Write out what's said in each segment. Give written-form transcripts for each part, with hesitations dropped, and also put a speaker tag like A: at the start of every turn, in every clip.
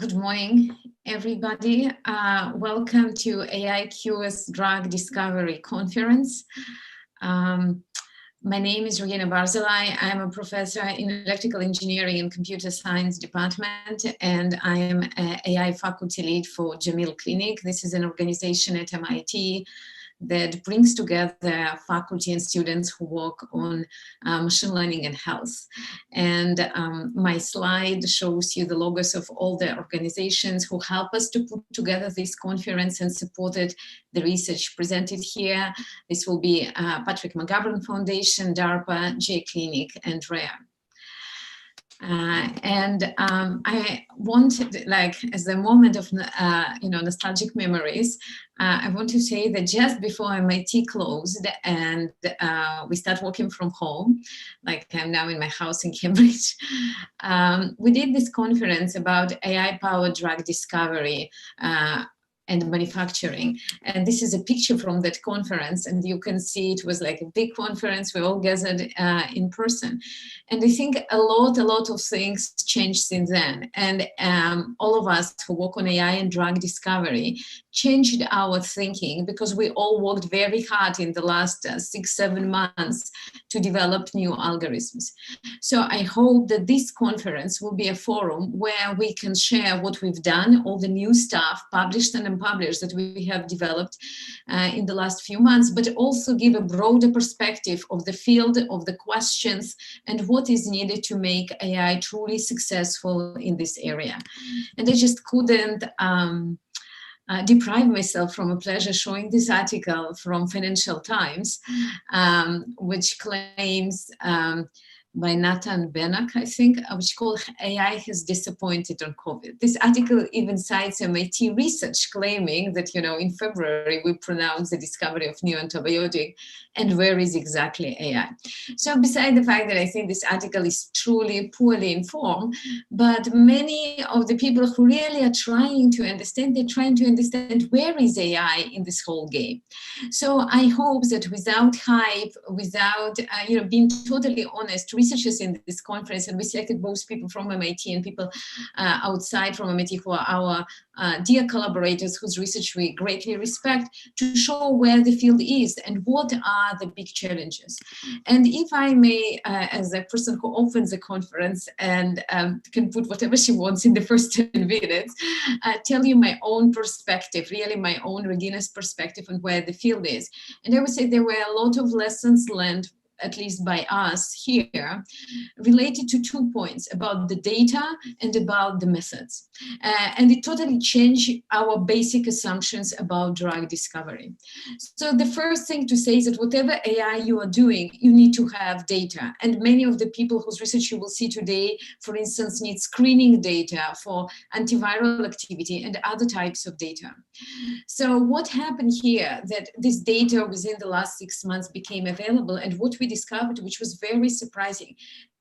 A: Good morning, everybody. Welcome to AIQS Drug Discovery Conference. My name is Regina Barzilai. I'm a professor in electrical engineering and computer science department, and I am an AI faculty lead for Jamil Clinic. This is an organization at MIT that brings together faculty and students who work on machine learning and health. And my slide shows you the logos of all the organizations who help us to put together this conference and supported the research presented here. This will be Patrick McGovern Foundation, DARPA, J-Clinic, and RARE. I wanted, like, as a moment of nostalgic memories, I want to say that just before MIT closed and we start working from home, like I'm now in my house in Cambridge, we did this conference about AI-powered drug discovery and manufacturing. And this is a picture from that conference, and you can see it was like a big conference. We all gathered in person. And I think a lot of things changed since then. And all of us who work on AI and drug discovery changed our thinking because we all worked very hard in the last 6-7 months to develop new algorithms. So I hope that this conference will be a forum where we can share what we've done, all the new stuff published and unpublished that we have developed in the last few months, but also give a broader perspective of the field, of the questions, and what is needed to make AI truly successful in this area. And I just couldn't deprive myself from a pleasure showing this article from Financial Times, which claims by Nathan Benak, I think, which called AI has disappointed on COVID. This article even cites MIT research claiming that, in February, we pronounced the discovery of new antibiotic, and where is exactly AI? So beside the fact that I think this article is truly poorly informed, but many of the people who really are trying to understand, they're trying to understand where is AI in this whole game. So I hope that without hype, without, being totally honest, researchers in this conference, and we selected both people from MIT and people outside from MIT who are our dear collaborators whose research we greatly respect, to show where the field is and what are the big challenges. And if I may, as a person who opens the conference and can put whatever she wants in the first 10 minutes, tell you my own perspective, really my own Regina's perspective on where the field is. And I would say there were a lot of lessons learned, at least by us here, related to 2 points about the data and about the methods. And it totally changed our basic assumptions about drug discovery. So the first thing to say is that whatever AI you are doing, you need to have data. And many of the people whose research you will see today, for instance, need screening data for antiviral activity and other types of data. So what happened here, that this data within the last 6 months became available, and what we discovered, which was very surprising,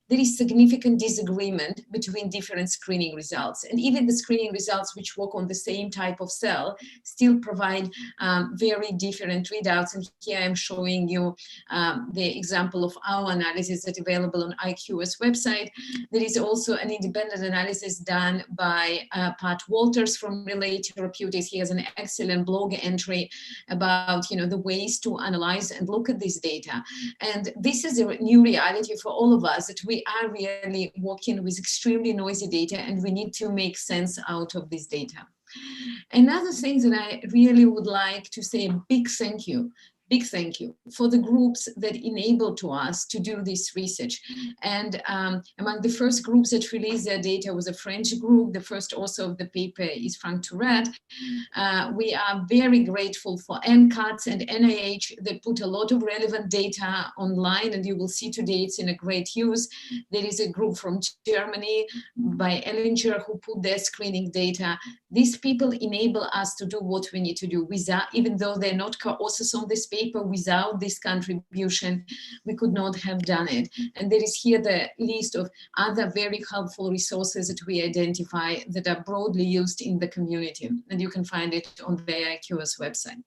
A: there is significant disagreement between different screening results. And even the screening results which work on the same type of cell still provide very different readouts. And here I'm showing you the example of our analysis that's available on IQS website. There is also an independent analysis done by Pat Walters from Relay Therapeutics. He has an excellent blog entry about the ways to analyze and look at this data. And this is a new reality for all of us, that we are really working with extremely noisy data, and we need to make sense out of this data. Another thing that I really would like to say a big thank you for the groups that enabled to us to do this research. And among the first groups that released their data was a French group. The first author of the paper is Frank Tourette. We are very grateful for NCATS and NIH that put a lot of relevant data online, and you will see today it's in a great use. There is a group from Germany by Ellinger who put their screening data. These people enable us to do what we need to do, even though they're not co-authors on this paper. Without this contribution, we could not have done it. And there is here the list of other very helpful resources that we identify that are broadly used in the community. And you can find it on the IQS website.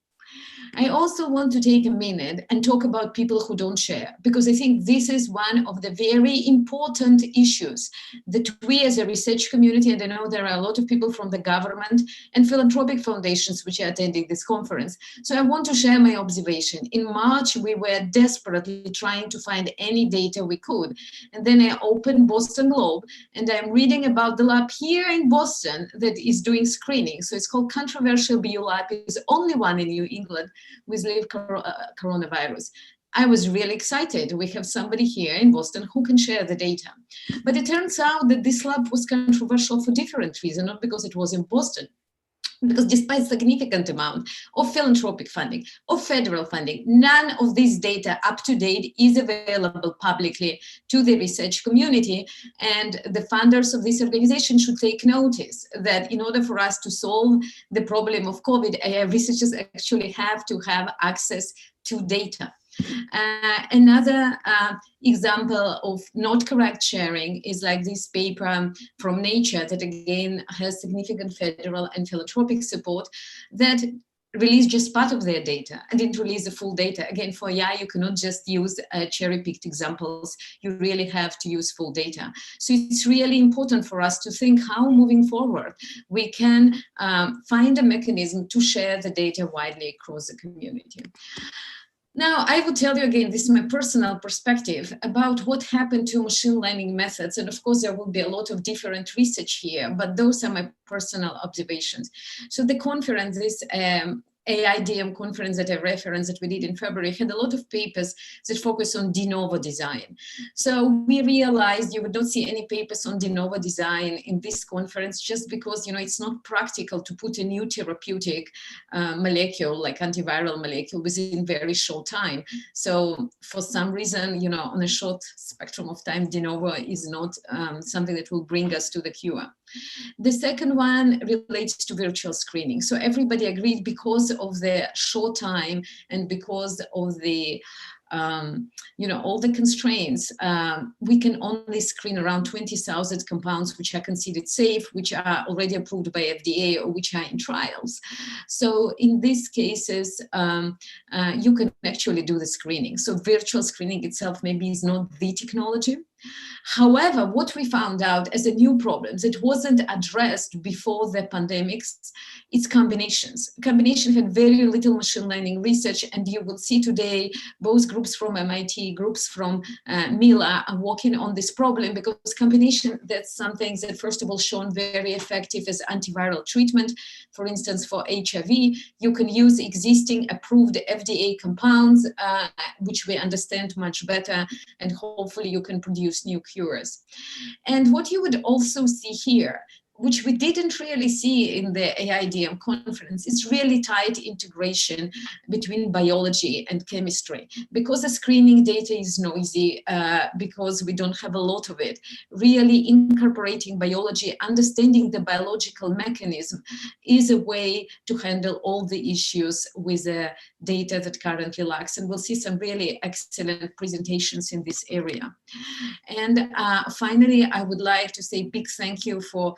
A: I also want to take a minute and talk about people who don't share, because I think this is one of the very important issues that we as a research community, and I know there are a lot of people from the government and philanthropic foundations which are attending this conference. So I want to share my observation. In March, we were desperately trying to find any data we could. And then I opened Boston Globe and I'm reading about the lab here in Boston that is doing screening. So it's called Controversial BioLab. It's the only one in New England with live coronavirus. I was really excited. We have somebody here in Boston who can share the data. But it turns out that this lab was controversial for different reasons, not because it was in Boston, because despite significant amount of philanthropic funding, of federal funding, none of this data up to date is available publicly to the research community. And the funders of this organization should take notice that in order for us to solve the problem of COVID, researchers actually have to have access to data. Another example of not correct sharing is like this paper from Nature that again has significant federal and philanthropic support that released just part of their data and didn't release the full data. Again, for AI, you cannot just use cherry-picked examples. You really have to use full data. So it's really important for us to think how moving forward we can find a mechanism to share the data widely across the community. Now, I will tell you again, this is my personal perspective about what happened to machine learning methods. And of course, there will be a lot of different research here, but those are my personal observations. So the conference, this AIDM conference that I referenced that we did in February had a lot of papers that focus on de novo design. So we realized you would not see any papers on de novo design in this conference just because, you know, it's not practical to put a new therapeutic molecule like antiviral molecule within very short time. So for some reason, you know, on a short spectrum of time, de novo is not something that will bring us to the cure. The second one relates to virtual screening. So everybody agreed because of the short time and because of the you know, all the constraints, we can only screen around 20,000 compounds which are considered safe, which are already approved by FDA or which are in trials. So in these cases, you can actually do the screening. So virtual screening itself maybe is not the technology. However, what we found out as a new problem that wasn't addressed before the pandemics, it's combinations. Combination had very little machine learning research, and you will see today both groups from MIT, groups from Mila are working on this problem because combination, that's something that first of all shown very effective as antiviral treatment. For instance, for HIV, you can use existing approved FDA compounds, which we understand much better, and hopefully you can produce new cures. And what you would also see here, which we didn't really see in the AIDM conference, is really tight integration between biology and chemistry. Because the screening data is noisy, because we don't have a lot of it, really incorporating biology, understanding the biological mechanism is a way to handle all the issues with the data that currently lacks. And we'll see some really excellent presentations in this area. And finally, I would like to say a big thank you for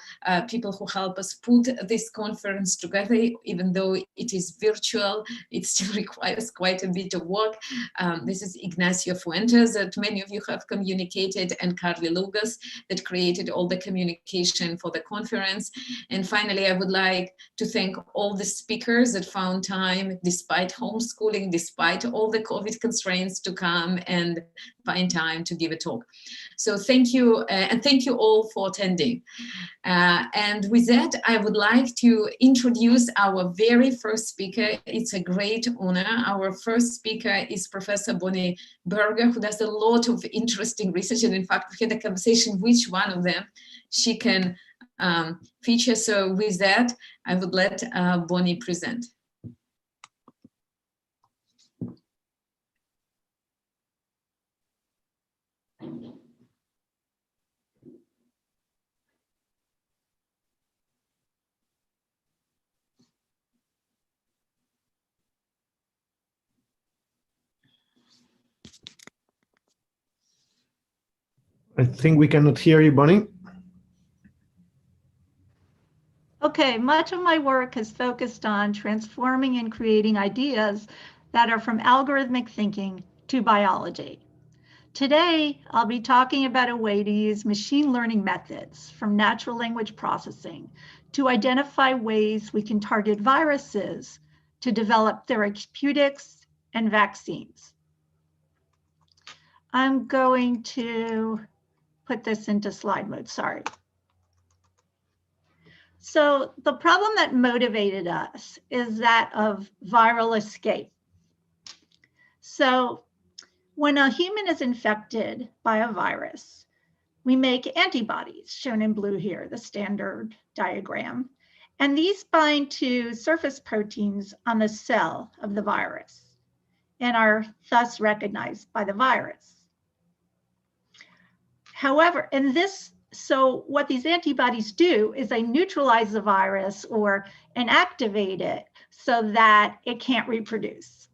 A: people who help us put this conference together. Even though it is virtual, it still requires quite a bit of work. This is Ignacio Fuentes that many of you have communicated, and Carly Lugas that created all the communication for the conference. And finally, I would like to thank all the speakers that found time, despite homeschooling, despite all the COVID constraints, to come and find time to give a talk. So thank you, and thank you all for attending. And with that, I would like to introduce our very first speaker. It's a great honor. Our first speaker is Professor Bonnie Berger, who does a lot of interesting research. And in fact, we had a conversation which one of them she can feature. So with that, I would let Bonnie present.
B: I think we cannot hear you, Bonnie. Okay, much of my work has focused on transforming and creating ideas that are from algorithmic thinking to biology. Today, I'll be talking about a way to use machine learning methods from natural language processing to identify ways we can target viruses to develop therapeutics and vaccines. I'm going to put this into slide mode, sorry. So the problem that motivated us is that of viral escape. So when a human is infected by a virus, we make antibodies, shown in blue here, the standard diagram. And these bind to surface proteins on the cell of the virus and are thus recognized by the virus. However, so what these antibodies do is they neutralize the virus or inactivate it so that it can't reproduce.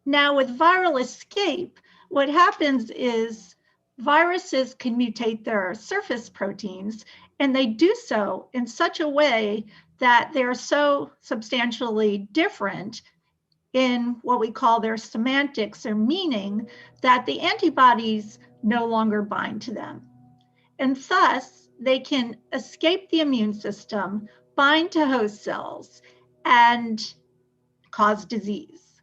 B: Now with viral escape, what happens is viruses can mutate their surface proteins, and they do so in such a way that they're so substantially different in what we call their semantics or meaning that the antibodies no longer bind to them. And thus, they can escape the immune system, bind to host cells, and cause disease.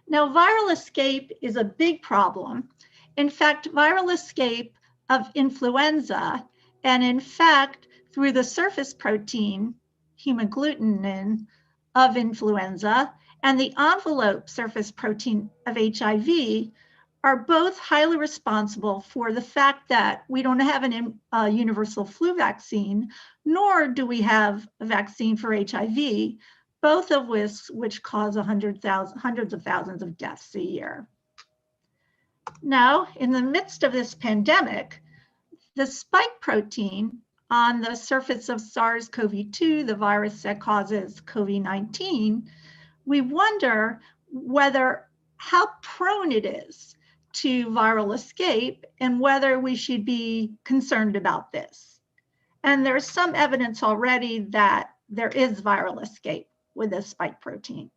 B: Now, viral escape is a big problem. In fact, viral escape of influenza, and in fact, through the surface protein, hemagglutinin, of influenza, and the envelope surface protein of HIV, are both highly responsible for the fact that we don't have a universal flu vaccine, nor do we have a vaccine for HIV, both of which cause hundreds of thousands of deaths a year. Now, in the midst of this pandemic, the spike protein on the surface of SARS-CoV-2, the virus that causes COVID-19, we wonder how prone it is to viral escape and whether we should be concerned about this. And there's some evidence already that there is viral escape with this spike protein.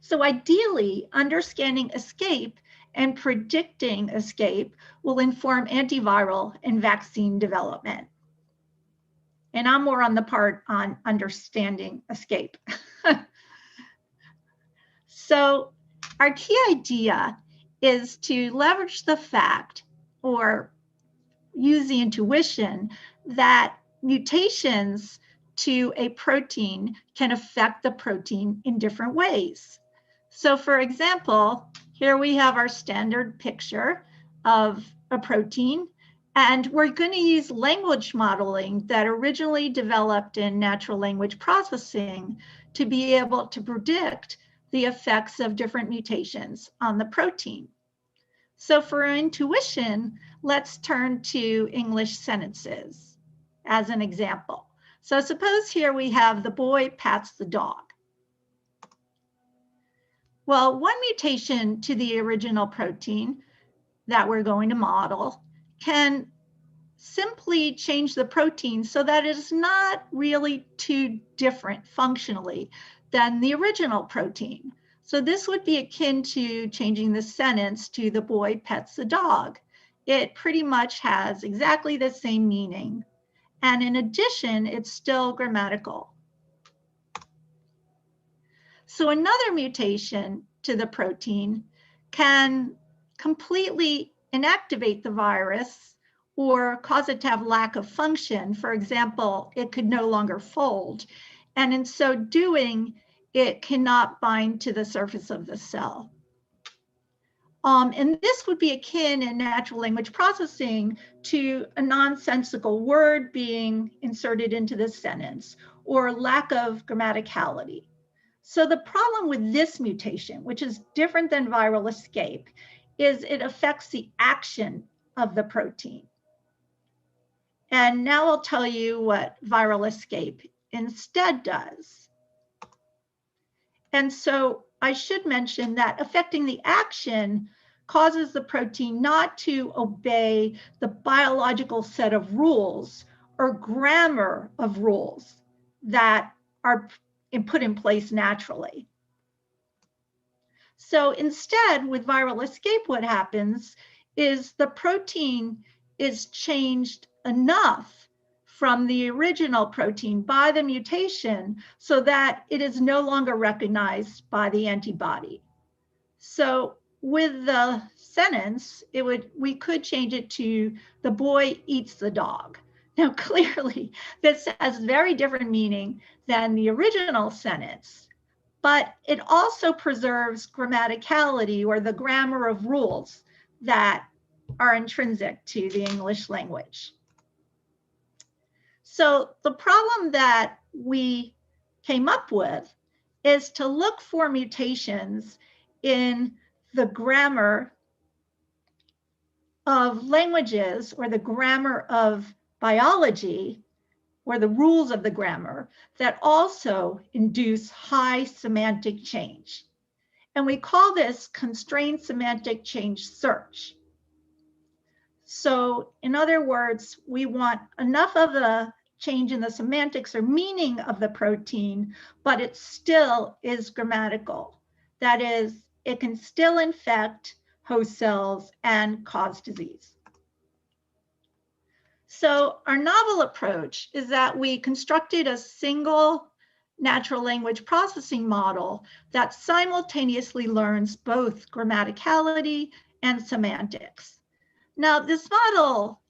B: So ideally, understanding escape and predicting escape will inform antiviral and vaccine development. And I'm more on the part on understanding escape. So our key idea is to leverage the fact or use the intuition that mutations to a protein can affect the protein in different ways. So for example, here we have our standard picture of a protein, and we're going to use language modeling that originally developed in natural language processing to be able to predict the effects of different mutations on the protein. So for intuition, let's turn to English sentences as an example. So suppose here we have the boy pats the dog. Well, one mutation to the original protein that we're going to model can simply change the protein so that it's not really too different functionally than the original protein. So this would be akin to changing the sentence to the boy pets the dog. It pretty much has exactly the same meaning. And in addition, it's still grammatical. So another mutation to the protein can completely inactivate the virus or cause it to have lack of function. For example, it could no longer fold. And in so doing, it cannot bind to the surface of the cell. And this would be akin in natural language processing to a nonsensical word being inserted into the sentence or lack of grammaticality. So the problem with this mutation, which is different than viral escape, is it affects the action of the protein. And now I'll tell you what viral escape instead does. And so I should mention that affecting the action causes the protein not to obey the biological set of rules or grammar of rules that are put in place naturally. So instead, with viral escape, what happens is the protein is changed enough from the original protein by the mutation so that it is no longer recognized by the antibody. So with the sentence, we could change it to "the boy eats the dog." Now, clearly, this has very different meaning than the original sentence, but it also preserves grammaticality, or the grammar of rules that are intrinsic to the English language. So the problem that we came up with is to look for mutations in the grammar of languages, or the grammar of biology, or the rules of the grammar, that also induce high semantic change. And we call this constrained semantic change search. So in other words, we want enough of the change in the semantics or meaning of the protein, but it still is grammatical. That is, it can still infect host cells and cause disease. So our novel approach is that we constructed a single natural language processing model that simultaneously learns both grammaticality and semantics. Now, this model,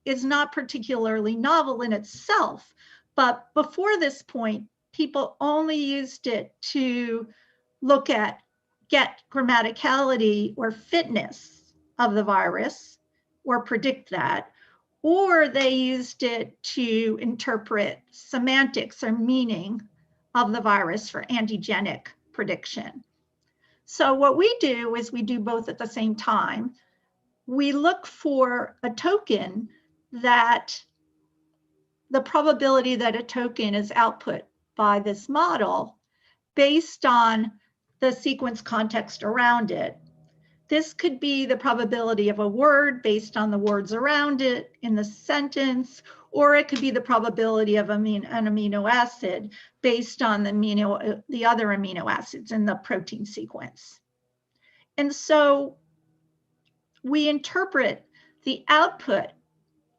B: is not particularly novel in itself, but before this point, people only used it to get grammaticality or fitness of the virus, or predict that, or they used it to interpret semantics or meaning of the virus for antigenic prediction. So what we do is we do both at the same time. We look for a token that the probability that a token is output by this model based on the sequence context around it. This could be the probability of a word based on the words around it in the sentence, or it could be the probability of an amino acid based on the other amino acids in the protein sequence. And so we interpret the output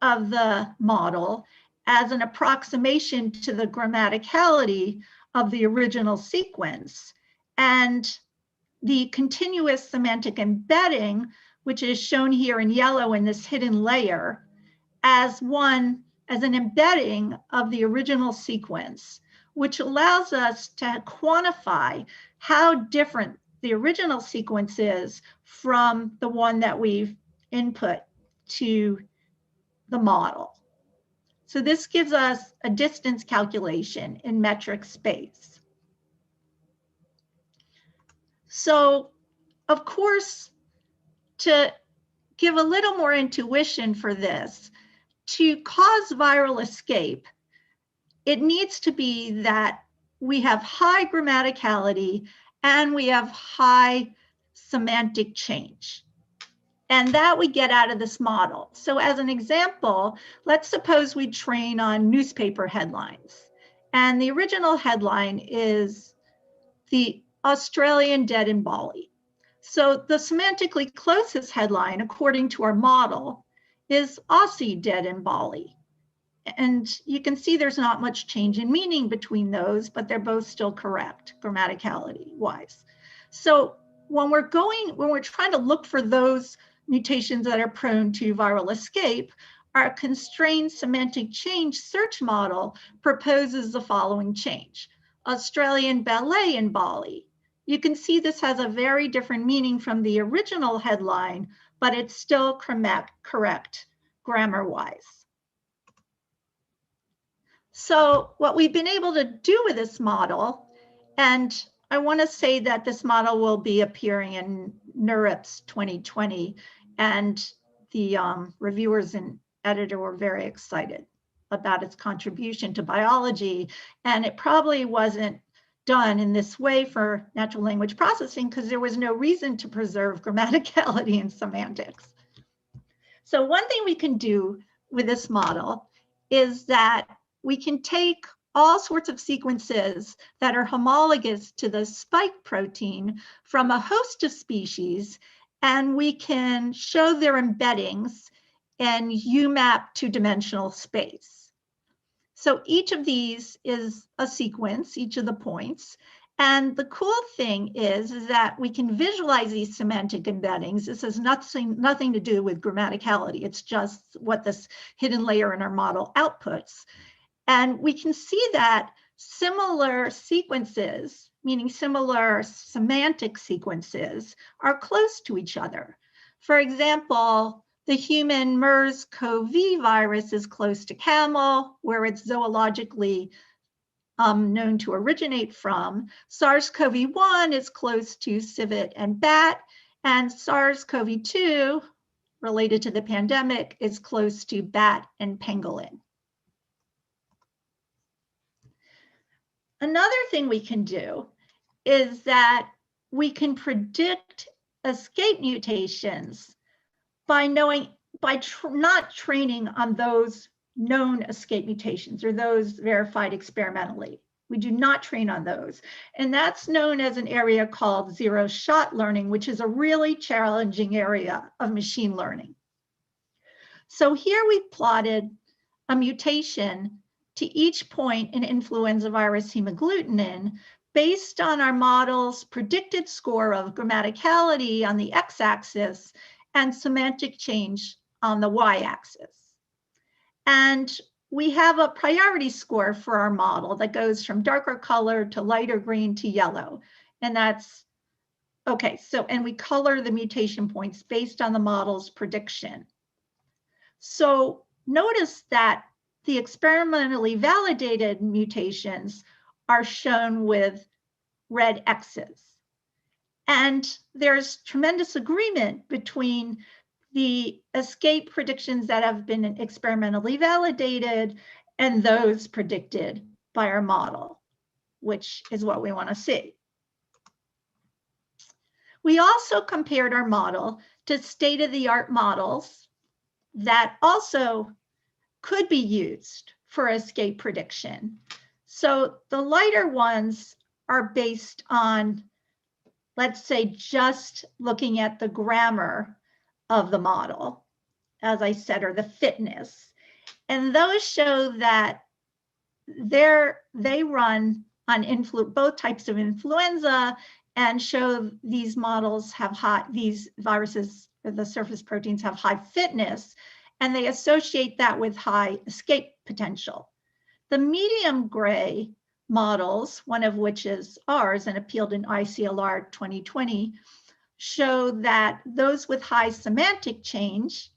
B: of the model as an approximation to the grammaticality of the original sequence, and the continuous semantic embedding, which is shown here in yellow in this hidden layer, as an embedding of the original sequence, which allows us to quantify how different the original sequence is from the one that we've input to the model. So this gives us a distance calculation in metric space. So, of course, to give a little more intuition for this, to cause viral escape, it needs to be that we have high grammaticality and we have high semantic change. And that we get out of this model. So as an example, let's suppose we train on newspaper headlines. And the original headline is "The Australian dead in Bali." So the semantically closest headline, according to our model, is "Aussie dead in Bali." And you can see there's not much change in meaning between those, but they're both still correct grammaticality wise. So when we're trying to look for those mutations that are prone to viral escape, our constrained semantic change search model proposes the following change: Australian ballet in Bali. You can see this has a very different meaning from the original headline, but it's still correct grammar-wise. So what we've been able to do with this model, and I want to say that this model will be appearing in NeurIPS 2020, and the reviewers and editor were very excited about its contribution to biology, and it probably wasn't done in this way for natural language processing because there was no reason to preserve grammaticality and semantics. So one thing we can do with this model is that we can take all sorts of sequences that are homologous to the spike protein from a host of species, and we can show their embeddings in UMAP two-dimensional space. So each of these is a sequence, each of the points. And the cool thing is that we can visualize these semantic embeddings. This has nothing to do with grammaticality. It's just what this hidden layer in our model outputs. And we can see that similar sequences, meaning similar semantic sequences, are close to each other. For example, the human MERS-CoV virus is close to camel, where it's zoologically known to originate from. SARS-CoV-1 is close to civet and bat, and SARS-CoV-2, related to the pandemic, is close to bat and pangolin. Another thing we can do is that we can predict escape mutations by not training on those known escape mutations or those verified experimentally. We do not train on those. And that's known as an area called zero-shot learning, which is a really challenging area of machine learning. So here we plotted a mutation to each point in influenza virus hemagglutinin based on our model's predicted score of grammaticality on the x-axis and semantic change on the y-axis. And we have a priority score for our model that goes from darker color to lighter green to yellow. And that's, okay, so, and we color the mutation points based on the model's prediction. So notice that the experimentally validated mutations are shown with red X's. And there's tremendous agreement between the escape predictions that have been experimentally validated and those predicted by our model, which is what we want to see. We also compared our model to state-of-the-art models that also could be used for escape prediction. So the lighter ones are based on, let's say, just looking at the grammar of the model, as I said, or the fitness. And those show that they run on both types of influenza and show these models have these viruses, the surface proteins have high fitness, and they associate that with high escape potential. The medium gray models, one of which is ours and appealed in ICLR 2020, show that those with high semantic change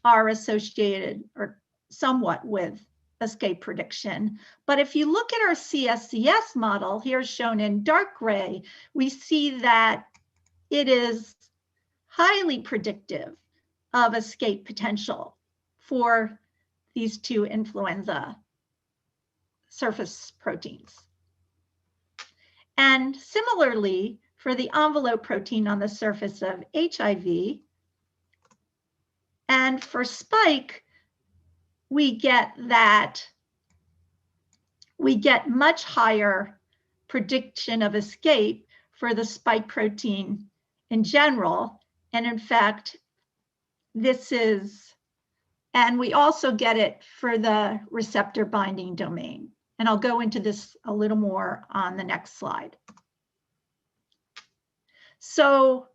B: are associated or somewhat with escape prediction. But if you look at our CSCS model, here shown in dark gray, we see that it is highly predictive of escape potential for these two influenza surface proteins. And similarly, for the envelope protein on the surface of HIV, and for spike, we get much higher prediction of escape for the spike protein in general. And in fact, and we also get it for the receptor binding domain. And I'll go into this a little more on the next slide. So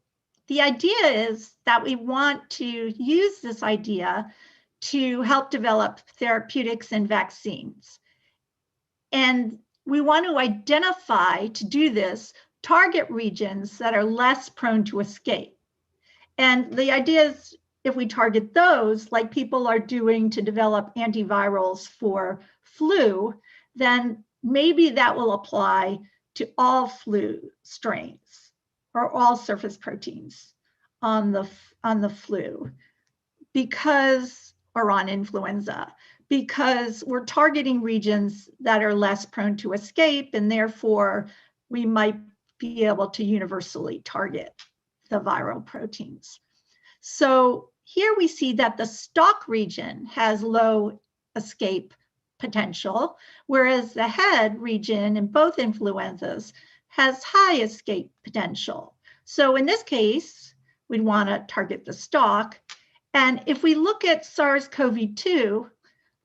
B: the idea is that we want to use this idea to help develop therapeutics and vaccines. And we want to identify, to do this, target regions that are less prone to escape. And the idea is, if we target those, like people are doing to develop antivirals for flu, then maybe that will apply to all flu strains or all surface proteins on the flu, because are on influenza, because we're targeting regions that are less prone to escape, and therefore we might be able to universally target the viral proteins. So here we see that the stalk region has low escape potential, whereas the head region in both influenzas has high escape potential. So in this case, we'd want to target the stalk. And if we look at SARS-CoV-2,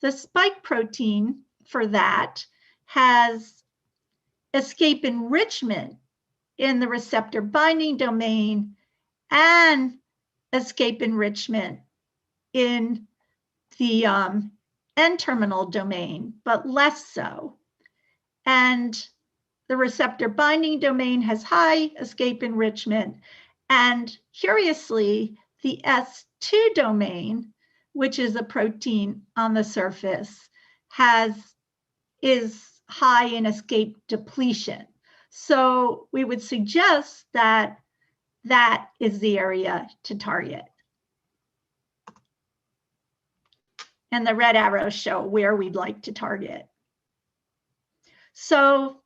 B: the spike protein for that has escape enrichment in the receptor binding domain and escape enrichment in the N-terminal domain, but less so. And the receptor binding domain has high escape enrichment. And curiously, the S2 domain, which is a protein on the surface, is high in escape depletion. So we would suggest that that is the area to target. And the red arrows show where we'd like to target. So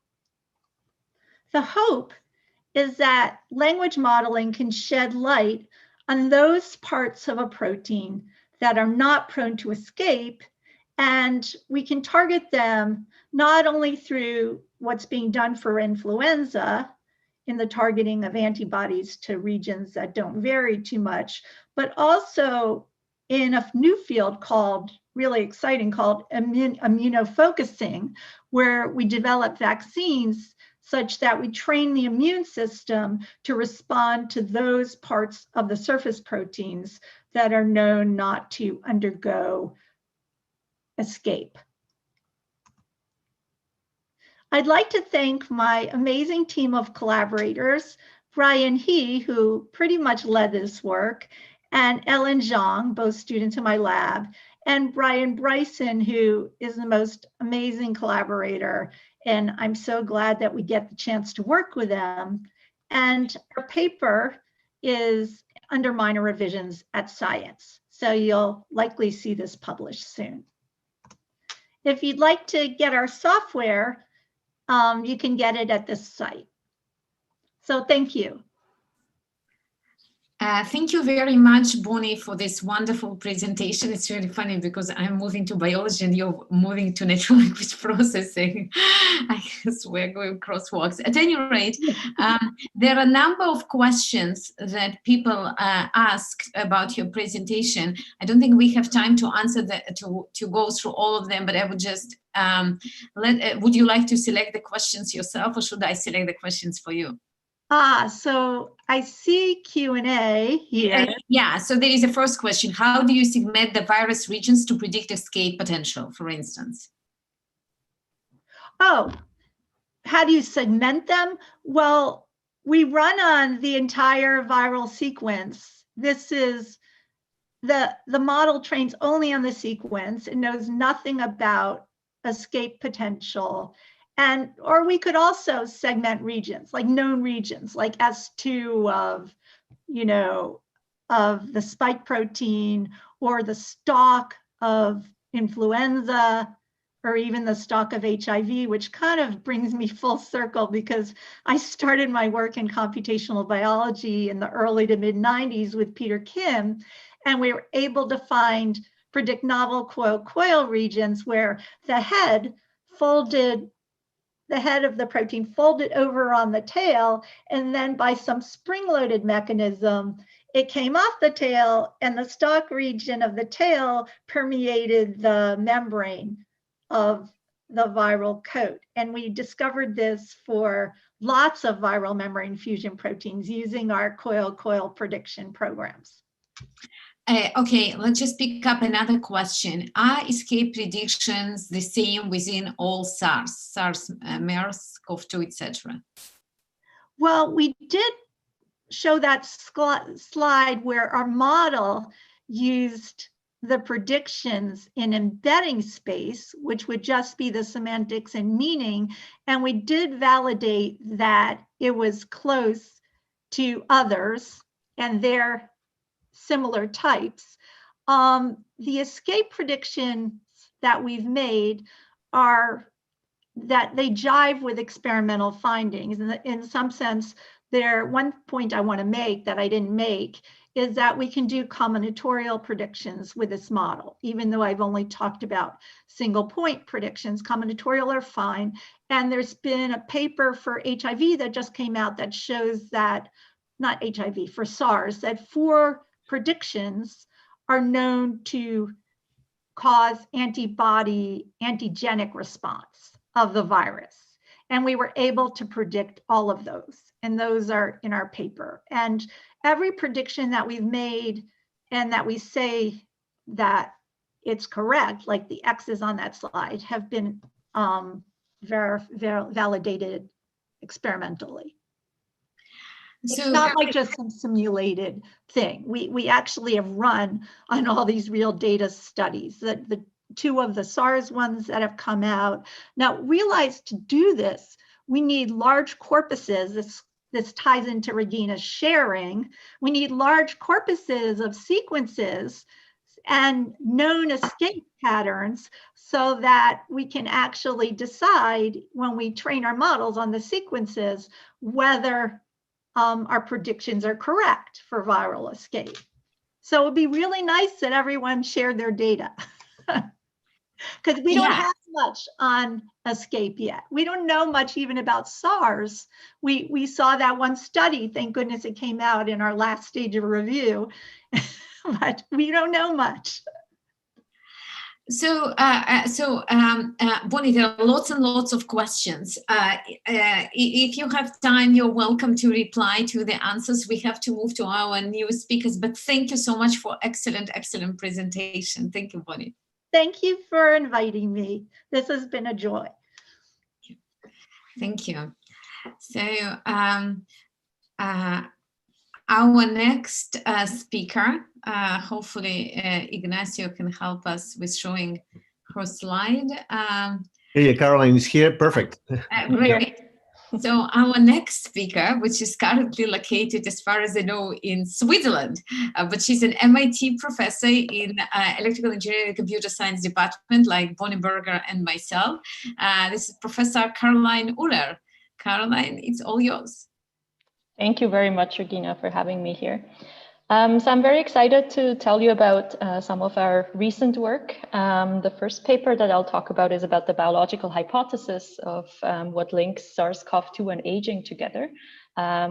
B: the hope is that language modeling can shed light on those parts of a protein that are not prone to escape, and we can target them not only through what's being done for influenza in the targeting of antibodies to regions that don't vary too much, but also in a new field really exciting, called immunofocusing, where we develop vaccines such that we train the immune system to respond to those parts of the surface proteins that are known not to undergo escape. I'd like to thank my amazing team of collaborators, Brian He, who pretty much led this work, and Ellen Zhang, both students in my lab, and Brian Bryson, who is the most amazing collaborator. And I'm so glad that we get the chance to work with them. And our paper is under minor revisions at Science. So you'll likely see this published soon. If you'd like to get our software, you can get it at this site. So thank you.
A: Thank you very much, Bonnie, for this wonderful presentation. It's really funny because I'm moving to biology and you're moving to natural language processing. I guess we're going crosswalks. At any rate, there are a number of questions that people asked about your presentation. I don't think we have time to answer to go through all of them, but I would just would you like to select the questions yourself, or should I select the questions for you?
B: So I see Q&A here.
A: Yeah, so there is a first question. How do you segment the virus regions to predict escape potential, for instance?
B: Oh, how do you segment them? Well, we run on the entire viral sequence. This is the model trains only on the sequence. It knows nothing about escape potential. Or we could also segment regions, like known regions, like S2 of the spike protein, or the stalk of influenza, or even the stalk of HIV, which kind of brings me full circle because I started my work in computational biology in the early to mid 90s with Peter Kim, and we were able to predict novel coil regions where the head of the protein folded over on the tail, and then by some spring-loaded mechanism, it came off the tail, and the stalk region of the tail permeated the membrane of the viral coat. And we discovered this for lots of viral membrane fusion proteins using our coil prediction programs.
A: Okay, let's just pick up another question. Are escape predictions the same within all SARS, MERS, CoV-2, etc.?
B: Well, we did show that slide where our model used the predictions in embedding space, which would just be the semantics and meaning, and we did validate that it was close to others and their similar types. the escape predictions that we've made are that they jive with experimental findings. And in some sense, one point I want to make that I didn't make is that we can do combinatorial predictions with this model. Even though I've only talked about single point predictions, combinatorial are fine. And there's been a paper for HIV that just came out that shows that, not HIV, for SARS, that 4 predictions are known to cause antigenic response of the virus. And we were able to predict all of those. And those are in our paper. And every prediction that we've made and that we say that it's correct, like the X's on that slide, have been validated experimentally. So, it's not like just some simulated thing. We actually have run on all these real data studies, the 2 of the SARS ones that have come out. Now, realize to do this, we need large corpuses. This ties into Regina's sharing. We need large corpuses of sequences and known escape patterns so that we can actually decide when we train our models on the sequences whether our predictions are correct for viral escape. So it'd be really nice that everyone shared their data because we don't have much on escape yet. We don't know much even about SARS. We saw that one study, thank goodness it came out in our last stage of review, but we don't know much.
A: So, Bonnie, there are lots and lots of questions. If you have time, you're welcome to reply to the answers. We have to move to our new speakers, but thank you so much for excellent presentation. Thank you, Bonnie.
B: Thank you for inviting me. This has been a joy.
A: Thank you. So, our next speaker, hopefully Ignacio can help us with showing her slide.
C: Yeah, Caroline is here, perfect.
A: Great. So our next speaker, which is currently located, as far as I know, in Switzerland, but she's an MIT professor in electrical engineering and computer science department, like Bonnie Berger and myself. This is Professor Caroline Uller. Caroline, it's all yours.
D: Thank you very much, Regina, for having me here. So I'm very excited to tell you about some of our recent work. The first paper that I'll talk about is about the biological hypothesis of what links SARS-CoV-2 and aging together,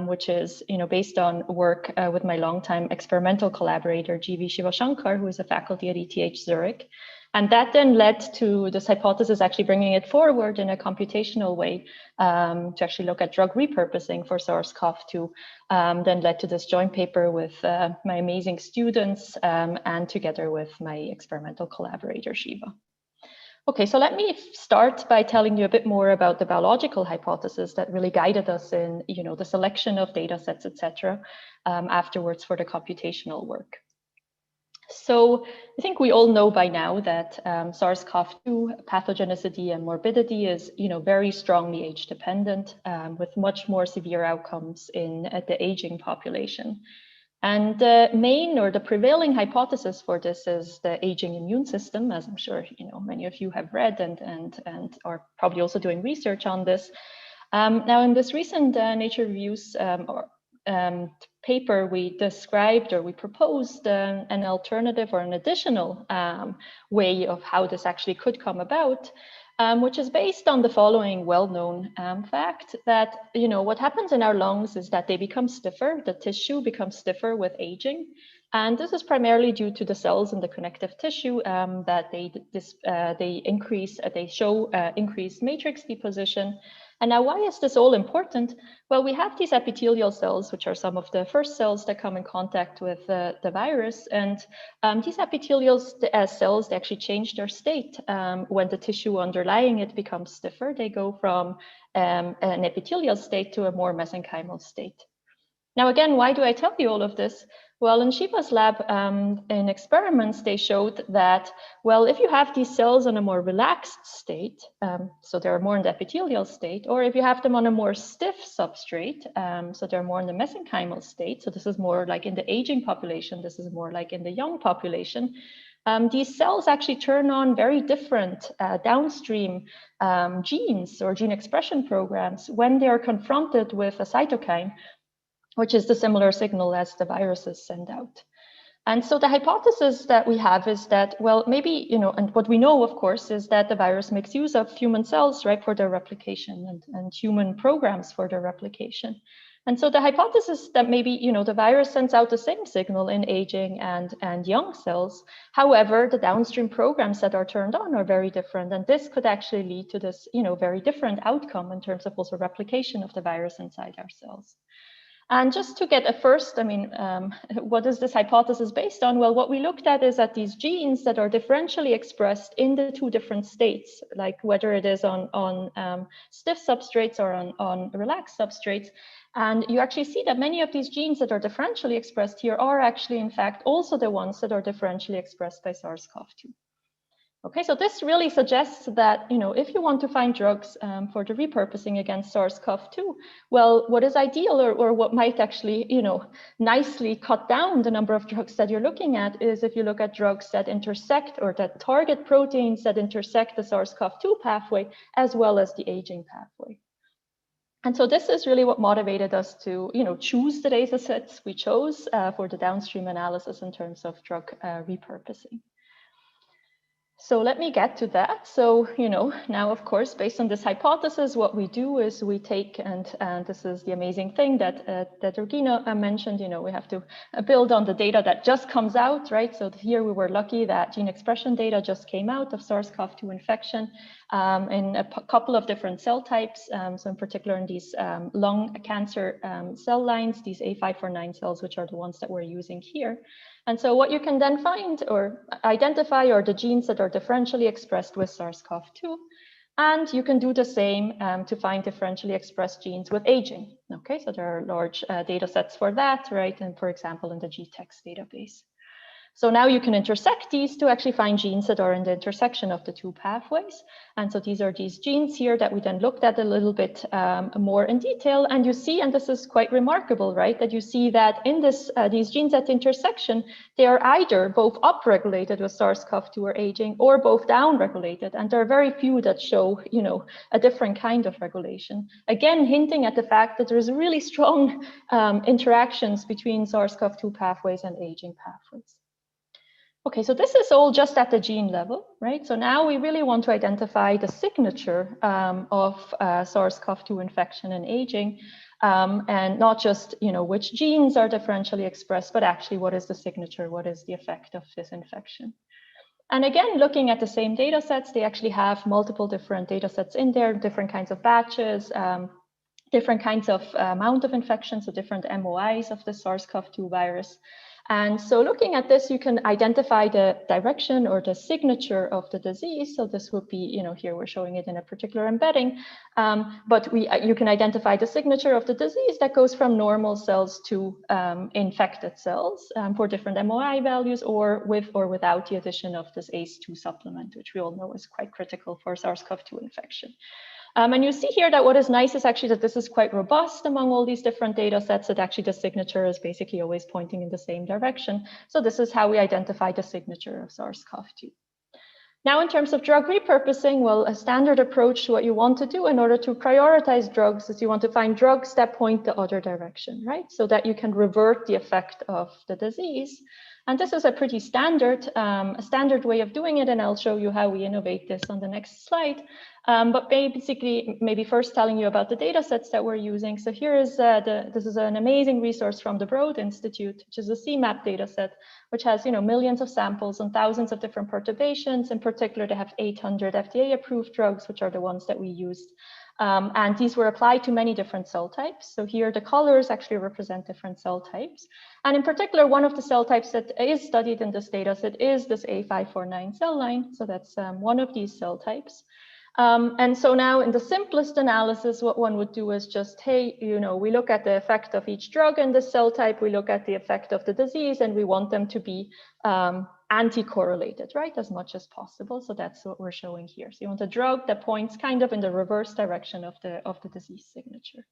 D: which is based on work with my longtime experimental collaborator, G.V. Shivashankar, who is a faculty at ETH Zurich. And that then led to this hypothesis actually bringing it forward in a computational way to actually look at drug repurposing for SARS-CoV-2, then led to this joint paper with my amazing students and together with my experimental collaborator, Shiva. Okay, so let me start by telling you a bit more about the biological hypothesis that really guided us in the selection of data sets, etc., afterwards for the computational work. So I think we all know by now that SARS-CoV-2 pathogenicity and morbidity is, very strongly age dependent, with much more severe outcomes in the aging population. And the main or the prevailing hypothesis for this is the aging immune system, as I'm sure many of you have read and are probably also doing research on this. Now, in this recent Nature Reviews paper, we described or we proposed an alternative or an additional way of how this actually could come about, which is based on the following well-known fact that, what happens in our lungs is that they become stiffer, the tissue becomes stiffer with aging. And this is primarily due to the cells in the connective tissue that they show increased matrix deposition. And now, why is this all important? Well, we have these epithelial cells, which are some of the first cells that come in contact with the virus. And these epithelial cells, they actually change their state. When the tissue underlying it becomes stiffer, they go from an epithelial state to a more mesenchymal state. Now, again, why do I tell you all of this? Well, in Shiva's lab, in experiments, they showed that, well, if you have these cells on a more relaxed state, so they're more in the epithelial state, or if you have them on a more stiff substrate, so they're more in the mesenchymal state, so this is more like in the aging population, this is more like in the young population, these cells actually turn on very different downstream genes or gene expression programs when they are confronted with a cytokine, which is the similar signal as the viruses send out. And so the hypothesis that we have is that, well, maybe, and what we know, of course, is that the virus makes use of human cells, right, for their replication and human programs for their replication. And so the hypothesis that maybe, the virus sends out the same signal in aging and young cells. However, the downstream programs that are turned on are very different. And this could actually lead to this, very different outcome in terms of also replication of the virus inside our cells. And just to get a first, what is this hypothesis based on? Well, what we looked at is that these genes that are differentially expressed in the two different states, like whether it is on stiff substrates or on relaxed substrates. And you actually see that many of these genes that are differentially expressed here are actually, in fact, also the ones that are differentially expressed by SARS-CoV-2. Okay, so this really suggests that, if you want to find drugs for the repurposing against SARS-CoV-2, well, what is ideal or what might actually, nicely cut down the number of drugs that you're looking at is if you look at drugs that intersect or that target proteins that intersect the SARS-CoV-2 pathway as well as the aging pathway. And so this is really what motivated us to, choose the data sets we chose for the downstream analysis in terms of drug repurposing. So let me get to that. So, now, of course, based on this hypothesis, what we do is we take, and this is the amazing thing that Regina mentioned, we have to build on the data that just comes out, right? So here we were lucky that gene expression data just came out of SARS-CoV-2 infection in a couple of different cell types. So in particular in these lung cancer cell lines, these A549 cells, which are the ones that we're using here. And so what you can then find or identify are the genes that are differentially expressed with SARS-CoV-2. And you can do the same to find differentially expressed genes with aging. Okay, so there are large data sets for that, right? And for example, in the GTEx database. So now you can intersect these to actually find genes that are in the intersection of the two pathways. And so these are these genes here that we then looked at a little bit more in detail. And you see, and this is quite remarkable, right, that you see that in these genes at the intersection, they are either both upregulated with SARS-CoV-2 or aging or both downregulated. And there are very few that show, a different kind of regulation. Again, hinting at the fact that there's really strong interactions between SARS-CoV-2 pathways and aging pathways. Okay, so this is all just at the gene level, right? So now we really want to identify the signature of SARS-CoV-2 infection and aging, and not just, which genes are differentially expressed, but actually what is the signature, what is the effect of this infection. And again, looking at the same data sets, they actually have multiple different data sets in there, different kinds of batches, different kinds of amount of infections, so different MOIs of the SARS-CoV-2 virus. And so looking at this, you can identify the direction or the signature of the disease. So this would be, here we're showing it in a particular embedding, but you can identify the signature of the disease that goes from normal cells to infected cells for different MOI values or with or without the addition of this ACE2 supplement, which we all know is quite critical for SARS-CoV-2 infection. And you see here that what is nice is actually that this is quite robust among all these different data sets, that actually the signature is basically always pointing in the same direction. So this is how we identify the signature of SARS-CoV-2. Now, in terms of drug repurposing, well, a standard approach to what you want to do in order to prioritize drugs is you want to find drugs that point the other direction, right? So that you can revert the effect of the disease. And this is a pretty standard way of doing it, and I'll show you how we innovate this on the next slide. But basically, maybe first telling you about the data sets that we're using. So here is this is an amazing resource from the Broad Institute, which is a CMAP data set, which has millions of samples and thousands of different perturbations. In particular, they have 800 FDA-approved drugs, which are the ones that we used. And these were applied to many different cell types. So here the colors actually represent different cell types. And in particular, one of the cell types that is studied in this data set is this A549 cell line. So that's one of these cell types. And so now in the simplest analysis, what one would do is just, hey, we look at the effect of each drug in the cell type, we look at the effect of the disease, and we want them to be anti-correlated, right, as much as possible. So that's what we're showing here. So you want a drug that points kind of in the reverse direction of the disease signature.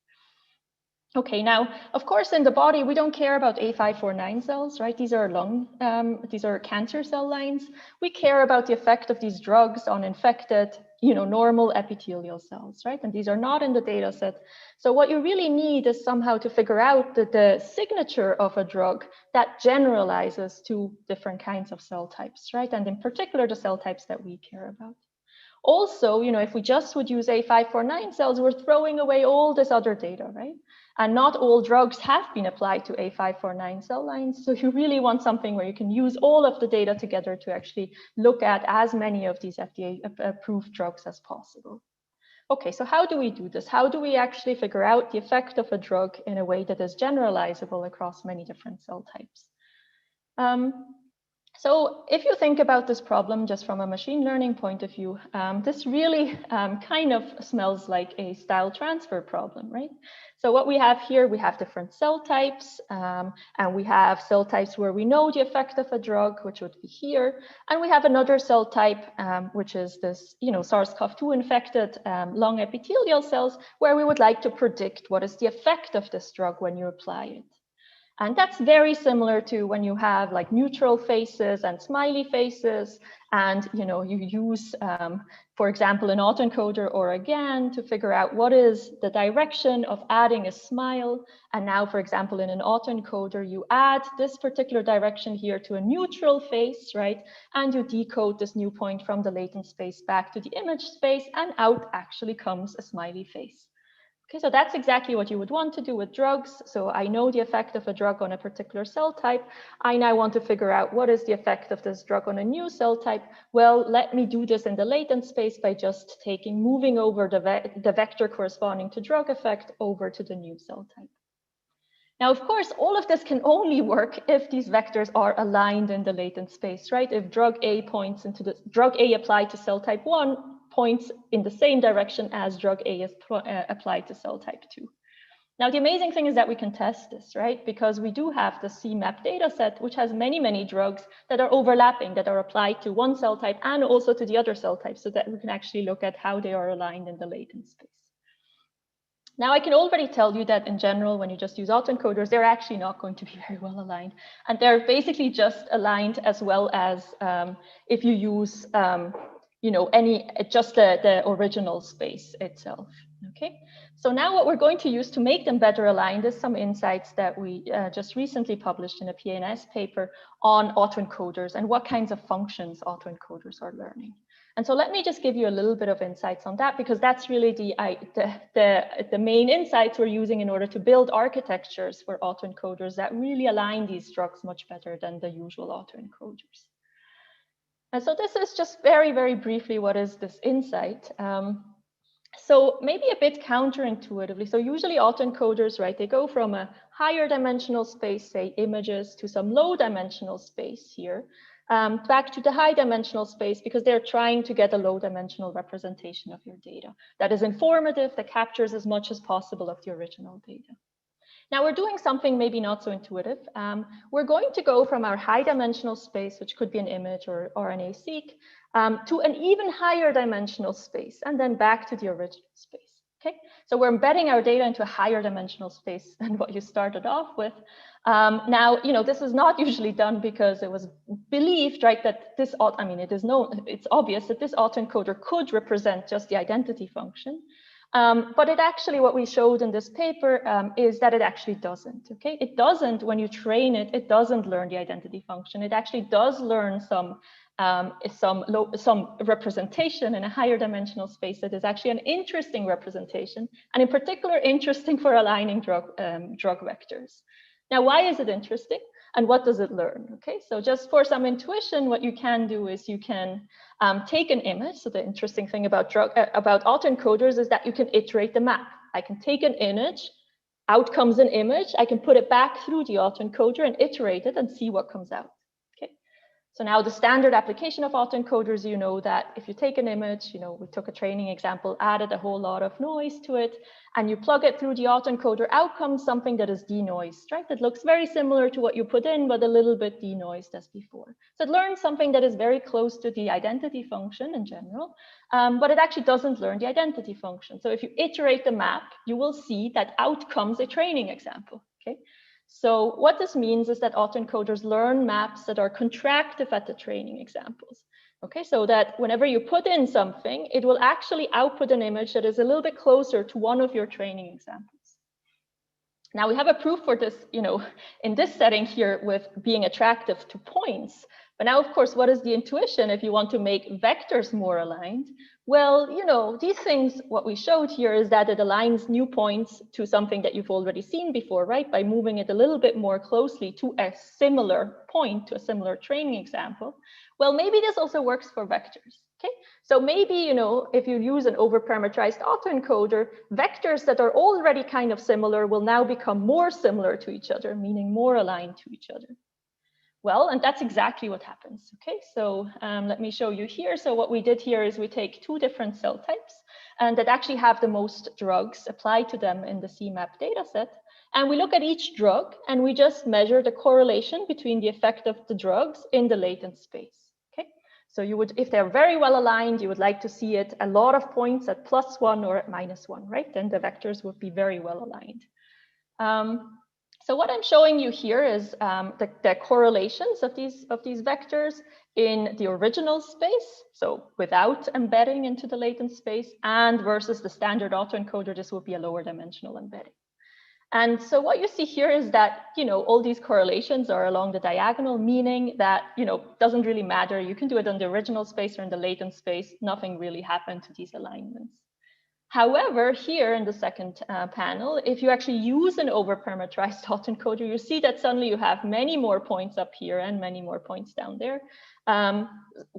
D: Okay, now, of course, in the body, we don't care about A549 cells, right? These are cancer cell lines. We care about the effect of these drugs on infected, normal epithelial cells, right? And these are not in the data set. So what you really need is somehow to figure out the signature of a drug that generalizes to different kinds of cell types, right? And in particular, the cell types that we care about. Also, if we just would use A549 cells, we're throwing away all this other data, right? And not all drugs have been applied to A549 cell lines. So you really want something where you can use all of the data together to actually look at as many of these FDA-approved drugs as possible. Okay, so how do we do this? How do we actually figure out the effect of a drug in a way that is generalizable across many different cell types? So if you think about this problem just from a machine learning point of view, this really kind of smells like a style transfer problem, right? So what we have here, we have different cell types, and we have cell types where we know the effect of a drug, which would be here. And we have another cell type, which is this, SARS-CoV-2 infected lung epithelial cells, where we would like to predict what is the effect of this drug when you apply it. And that's very similar to when you have like neutral faces and smiley faces, and you use, for example, an autoencoder or a GAN to figure out what is the direction of adding a smile. And now, for example, in an autoencoder, you add this particular direction here to a neutral face, right? And you decode this new point from the latent space back to the image space, and out actually comes a smiley face. Okay, so that's exactly what you would want to do with drugs. So I know the effect of a drug on a particular cell type. I now want to figure out what is the effect of this drug on a new cell type. Well, let me do this in the latent space by just moving over the vector corresponding to drug effect over to the new cell type. Now, of course, all of this can only work if these vectors are aligned in the latent space, right? If drug A points into the drug A applied to cell type 1 points in the same direction as drug A is applied to cell type 2. Now, the amazing thing is that we can test this, right? Because we do have the CMAP data set, which has many, many drugs that are overlapping, that are applied to one cell type and also to the other cell type, so that we can actually look at how they are aligned in the latent space. Now, I can already tell you that in general, when you just use autoencoders, they're actually not going to be very well aligned. And they're basically just aligned as well as if you use just the original space itself, okay? So now what we're going to use to make them better aligned is some insights that we just recently published in a PNAS paper on autoencoders and what kinds of functions autoencoders are learning. And so let me just give you a little bit of insights on that, because that's really the main insights we're using in order to build architectures for autoencoders that really align these drugs much better than the usual autoencoders. And so this is just very, very briefly, what is this insight? So maybe a bit counterintuitively. So usually autoencoders, right, they go from a higher dimensional space, say images, to some low dimensional space here, back to the high dimensional space, because they're trying to get a low dimensional representation of your data that is informative, that captures as much as possible of the original data. Now we're doing something maybe not so intuitive. We're going to go from our high dimensional space, which could be an image or RNA-seq, to an even higher dimensional space, and then back to the original space, okay? So we're embedding our data into a higher dimensional space than what you started off with. Now, this is not usually done because it was believed, right, that this, it's obvious that this autoencoder could represent just the identity function. But it actually, what we showed in this paper is that it actually doesn't, okay? It doesn't, when you train it, it doesn't learn the identity function. It actually does learn some representation in a higher dimensional space that is actually an interesting representation, and in particular, interesting for aligning drug vectors. Now, why is it interesting? And what does it learn? Okay, so just for some intuition, what you can do is you can take an image. So the interesting thing about autoencoders is that you can iterate the map. I can take an image, out comes an image. I can put it back through the autoencoder and iterate it and see what comes out. Okay, So now the standard application of autoencoders, you know that if you take an image, you know, we took a training example, added a whole lot of noise to it, and you plug it through the autoencoder, out comes something that is denoised, right? That looks very similar to what you put in, but a little bit denoised as before. So it learns something that is very close to the identity function in general, but it actually doesn't learn the identity function. So if you iterate the map, you will see that out comes a training example, okay? So what this means is that autoencoders learn maps that are contractive at the training examples. Okay, so that whenever you put in something, it will actually output an image that is a little bit closer to one of your training examples. Now we have a proof for this, you know, in this setting here with being attractive to points. But now, of course, what is the intuition if you want to make vectors more aligned? Well, you know, these things, what we showed here is that it aligns new points to something that you've already seen before, right? By moving it a little bit more closely to a similar point, to a similar training example. Well, maybe this also works for vectors, okay? So maybe, you know, if you use an overparameterized autoencoder, vectors that are already kind of similar will now become more similar to each other, meaning more aligned to each other. Well, and that's exactly what happens. Okay, so let me show you here. So what we did here is we take two different cell types and that actually have the most drugs applied to them in the CMAP dataset. And we look at each drug and we just measure the correlation between the effect of the drugs in the latent space. Okay, so you would, if they're very well aligned, you would like to see it a lot of points at +1 or at -1, right? Then the vectors would be very well aligned. So what I'm showing you here is the correlations of these vectors in the original space, so without embedding into the latent space, and versus the standard autoencoder, this would be a lower dimensional embedding. And so what you see here is that, you know, all these correlations are along the diagonal, meaning that, you know, doesn't really matter. You can do it in the original space or in the latent space. Nothing really happened to these alignments. However, here in the second panel, if you actually use an overparameterized autoencoder, you see that suddenly you have many more points up here and many more points down there.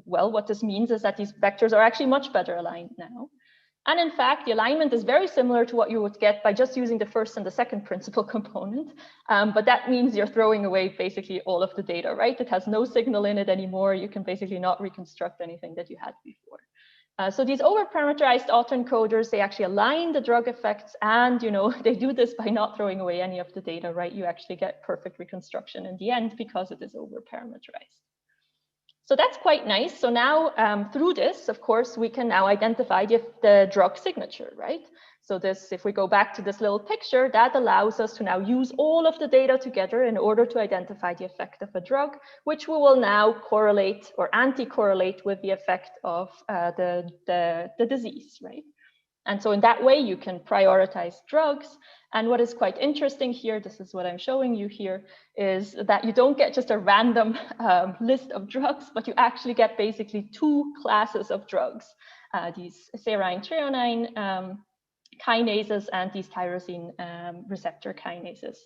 D: Well, what this means is that these vectors are actually much better aligned now. And in fact, the alignment is very similar to what you would get by just using the first and the second principal component. But that means you're throwing away basically all of the data, right? It has no signal in it anymore. You can basically not reconstruct anything that you had before. So these overparameterized autoencoders, they actually align the drug effects, and you know, they do this by not throwing away any of the data, right? You actually get perfect reconstruction in the end because it is overparameterized. So that's quite nice. So now through this, of course, we can now identify the drug signature, right? So this, if we go back to this little picture, that allows us to now use all of the data together in order to identify the effect of a drug, which we will now correlate or anti-correlate with the effect of the disease, right? And so in that way, you can prioritize drugs. And what is quite interesting here, this is what I'm showing you here, is that you don't get just a random list of drugs, but you actually get basically two classes of drugs, these serine threonine kinases and these tyrosine receptor kinases.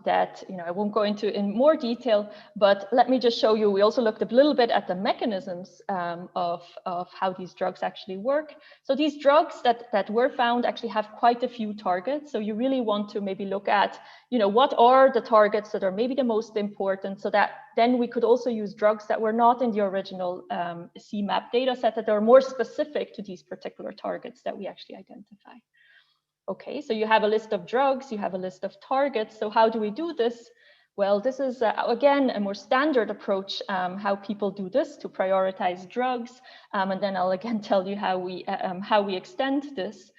D: That, you know, I won't go into in more detail, but let me just show you. We also looked a little bit at the mechanisms of how these drugs actually work. So these drugs that were found actually have quite a few targets. So you really want to maybe look at, you know, what are the targets that are maybe the most important, so that then we could also use drugs that were not in the original CMAP data set that are more specific to these particular targets that we actually identify. Okay, so you have a list of drugs, you have a list of targets. So how do we do this? Well, this is, again, a more standard approach, how people do this to prioritize drugs. And then I'll again tell you how we extend this.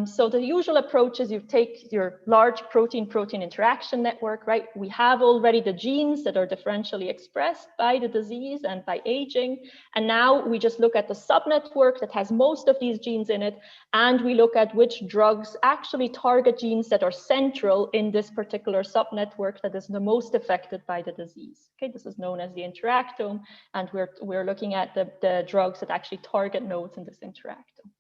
D: So the usual approach is you take your large protein-protein interaction network, right? We have already the genes that are differentially expressed by the disease and by aging. And now we just look at the subnetwork that has most of these genes in it. And we look at which drugs actually target genes that are central in this particular subnetwork that is the most affected by the disease. Okay, this is known as the interactome. And we're looking at the drugs that actually target nodes in this interactome.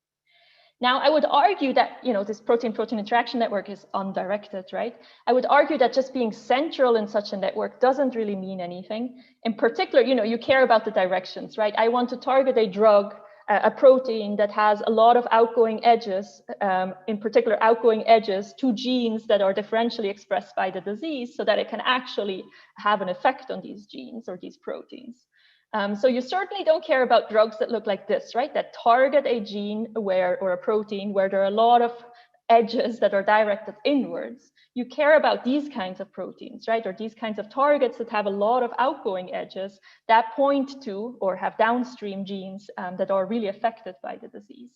D: Now, I would argue that, you know, this protein-protein interaction network is undirected, right? I would argue that just being central in such a network doesn't really mean anything. In particular, you know, you care about the directions, right? I want to target a drug a protein that has a lot of outgoing edges, in particular outgoing edges to genes that are differentially expressed by the disease, so that it can actually have an effect on these genes or these proteins. So you certainly don't care about drugs that look like this, right? That target a gene or a protein where there are a lot of edges that are directed inwards. You care about these kinds of proteins, right? Or these kinds of targets that have a lot of outgoing edges that point to or have downstream genes that are really affected by the disease.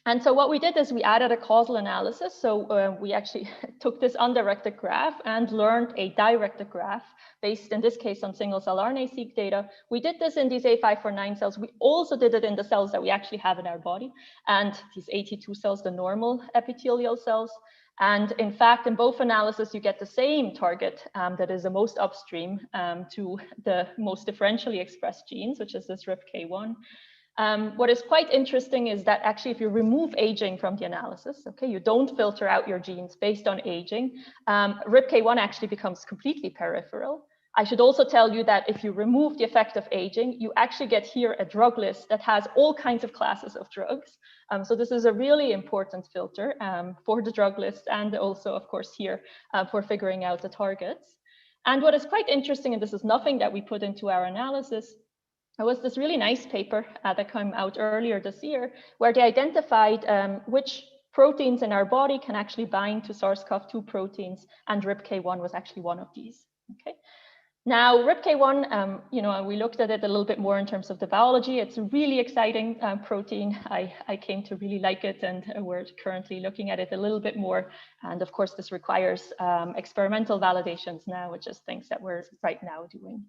D: And so what we did is we added a causal analysis. So we actually took this undirected graph and learned a directed graph based in this case on single cell RNA-seq data. We did this in these A549 cells. We also did it in the cells that we actually have in our body, and these AT2 cells, the normal epithelial cells. And in fact, in both analyses, you get the same target that is the most upstream to the most differentially expressed genes, which is this RIPK1. What is quite interesting is that actually if you remove aging from the analysis, okay, you don't filter out your genes based on aging, RIPK1 actually becomes completely peripheral. I should also tell you that if you remove the effect of aging, you actually get here a drug list that has all kinds of classes of drugs. So this is a really important filter for the drug list, and also, of course, here for figuring out the targets. And what is quite interesting, and this is nothing that we put into our analysis, there was this really nice paper that came out earlier this year where they identified which proteins in our body can actually bind to SARS-CoV-2 proteins, and RIPK1 was actually one of these. Okay. Now, RIPK1, you know, we looked at it a little bit more in terms of the biology. It's a really exciting protein. I came to really like it, and we're currently looking at it a little bit more. And of course, this requires experimental validations now, which is things that we're right now doing.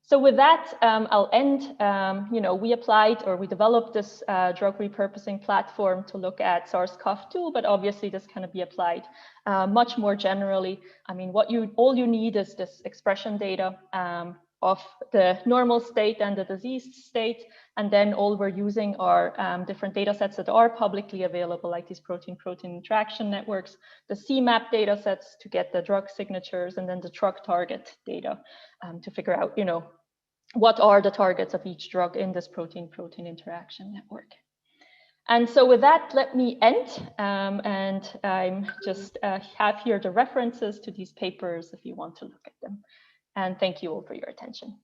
D: So with that, I'll end. You know, we applied or we developed this drug repurposing platform to look at SARS-CoV-2, but obviously this can be applied much more generally. I mean, all you need is this expression data of the normal state and the diseased state, and then all we're using are different data sets that are publicly available, like these protein-protein interaction networks, the CMAP data sets to get the drug signatures, and then the drug target data to figure out, you know, what are the targets of each drug in this protein-protein interaction network. And so with that, let me end, and I'm just have here the references to these papers if you want to look at them. And thank you all for your attention.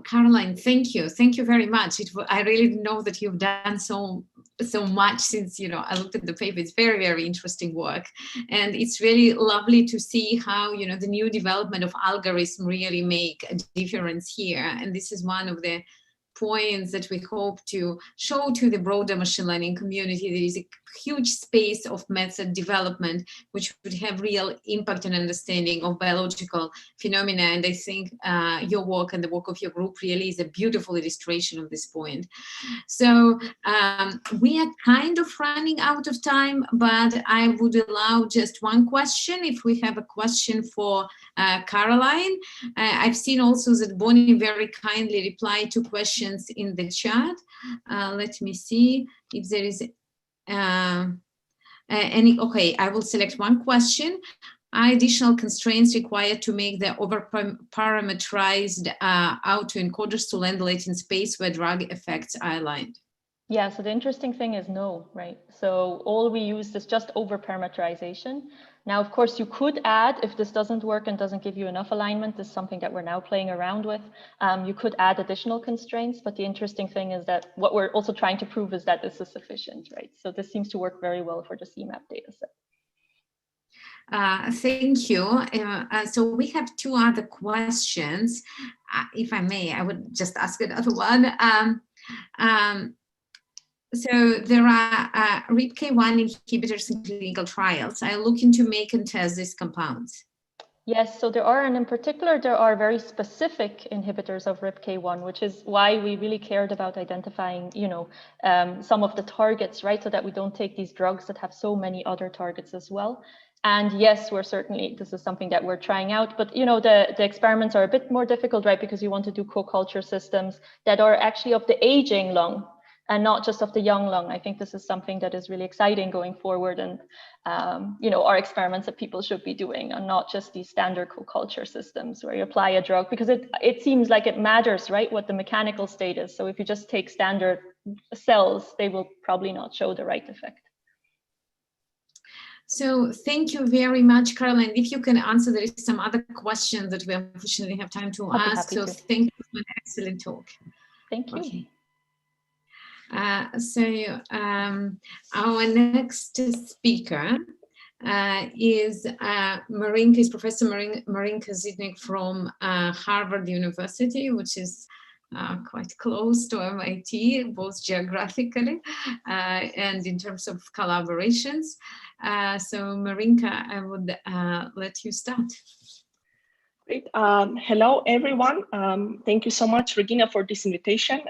A: Caroline, thank you. Thank you very much. I really know that you've done so much since, you know, I looked at the paper. It's very, very interesting work. And it's really lovely to see how, you know, the new development of algorithms really make a difference here. And this is one of the points that we hope to show to the broader machine learning community. There is a huge space of method development which would have real impact and understanding of biological phenomena, and I think your work and the work of your group really is a beautiful illustration of this point. So we are kind of running out of time, but I would allow just one question if we have a question for Caroline. I've seen also that Bonnie very kindly replied to questions in the chat. Let me see if there is any. Okay, I will select one question. Are additional constraints required to make the over-parameterized autoencoders to land latent space where drug effects are aligned?
D: Yeah, so the interesting thing is no, right? So all we use is just over-parameterization. Now, of course, you could add, if this doesn't work and doesn't give you enough alignment, this is something that we're now playing around with. You could add additional constraints, but the interesting thing is that what we're also trying to prove is that this is sufficient, right? So this seems to work very well for the CMAP dataset.
A: Thank you. So we have two other questions. If I may, I would just ask another one. So there are RIPK1 inhibitors in clinical trials. Are you looking to make and test these compounds?
D: Yes, so there are, and in particular, there are very specific inhibitors of RIPK1, which is why we really cared about identifying, you know, some of the targets, right? So that we don't take these drugs that have so many other targets as well. And yes, we're certainly, this is something that we're trying out, but you know, the experiments are a bit more difficult, right? Because you want to do co-culture systems that are actually of the aging lung. and not just of the young lung. I think this is something that is really exciting going forward, and you know, are experiments that people should be doing, and not just these standard co-culture systems where you apply a drug, because it seems like it matters, right, what the mechanical state is. So if you just take standard cells, they will probably not show the right effect.
A: So thank you very much, Caroline. If you can answer, there is some other questions that we unfortunately have time to ask. So thank you for an excellent talk.
D: Thank you.
A: Okay. Our next speaker is Professor Marinka Zidnik from Harvard University, which is quite close to MIT, both geographically and in terms of collaborations. So Marinka, I would let you start.
E: Great. Hello, everyone. Thank you so much, Regina, for this invitation.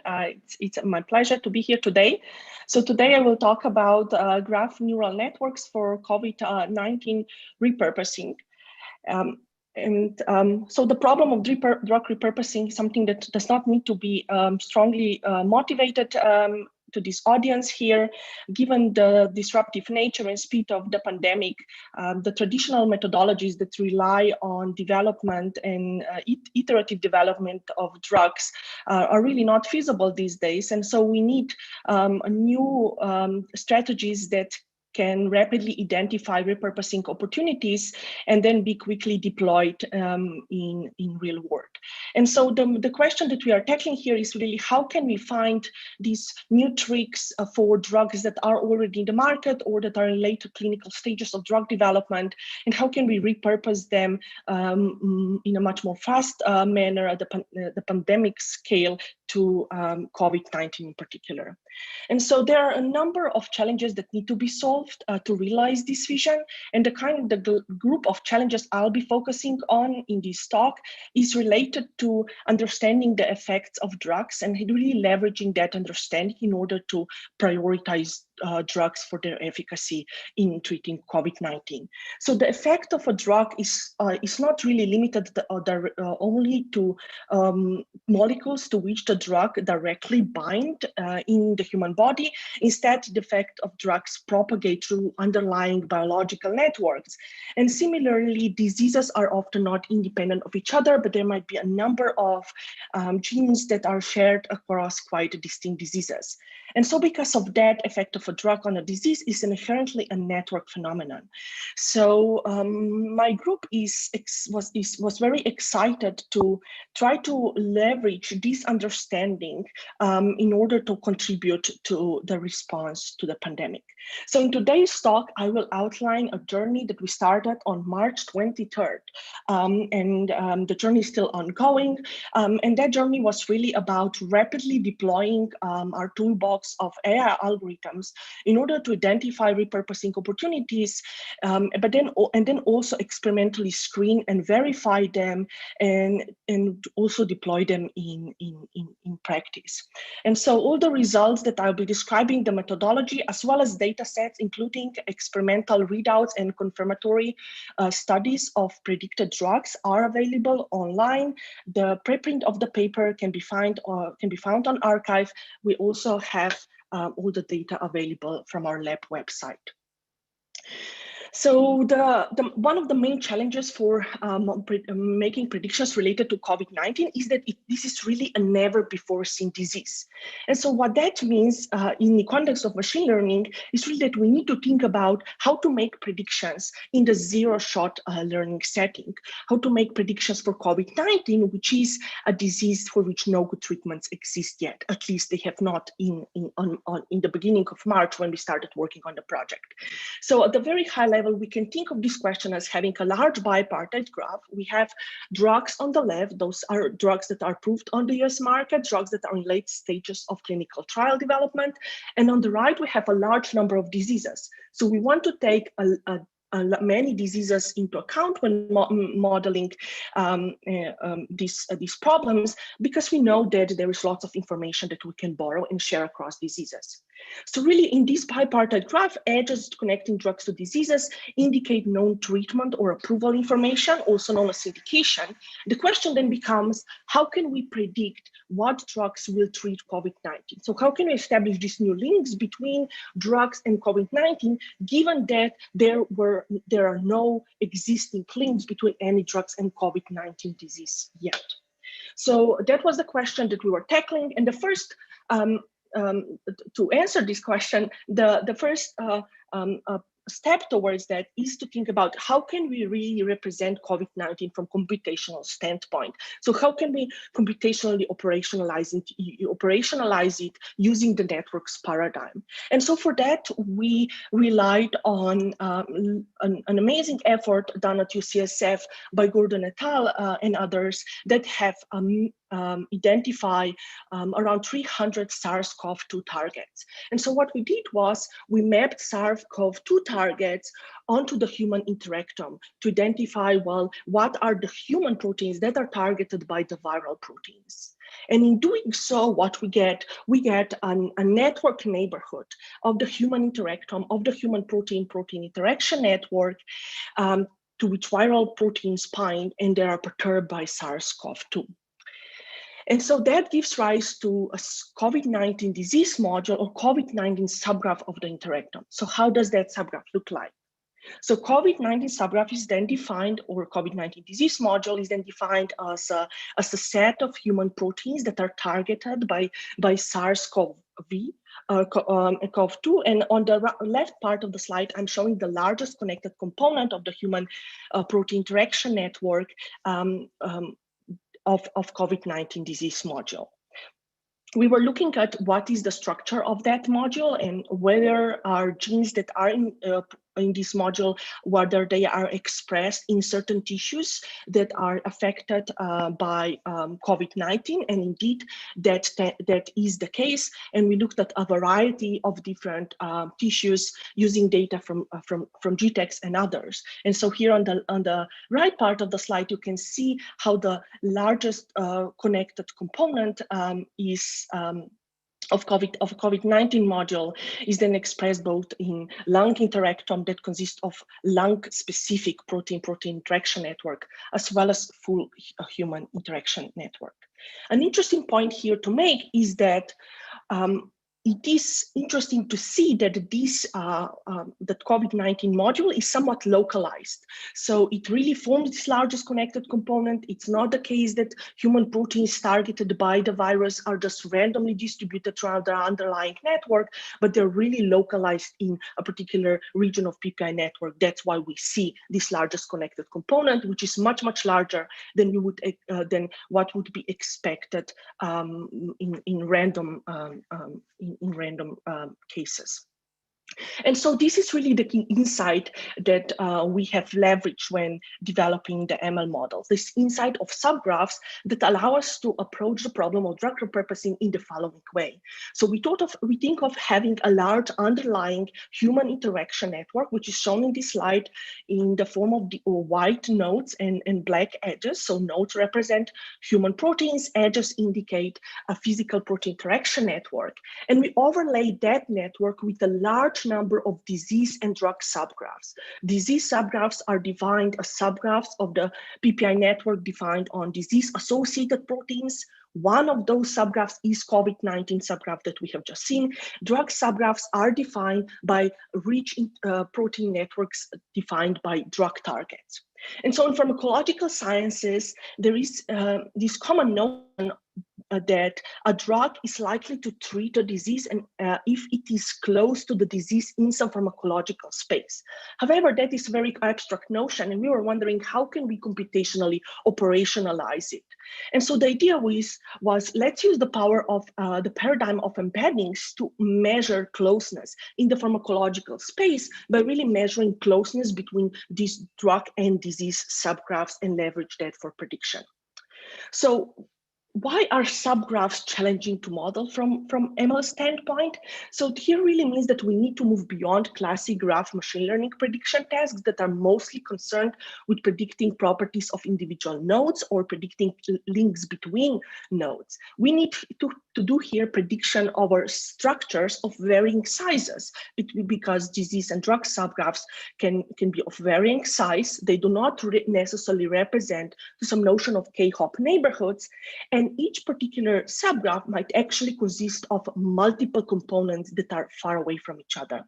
E: It's my pleasure to be here today. So today I will talk about graph neural networks for COVID-19 repurposing. So the problem of drug repurposing is something that does not need to be strongly motivated to this audience here. Given the disruptive nature and speed of the pandemic, the traditional methodologies that rely on development and iterative development of drugs are really not feasible these days. And so we need new strategies that can rapidly identify repurposing opportunities and then be quickly deployed in real world. And so the question that we are tackling here is really, how can we find these new tricks for drugs that are already in the market or that are in later clinical stages of drug development, and how can we repurpose them in a much more fast manner at the pandemic scale to COVID-19 in particular. And so there are a number of challenges that need to be solved to realize this vision. And the group of challenges I'll be focusing on in this talk is related to understanding the effects of drugs and really leveraging that understanding in order to prioritize drugs for their efficacy in treating COVID-19. So the effect of a drug is not really limited only to molecules to which the drug directly bind in the human body. Instead, the effect of drugs propagate through underlying biological networks. And similarly, diseases are often not independent of each other, but there might be a number of genes that are shared across quite distinct diseases. And so because of that, effect of a drug on a disease is inherently a network phenomenon. So my group was very excited to try to leverage this understanding in order to contribute to the response to the pandemic. So in today's talk, I will outline a journey that we started on March 23rd. The journey is still ongoing. And that journey was really about rapidly deploying our toolbox of AI algorithms in order to identify repurposing opportunities, and then also experimentally screen and verify them and also deploy them in practice. And so all the results that I'll be describing, the methodology, as well as data sets, including experimental readouts and confirmatory studies of predicted drugs, are available online. The preprint of the paper can be found on arXiv. We also have all the data available from our lab website. So one of the main challenges for making predictions related to COVID-19 is that this is really a never before seen disease. And so what that means in the context of machine learning is really that we need to think about how to make predictions in the zero-shot learning setting, how to make predictions for COVID-19, which is a disease for which no good treatments exist yet. At least they have not in the beginning of March when we started working on the project. So at the very high level, we can think of this question as having a large bipartite graph. We have drugs on the left. Those are drugs that are approved on the US market, drugs that are in late stages of clinical trial development. And on the right, we have a large number of diseases. So we want to take many diseases into account when modeling these problems, because we know that there is lots of information that we can borrow and share across diseases. So really, in this bipartite graph, edges connecting drugs to diseases indicate known treatment or approval information, also known as indication. The question then becomes, how can we predict what drugs will treat COVID-19? So how can we establish these new links between drugs and COVID-19, given that there are no existing links between any drugs and COVID-19 disease yet? So that was the question that we were tackling. And the first, to answer this question, the first step towards that is to think about how can we really represent COVID-19 from computational standpoint. So how can we computationally operationalize it using the networks paradigm? And so for that, we relied on an amazing effort done at UCSF by Gordon et al. And others that have identify around 300 SARS-CoV-2 targets. And so what we did was we mapped SARS-CoV-2 targets onto the human interactome to identify, well, what are the human proteins that are targeted by the viral proteins. And in doing so, what we get a network neighborhood of the human interactome, of the human protein-protein interaction network, to which viral proteins bind, and they are perturbed by SARS-CoV-2. And so that gives rise to a COVID-19 disease module or COVID-19 subgraph of the interactome. So how does that subgraph look like? So COVID-19 subgraph is then defined, or COVID-19 disease module is then defined as a set of human proteins that are targeted by SARS-CoV-2. And on the left part of the slide, I'm showing the largest connected component of the human protein interaction network of COVID-19 disease module. We were looking at what is the structure of that module and whether are genes that are in this module, whether they are expressed in certain tissues that are affected by COVID-19, and indeed that is the case. And we looked at a variety of different tissues using data from GTEx and others. And so here on the right part of the slide, you can see how the largest connected component is of COVID-19 module is then expressed both in lung interactome that consists of lung-specific protein-protein interaction network, as well as full human interaction network. An interesting point here to make is that it is interesting to see that this that COVID-19 module is somewhat localized. So it really forms this largest connected component. It's not the case that human proteins targeted by the virus are just randomly distributed throughout the underlying network, but they're really localized in a particular region of PPI network. That's why we see this largest connected component, which is much, much larger than you would than what would be expected in random cases. And so this is really the key insight that we have leveraged when developing the ML models, this insight of subgraphs that allow us to approach the problem of drug repurposing in the following way. So we think of having a large underlying human interaction network, which is shown in this slide in the form of the white nodes and black edges. So nodes represent human proteins, edges indicate a physical protein interaction network. And we overlay that network with a large number of disease and drug subgraphs. Disease subgraphs are defined as subgraphs of the PPI network defined on disease-associated proteins. One of those subgraphs is COVID-19 subgraph that we have just seen. Drug subgraphs are defined by rich protein networks defined by drug targets. And so in pharmacological sciences, there is this common notion that a drug is likely to treat a disease and if it is close to the disease in some pharmacological space. However, that is a very abstract notion, and we were wondering how can we computationally operationalize it. And so the idea was let's use the power of the paradigm of embeddings to measure closeness in the pharmacological space by really measuring closeness between these drug and disease subgraphs and leverage that for prediction. So why are subgraphs challenging to model from ML standpoint? So here really means that we need to move beyond classic graph machine learning prediction tasks that are mostly concerned with predicting properties of individual nodes or predicting links between nodes. We need to do here prediction over structures of varying sizes, because disease and drug subgraphs can be of varying size. They do not necessarily represent some notion of K-hop neighborhoods. And each particular subgraph might actually consist of multiple components that are far away from each other.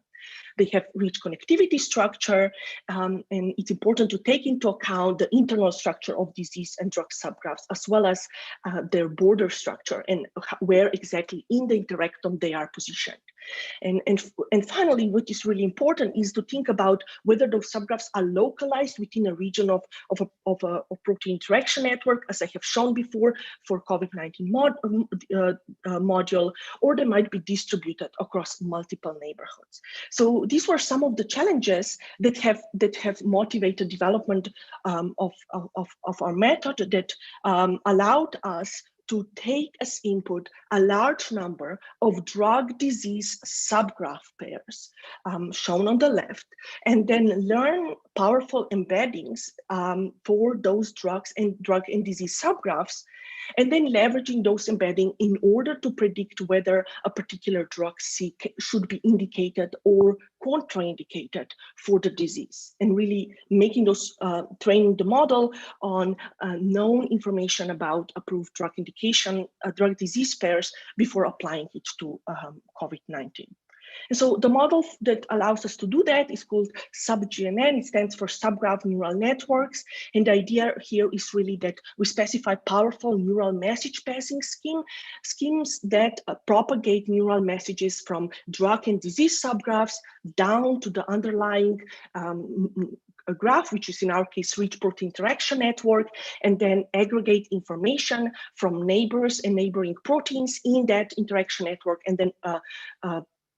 E: They have rich connectivity structure, and it's important to take into account the internal structure of disease and drug subgraphs, as well as their border structure and where exactly in the interactome they are positioned. And finally, what is really important is to think about whether those subgraphs are localized within a region of a protein interaction network, as I have shown before for COVID-19 module, or they might be distributed across multiple neighborhoods. So these were some of the challenges that have motivated development of our method that allowed us to take as input a large number of drug disease subgraph pairs shown on the left, and then learn powerful embeddings for those drug and disease subgraphs, and then leveraging those embeddings in order to predict whether a particular drug should be indicated or contraindicated for the disease, and really making those training the model on known information about approved drug indication, drug disease pairs before applying it to COVID-19. And so the model that allows us to do that is called SubGNN. It stands for subgraph neural networks. And the idea here is really that we specify powerful neural message passing schemes that propagate neural messages from drug and disease subgraphs down to the underlying a graph, which is in our case rich protein interaction network, and then aggregate information from neighbors and neighboring proteins in that interaction network, and then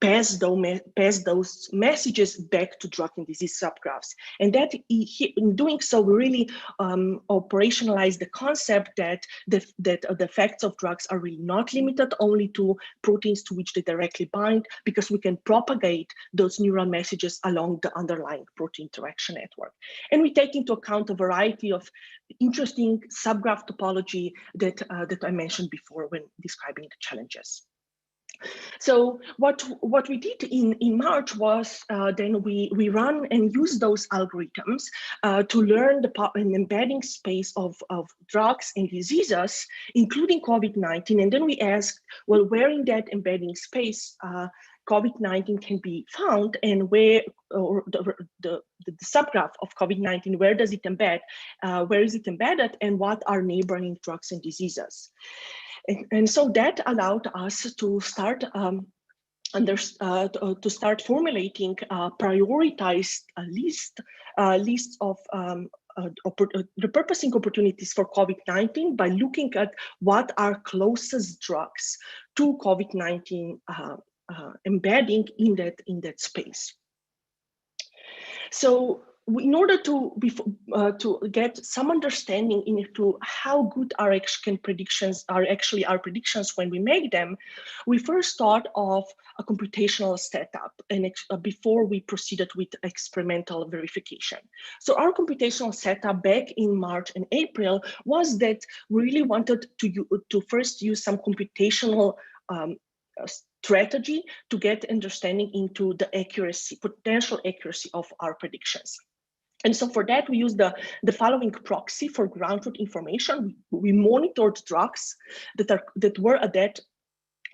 E: pass those messages back to drug and disease subgraphs. And that in doing so, we really operationalize the concept that the effects of drugs are really not limited only to proteins to which they directly bind, because we can propagate those neural messages along the underlying protein interaction network. And we take into account a variety of interesting subgraph topology that I mentioned before when describing the challenges. So what we did in March was then we run and use those algorithms to learn an embedding space of drugs and diseases, including COVID-19. And then we asked, well, where in that embedding space COVID-19 can be found, and where, or the subgraph of COVID-19, where does it embed, where is it embedded, and what are neighboring drugs and diseases. And so that allowed us to start formulating prioritized lists of repurposing opportunities for COVID-19 by looking at what are closest drugs to COVID-19 embedding in that space. So in order to get some understanding into how good our predictions are when we make them, we first start off a computational setup and before we proceeded with experimental verification. So our computational setup back in March and April was that we really wanted to first use some computational strategy to get understanding into the potential accuracy of our predictions. And so for that, we use the following proxy for ground truth information. We monitored drugs that were at that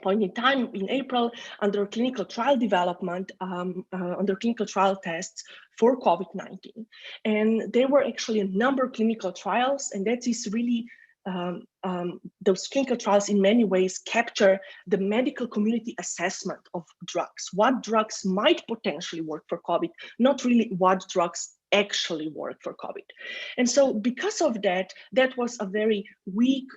E: point in time in April under clinical trial development, under clinical trial tests for COVID-19. And there were actually a number of clinical trials, and that is really those clinical trials in many ways capture the medical community assessment of drugs. What drugs might potentially work for COVID, not really what drugs actually work for COVID. And so because of that, that was a very weak,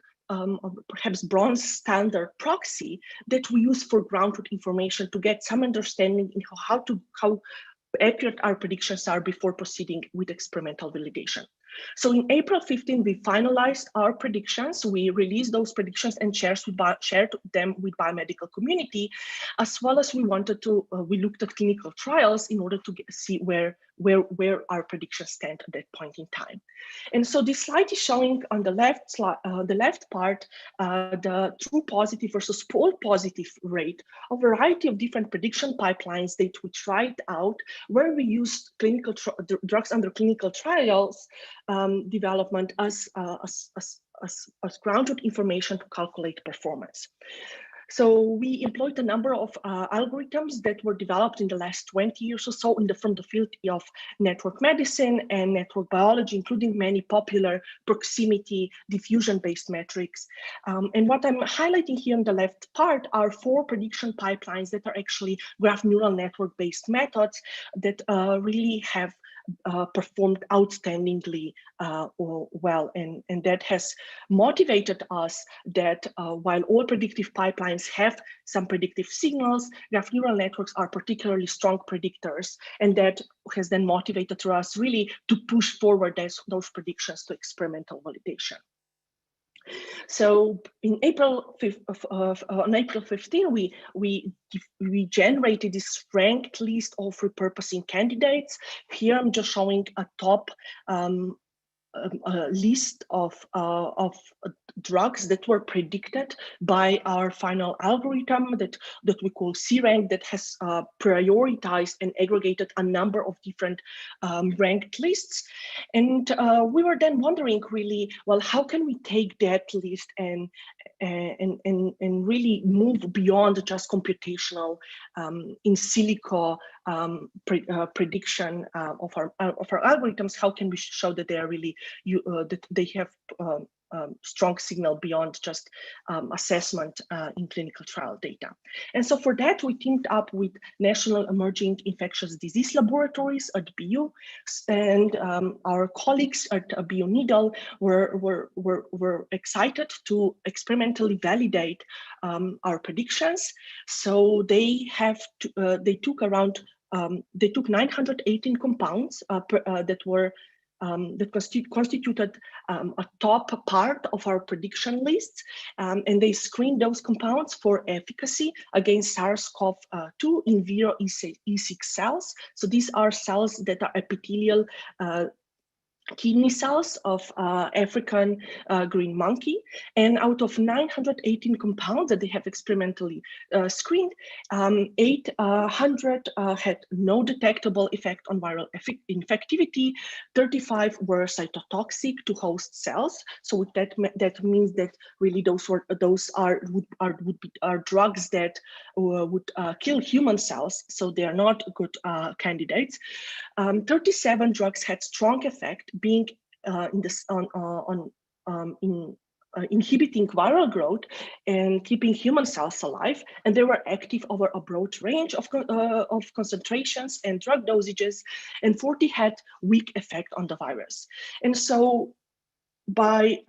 E: perhaps bronze standard proxy that we use for ground truth information to get some understanding in how accurate our predictions are before proceeding with experimental validation. So in April 15, we finalized our predictions. We released those predictions and shared them with biomedical community, as well as we wanted to, we looked at clinical trials in order to see where our predictions stand at that point in time. And so this slide is showing on the left part, the true positive versus false positive rate, a variety of different prediction pipelines that we tried out where we used clinical drugs under clinical trials development as grounded information to calculate performance. So we employed a number of algorithms that were developed in the last 20 years or so from the field of network medicine and network biology, including many popular proximity diffusion-based metrics. And what I'm highlighting here on the left part are 4 prediction pipelines that are actually graph neural network-based methods that really have performed outstandingly well, and that has motivated us that while all predictive pipelines have some predictive signals, graph neural networks are particularly strong predictors, and that has then motivated us really to push forward those predictions to experimental validation. So in April 15, we generated this ranked list of repurposing candidates. Here I'm just showing a top list of drugs that were predicted by our final algorithm that we call CRank, that has prioritized and aggregated a number of different ranked lists. And we were then wondering really, well, how can we take that list and really move beyond just computational in silico prediction of our algorithms? How can we show that they are really that they have strong signal beyond just assessment in clinical trial data? And so for that, we teamed up with National Emerging Infectious Disease Laboratories at BU, and our colleagues at BU Needle were excited to experimentally validate our predictions. So they took 918 compounds that were that constituted a top part of our prediction lists, and they screened those compounds for efficacy against SARS-CoV-2 in vivo E6 cells. So these are cells that are epithelial kidney cells of African green monkey. And out of 918 compounds that they have experimentally screened, 800 had no detectable effect on viral infectivity, 35 were cytotoxic to host cells. So that means that really those are drugs that would kill human cells, so they are not good candidates. 37 drugs had strong effect, being inhibiting viral growth and keeping human cells alive, and they were active over a broad range of concentrations and drug dosages, and 40 had weak effect on the virus. And so by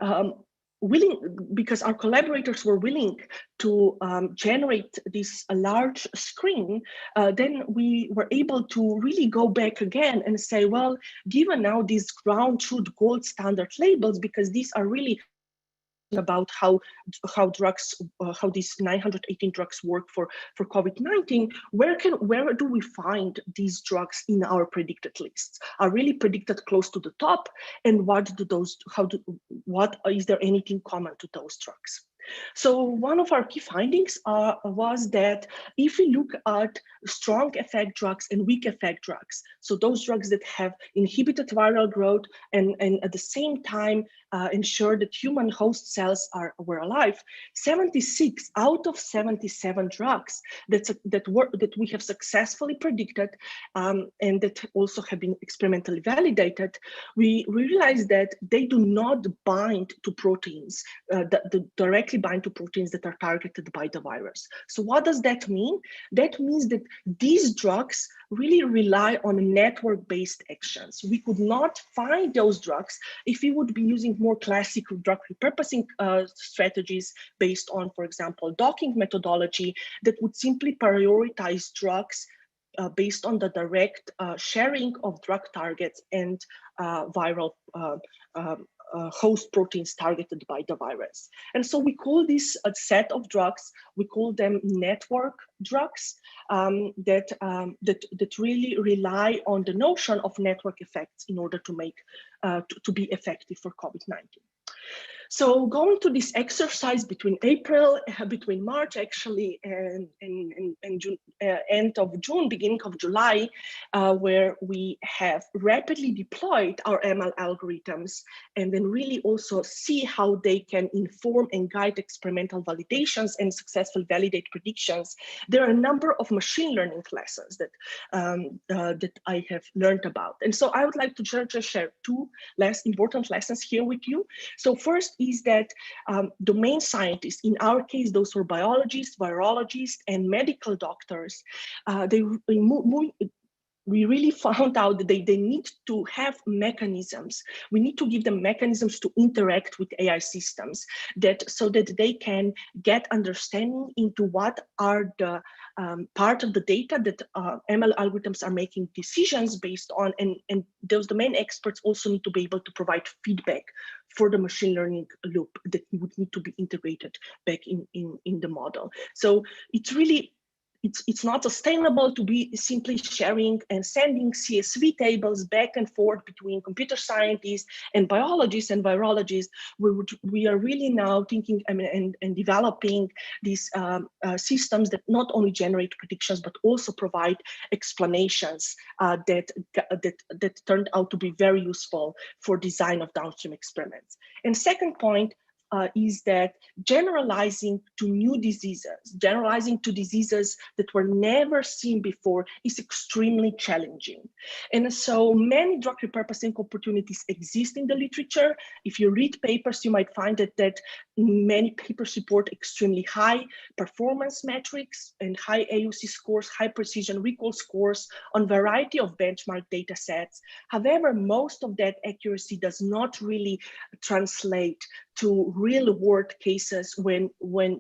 E: because our collaborators were willing to generate this large screen, then we were able to really go back again and say, well, given now these ground truth gold standard labels, because these are really about how these 918 drugs work for COVID-19, where do we find these drugs in our predicted lists? Are really predicted close to the top, and what is there anything common to those drugs? So one of our key findings was that if we look at strong effect drugs and weak effect drugs, so those drugs that have inhibited viral growth and at the same time ensure that human host cells were alive, 76 out of 77 drugs that we have successfully predicted and that also have been experimentally validated, we realized that they do not bind to proteins that directly bind to proteins that are targeted by the virus. So what does that mean? That means that these drugs really rely on network-based actions. We could not find those drugs if we would be using more classic drug repurposing strategies based on, for example, docking methodology that would simply prioritize drugs based on the direct sharing of drug targets and viral host proteins targeted by the virus. And so we call this a set of drugs, we call them network drugs that really rely on the notion of network effects in order to make to be effective for COVID-19. So going to this exercise between March actually, and June, end of June, beginning of July, where we have rapidly deployed our ML algorithms and then really also see how they can inform and guide experimental validations and successfully validate predictions. There are a number of machine learning lessons that that I have learned about. And so I would like to just share two important lessons here with you. So first is that domain scientists, in our case, those were biologists, virologists, and medical doctors, we really found out that they need to have mechanisms. We need to give them mechanisms to interact with AI systems so that they can get understanding into what are the part of the data that ML algorithms are making decisions based on, and those domain experts also need to be able to provide feedback for the machine learning loop that would need to be integrated back in the model. So it's really, it's not sustainable to be simply sharing and sending CSV tables back and forth between computer scientists and biologists and virologists. We are really now thinking and developing these systems that not only generate predictions, but also provide explanations that turned out to be very useful for design of downstream experiments. And second point, is that generalizing to new diseases, generalizing to diseases that were never seen before is extremely challenging. And so many drug repurposing opportunities exist in the literature. If you read papers, you might find that many papers report extremely high performance metrics and high AUC scores, high precision recall scores on a variety of benchmark data sets. However, most of that accuracy does not really translate to real world cases when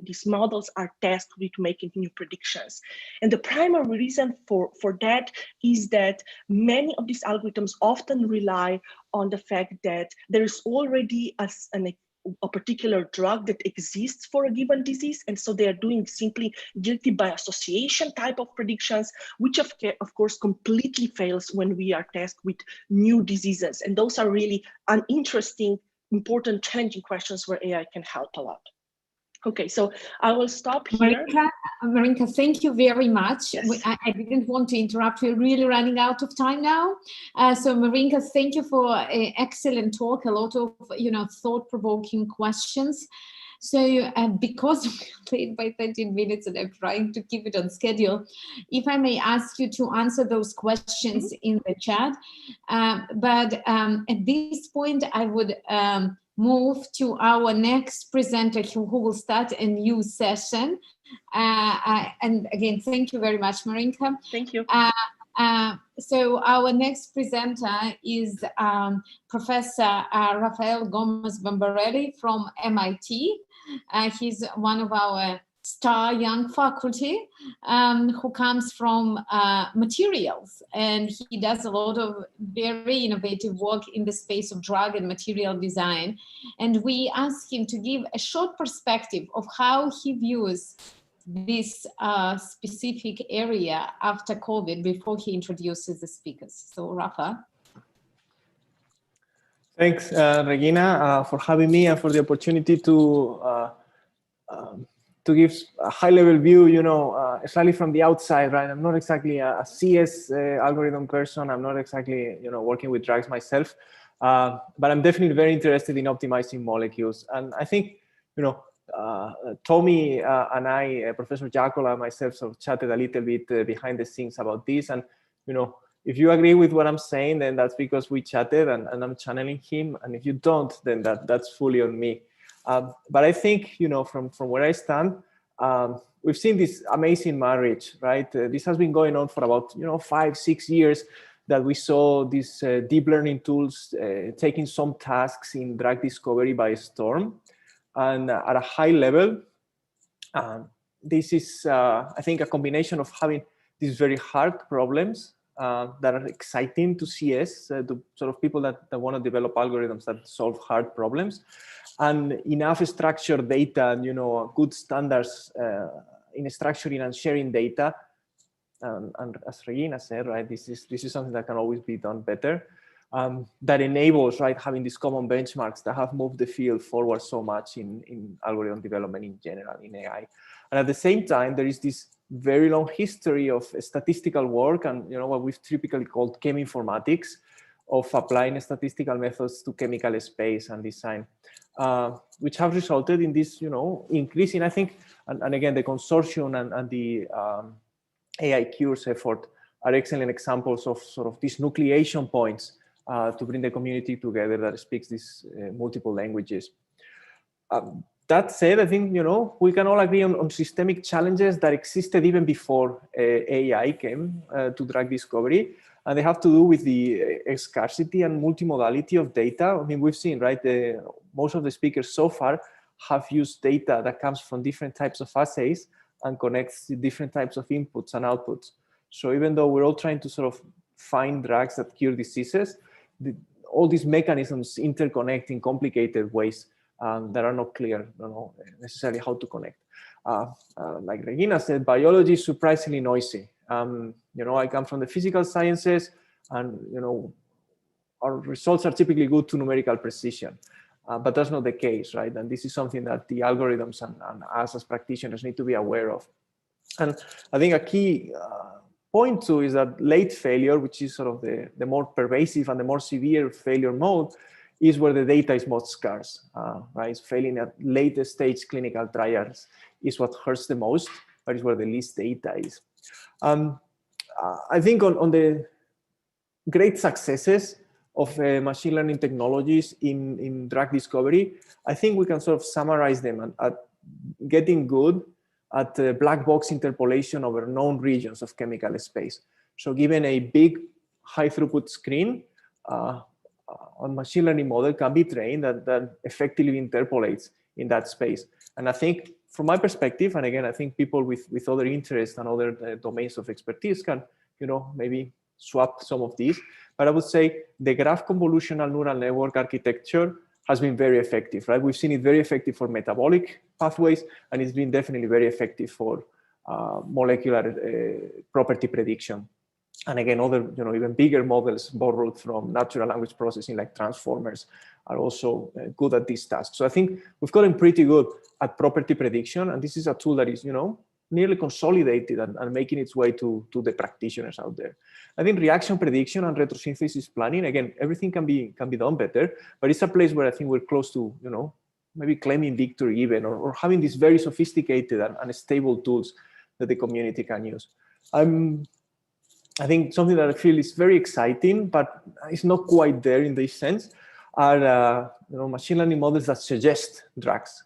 E: these models are tasked with making new predictions. And the primary reason for that is that many of these algorithms often rely on the fact that there is already a particular drug that exists for a given disease. And so they are doing simply guilty by association type of predictions, which of course completely fails when we are tasked with new diseases. And those are really uninteresting, important, challenging questions where AI can help a lot. Okay, so I will stop here.
A: Marinka, thank you very much.
E: Yes.
A: I didn't want to interrupt. We're really running out of time now. So Marinka, thank you for an excellent talk, a lot of thought-provoking questions. So because we're late by 13 minutes and I'm trying to keep it on schedule, if I may ask you to answer those questions in the chat. But at this point, I would move to our next presenter who will start a new session. And again, thank you very much, Marinka.
E: Thank you.
A: So our next presenter is Professor Rafael Gomez-Bombarelli from MIT. He's one of our star young faculty who comes from materials, and he does a lot of very innovative work in the space of drug and material design. And we asked him to give a short perspective of how he views this specific area after COVID before he introduces the speakers. So Rafa.
F: Thanks, Regina, for having me and for the opportunity to give a high-level view, slightly from the outside, right? I'm not exactly a CS algorithm person. I'm not exactly, working with drugs myself, but I'm definitely very interested in optimizing molecules. And I think, Tommy and I, Professor Jacola and myself, sort of chatted a little bit behind the scenes about this. And, if you agree with what I'm saying, then that's because we chatted and I'm channeling him. And if you don't, then that's fully on me. But I think, from where I stand, we've seen this amazing marriage, right? This has been going on for about, 5-6 years, that we saw these deep learning tools taking some tasks in drug discovery by storm. And at a high level, this is, I think, a combination of having these very hard problems that are exciting to CS, to sort of people that want to develop algorithms that solve hard problems, and enough structured data and, you know, good standards in structuring and sharing data. And as Regina said, right, this is something that can always be done better. That enables, right, having these common benchmarks that have moved the field forward so much in algorithm development in general, in AI. And at the same time, there is this very long history of statistical work and, you know, what we've typically called cheminformatics, of applying statistical methods to chemical space and design, which have resulted in this, you know, increase in, I think, and again, the consortium and the AI Cures effort are excellent examples of sort of these nucleation points to bring the community together that speaks these multiple languages. That said, I think, you know, we can all agree on systemic challenges that existed even before AI came to drug discovery, and they have to do with the scarcity and multimodality of data. I mean, we've seen, right, most of the speakers so far have used data that comes from different types of assays and connects different types of inputs and outputs. So even though we're all trying to sort of find drugs that cure diseases, all these mechanisms interconnect in complicated ways that are not clear, you know, necessarily how to connect. Like Regina said, biology is surprisingly noisy. You know, I come from the physical sciences, and, you know, our results are typically good to numerical precision, but that's not the case, right? And this is something that the algorithms and us as practitioners need to be aware of. And I think a key point too is that late failure, which is sort of the more pervasive and the more severe failure mode, is where the data is most scarce, right? So failing at later stage clinical trials is what hurts the most, but is where the least data is. I think on the great successes of machine learning technologies in drug discovery, I think we can sort of summarize them at getting good at black box interpolation over known regions of chemical space. So given a big high throughput screen, a machine learning model can be trained that effectively interpolates in that space. And I think from my perspective, and again, I think people with other interests and other domains of expertise can, you know, maybe swap some of these. But I would say the graph convolutional neural network architecture has been very effective, right? We've seen it very effective for metabolic pathways, and it's been definitely very effective for molecular property prediction. And again, other, you know, even bigger models borrowed from natural language processing like transformers are also good at this task. So I think we've gotten pretty good at property prediction, and this is a tool that is, you know, nearly consolidated and making its way to the practitioners out there. I think reaction prediction and retrosynthesis planning, again, everything can be done better, but it's a place where I think we're close to, you know, maybe claiming victory even, or having these very sophisticated and stable tools that the community can use. I think something that I feel is very exciting, but it's not quite there in this sense, are you know, machine learning models that suggest drugs.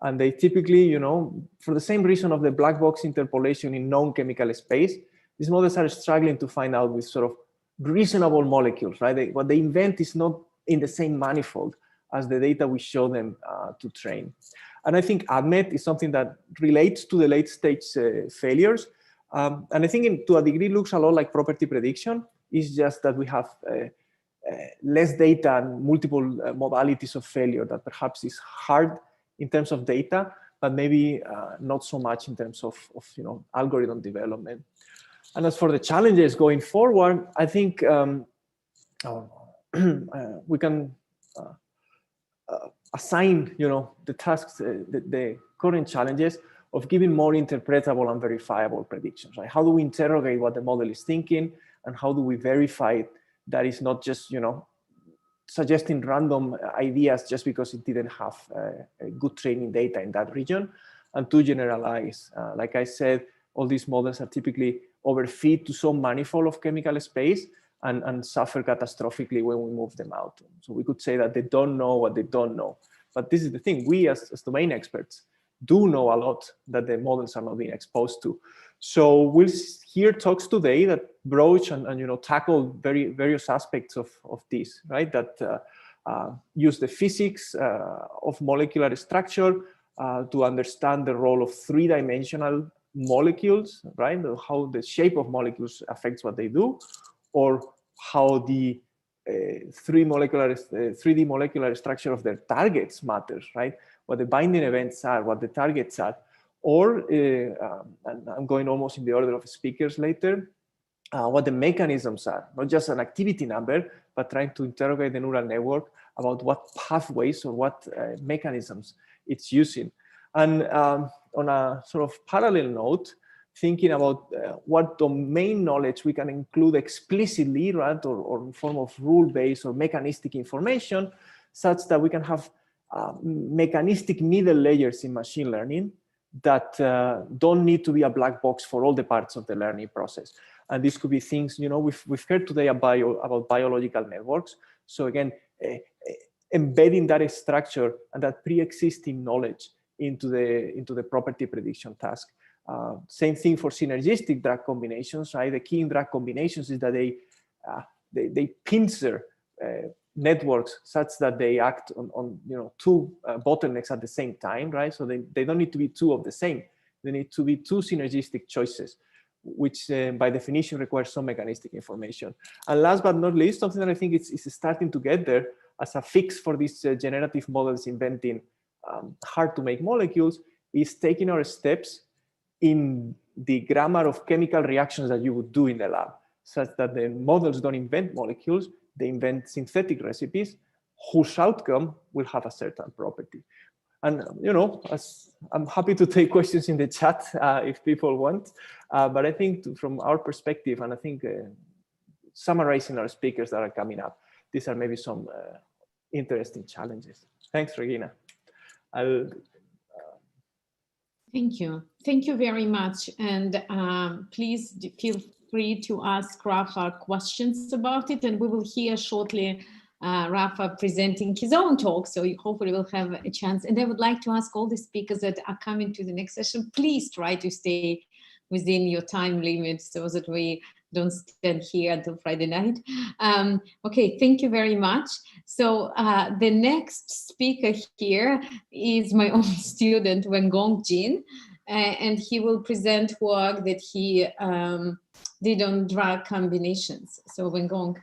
F: And they typically, you know, for the same reason of the black box interpolation in known chemical space, these models are struggling to find out with sort of reasonable molecules, right? What they invent is not in the same manifold as the data we show them to train. And I think ADMET is something that relates to the late stage failures. And I think to a degree looks a lot like property prediction. It's just that we have less data and multiple modalities of failure that perhaps is hard in terms of data, but maybe not so much in terms of you know, algorithm development. And as for the challenges going forward, I think we can assign, you know, the tasks, the current challenges of giving more interpretable and verifiable predictions, right? How do we interrogate what the model is thinking, and how do we verify that it's not just, you know, suggesting random ideas just because it didn't have good training data in that region, and to generalize. Like I said, all these models are typically overfed to some manifold of chemical space and suffer catastrophically when we move them out. So we could say that they don't know what they don't know. But this is the thing, we as domain experts do know a lot that the models are not being exposed to. So we'll hear talks today that broach and you know, tackle various aspects of this, right? That use the physics of molecular structure to understand the role of three-dimensional molecules, right? How the shape of molecules affects what they do, or how the 3D molecular structure of their targets matters, right? What the binding events are, what the targets are, or, and I'm going almost in the order of speakers later, what the mechanisms are, not just an activity number, but trying to interrogate the neural network about what pathways or what mechanisms it's using. And on a sort of parallel note, thinking about what domain knowledge we can include explicitly, right, or in form of rule-based or mechanistic information, such that we can have mechanistic middle layers in machine learning that don't need to be a black box for all the parts of the learning process. And this could be things, you know, we've heard today about biological networks. So again, embedding that structure and that pre-existing knowledge into the property prediction task. Same thing for synergistic drug combinations, right? The key in drug combinations is that they pincer networks such that they act on you know, two bottlenecks at the same time, right? So they don't need to be two of the same. They need to be two synergistic choices, which by definition requires some mechanistic information. And last but not least, something that I think is starting to get there as a fix for these generative models inventing hard to make molecules is taking our steps in the grammar of chemical reactions that you would do in the lab, such that the models don't invent molecules, they invent synthetic recipes whose outcome will have a certain property. And, you know, I'm happy to take questions in the chat if people want, but I think from our perspective, and I think summarizing our speakers that are coming up, these are maybe some interesting challenges. Thanks, Regina.
A: Thank you. Thank you very much. And please feel free to ask Rafa questions about it. And we will hear shortly Rafa presenting his own talk. So hopefully we'll have a chance. And I would like to ask all the speakers that are coming to the next session, please try to stay within your time limit so that we don't stand here until Friday night. Okay, thank you very much. So the next speaker here is my own student, Wengong Jin, and he will present work that he did on drug combinations. So Wengong.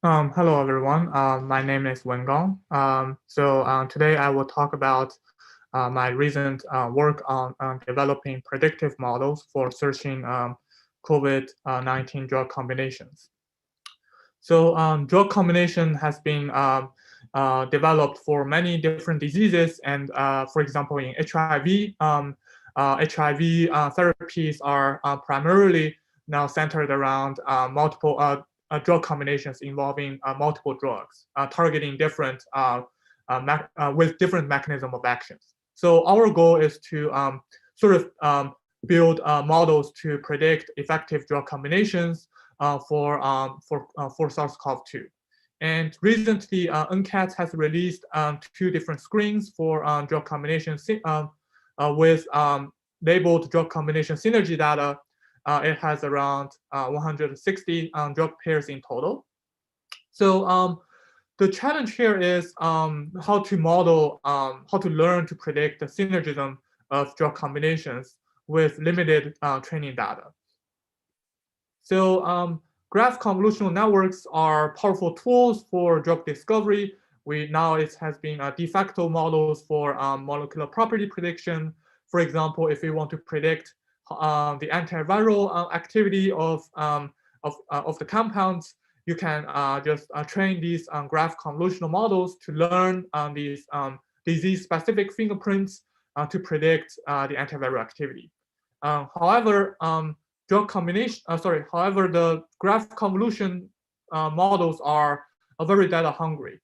G: Hello, everyone. My name is Wengong. Today I will talk about my recent work on developing predictive models for searching COVID-19 drug combinations. So drug combination has been developed for many different diseases. And for example, in HIV, HIV therapies are primarily now centered around multiple drug combinations involving multiple drugs, targeting different, with different mechanism of actions. So our goal is to build models to predict effective drug combinations for SARS-CoV-2. And recently, UNCAT has released 2 different screens for drug combinations with labeled drug combination synergy data. It has around 160 drug pairs in total. So the challenge here is how to model, how to learn to predict the synergism of drug combinations with limited training data. So graph convolutional networks are powerful tools for drug discovery. Now it has been de facto models for molecular property prediction. For example, if we want to predict the antiviral activity of the compounds, you can just train these graph convolutional models to learn these disease-specific fingerprints to predict the antiviral activity. However, the graph convolution models are very data hungry.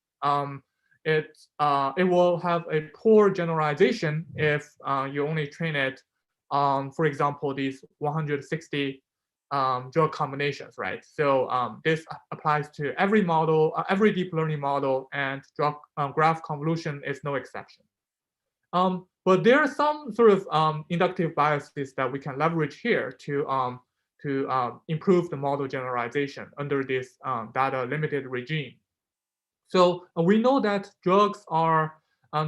G: It will have a poor generalization if you only train it on, for example, these 160 drug combinations, right? So this applies to every model, every deep learning model, and graph convolution is no exception. But there are some sort of inductive biases that we can leverage here to improve the model generalization under this data limited regime. So we know that drugs are,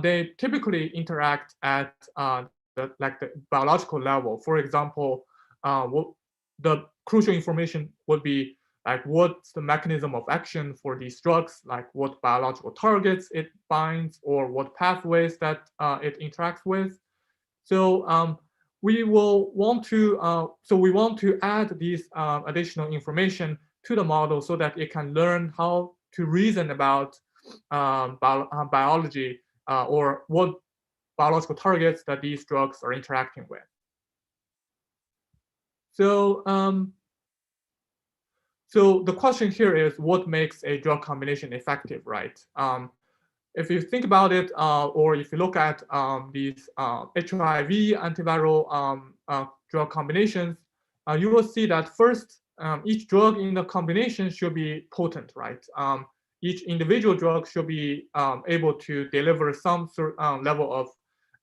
G: they typically interact at the biological level. For example, the crucial information would be like what's the mechanism of action for these drugs, like what biological targets it binds or what pathways that it interacts with. So we will want to, we want to add these additional information to the model so that it can learn how to reason about biology or what biological targets that these drugs are interacting with. So, so the question here is what makes a drug combination effective, right? If you think about it, or if you look at these HIV antiviral drug combinations, you will see that first, each drug in the combination should be potent, right? Each individual drug should be able to deliver some level of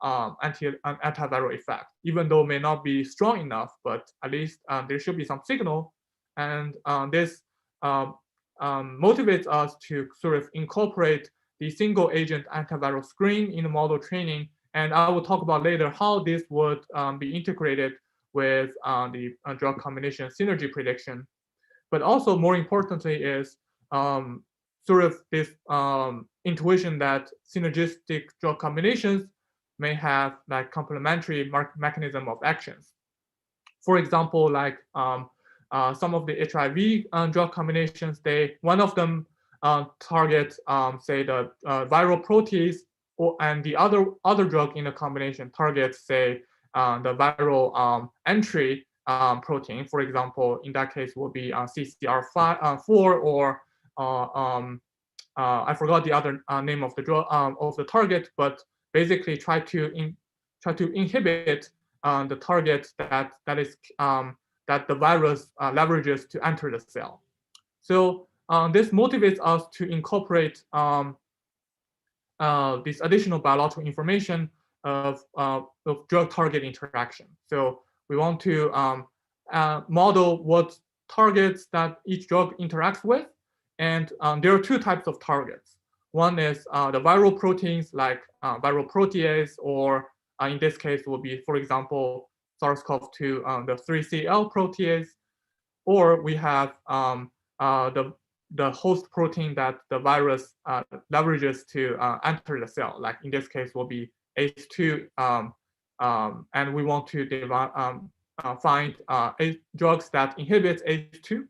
G: antiviral effect, even though it may not be strong enough, but at least there should be some signal. And this motivates us to sort of incorporate the single agent antiviral screen in the model training. And I will talk about later how this would be integrated with the drug combination synergy prediction. But also more importantly is sort of this intuition that synergistic drug combinations may have like complementary mechanism of actions. For example, like some of the HIV drug combinations, one of them target, say, the viral protease, and the other drug in the combination targets, say, the viral entry protein. For example, in that case, will be CCR4 or I forgot the other name of the drug of the target, but basically try to inhibit the target that the virus leverages to enter the cell. So this motivates us to incorporate this additional biological information of drug target interaction. So we want to model what targets that each drug interacts with. And there are two types of targets. One is the viral proteins like viral protease, or in this case will be, for example, SARS-CoV-2, the 3CL protease, or we have the host protein that the virus leverages to enter the cell. Like in this case will be ACE2, and we want to find drugs that inhibit ACE2.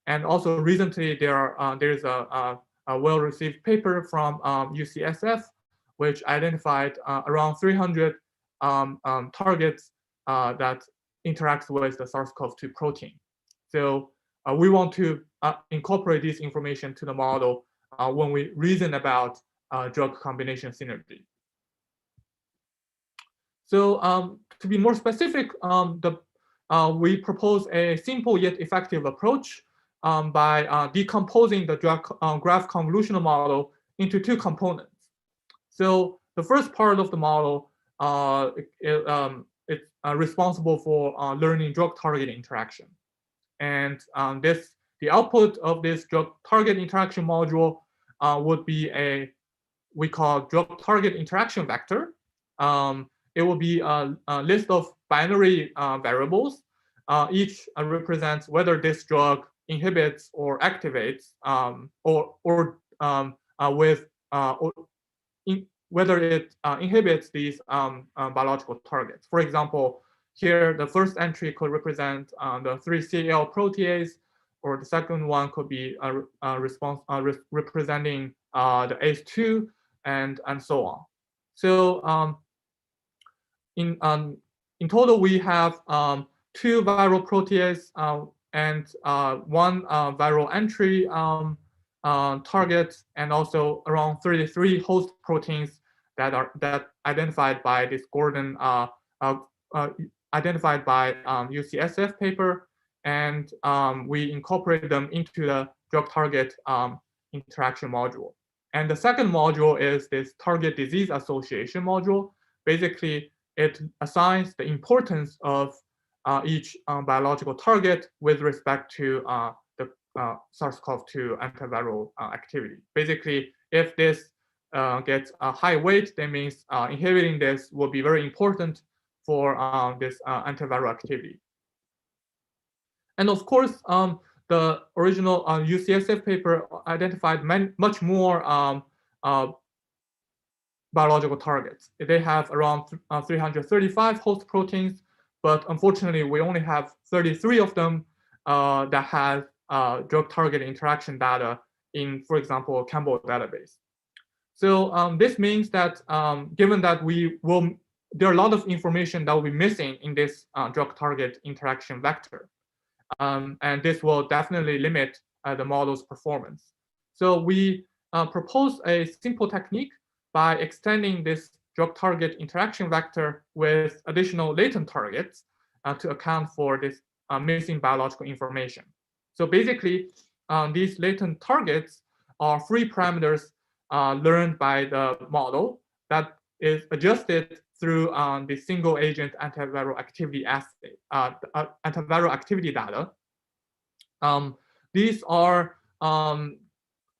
G: And also recently there's a well-received paper from UCSF, which identified around 300 targets that interacts with the SARS-CoV-2 protein. So we want to incorporate this information to the model when we reason about drug combination synergy. So to be more specific, we propose a simple yet effective approach by decomposing the graph convolutional model into two components. So the first part of the model, it's responsible for learning drug target interaction. And the output of this drug target interaction module would be we call drug target interaction vector. It will be a list of binary variables. Each represents whether this drug inhibits or activates, whether it inhibits these biological targets. For example, here the first entry could represent the 3CL protease, or the second one could be representing the ACE2, and so on. So in total, we have 2 viral protease and 1 viral entry target, and also around 33 host proteins that identified by this Gordon identified by UCSF paper, and we incorporate them into the drug target interaction module. And the second module is this target disease association module. Basically, it assigns the importance of each biological target with respect to the SARS-CoV-2 antiviral activity. Basically, if this gets a high weight, that means inhibiting this will be very important for this antiviral activity. And of course, the original UCSF paper identified much more biological targets. They have around 335 host proteins, but unfortunately, we only have 33 of them that have drug-target interaction data in, for example, a Campbell database. So this means that given that there are a lot of information that will be missing in this drug-target interaction vector. And this will definitely limit the model's performance. So we propose a simple technique by extending this drug-target interaction vector with additional latent targets to account for this missing biological information. So basically, these latent targets are free parameters learned by the model that is adjusted through the single agent antiviral activity assay, antiviral activity data. These are,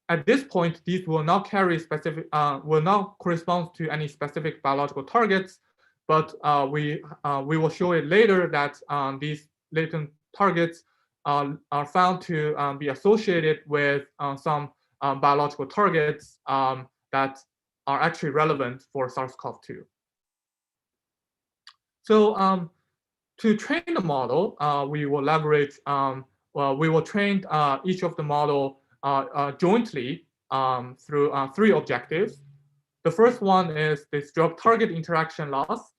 G: at this point, these will not carry specific, will not correspond to any specific biological targets, but we will show it later that these latent targets are found to be associated with some biological targets that are actually relevant for SARS-CoV-2. So to train the model, we will leverage, we will train each of the model jointly through 3 objectives. The first one is this drug-target interaction loss.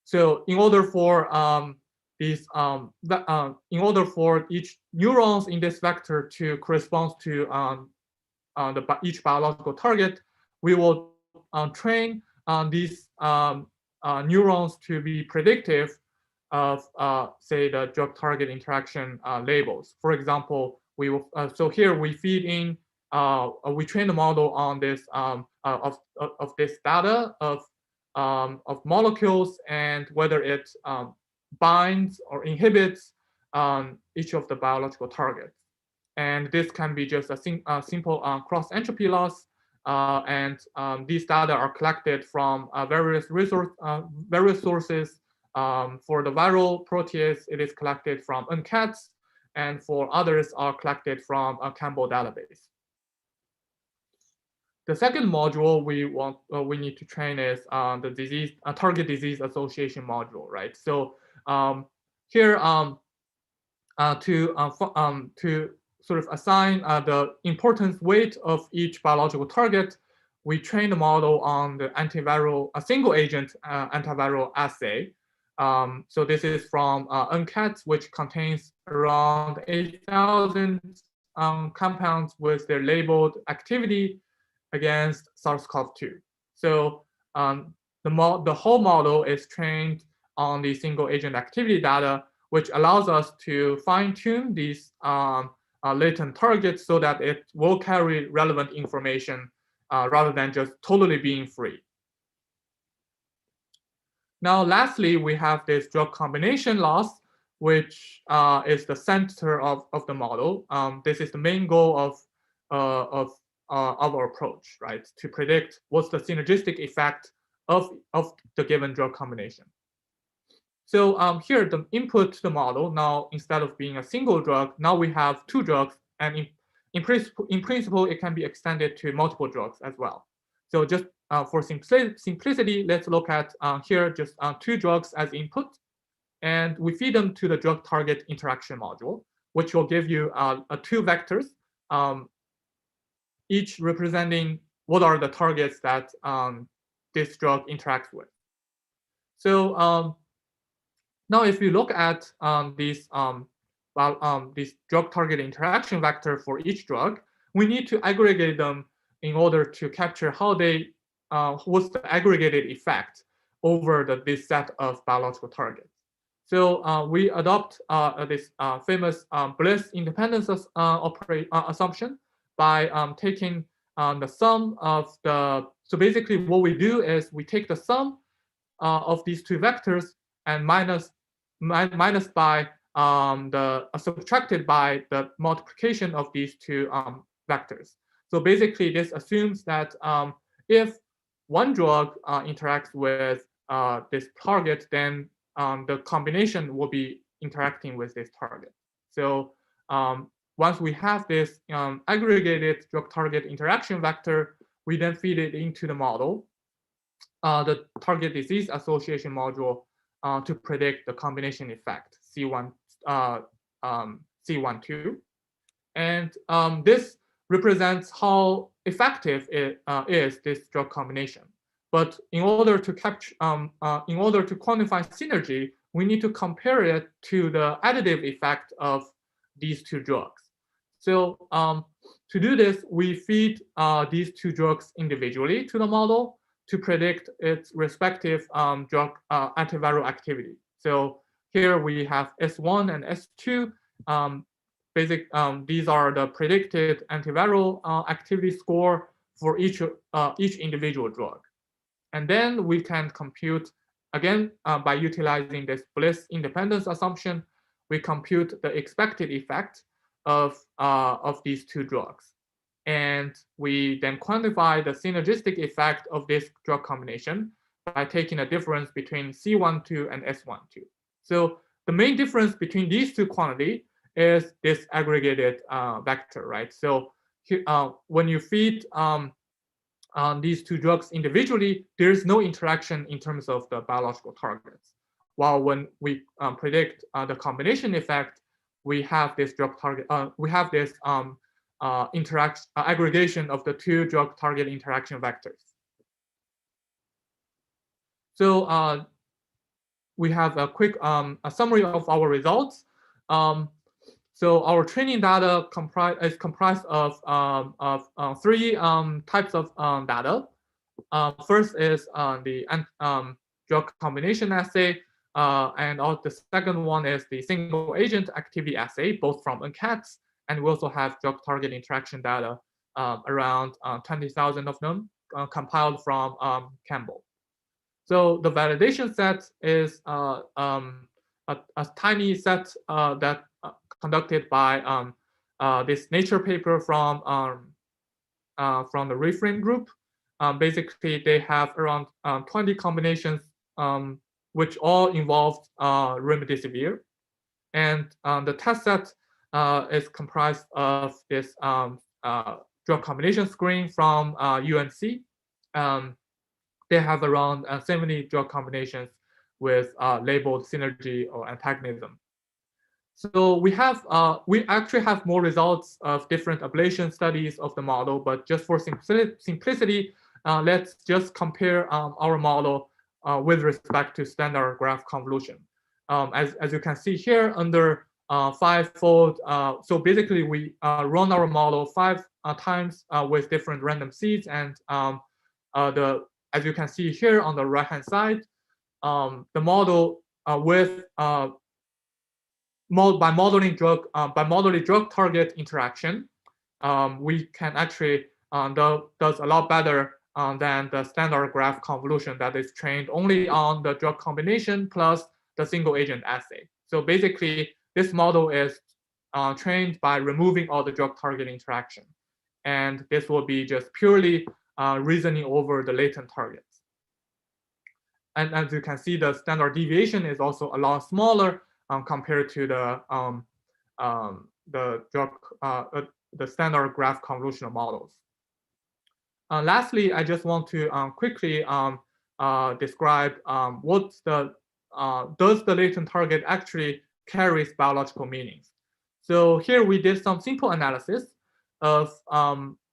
G: So in order for in order for each neurons in this vector to correspond to each biological target, we will train these neurons to be predictive of, say, the drug-target interaction labels. For example, we will. So here we feed in. We train the model on this of this data of molecules and whether it binds or inhibits each of the biological targets. And this can be just a simple cross-entropy loss. And these data are collected from various sources. For the viral protease, it is collected from UNCATS, and for others are collected from a Campbell database. The second module we need to train is the target disease association module, right? So here to sort of assign the importance weight of each biological target, we train the model on the antiviral, a single agent antiviral assay. So this is from UNCATS, which contains around 8,000 compounds with their labeled activity against SARS-CoV-2. So the whole model is trained on the single agent activity data, which allows us to fine-tune these latent targets so that it will carry relevant information rather than just totally being free. Now, lastly, we have this drug combination loss, which is the center of the model. This is the main goal of our approach, right? To predict what's the synergistic effect of the given drug combination. So here, the input to the model, now instead of being a single drug, now we have 2 drugs, and in principle, it can be extended to multiple drugs as well. So just for simplicity, let's look at here just 2 drugs as input, and we feed them to the drug target interaction module, which will give you 2 vectors, each representing what are the targets that this drug interacts with. So now, if you look at this drug target interaction vector for each drug, we need to aggregate them in order to capture how they, what's the aggregated effect over this set of biological targets. So we adopt this famous Bliss independence assumption by taking the sum of the, so basically what we do is we take the sum of these 2 vectors and minus by subtracted by the multiplication of these two vectors. So basically, this assumes that if one drug interacts with this target, then the combination will be interacting with this target. So once we have this aggregated drug-target interaction vector, we then feed it into the model, the target disease association module, to predict the combination effect, C12. And this represents how effective it is, this drug combination. But in order to capture, in order to quantify synergy, we need to compare it to the additive effect of these two drugs. So to do this, we feed these two drugs individually to the model to predict its respective drug antiviral activity. So here we have S1 and S2. These are the predicted antiviral activity score for each individual drug. And then we can compute, again, by utilizing this Bliss independence assumption, we compute the expected effect of these two drugs. And we then quantify the synergistic effect of this drug combination by taking a difference between C12 and S12. So the main difference between these two quantities is this aggregated vector, right? So when you feed these two drugs individually, there is no interaction in terms of the biological targets. While when we predict the combination effect, we have this drug target. We have this aggregation of the two drug target interaction vectors. So we have a quick a summary of our results. So our training data is comprised of three types of data. First is the drug combination assay, and the second one is the single agent activity assay, both from UNCATS, and we also have drug target interaction data, around 20,000 of them, compiled from Campbell. So the validation set is a tiny set that conducted by this Nature paper from the Reframe group. Basically, they have around 20 combinations, which all involved remdesivir. And the test set is comprised of this drug combination screen from UNC. They have around 70 drug combinations with labeled synergy or antagonism. So we actually have more results of different ablation studies of the model, but just for simplicity, let's just compare our model with respect to standard graph convolution. As you can see here, under five-fold, so basically we run our model 5 times with different random seeds, and as you can see here on the right-hand side, the model by modeling drug target interaction, we can actually does a lot better than the standard graph convolution that is trained only on the drug combination plus the single agent assay. So basically, this model is trained by removing all the drug target interaction, and this will be just purely reasoning over the latent targets. And as you can see, the standard deviation is also a lot smaller compared to the standard graph convolutional models. Lastly, I just want to quickly describe what does the latent target actually carries biological meanings. So here we did some simple analysis of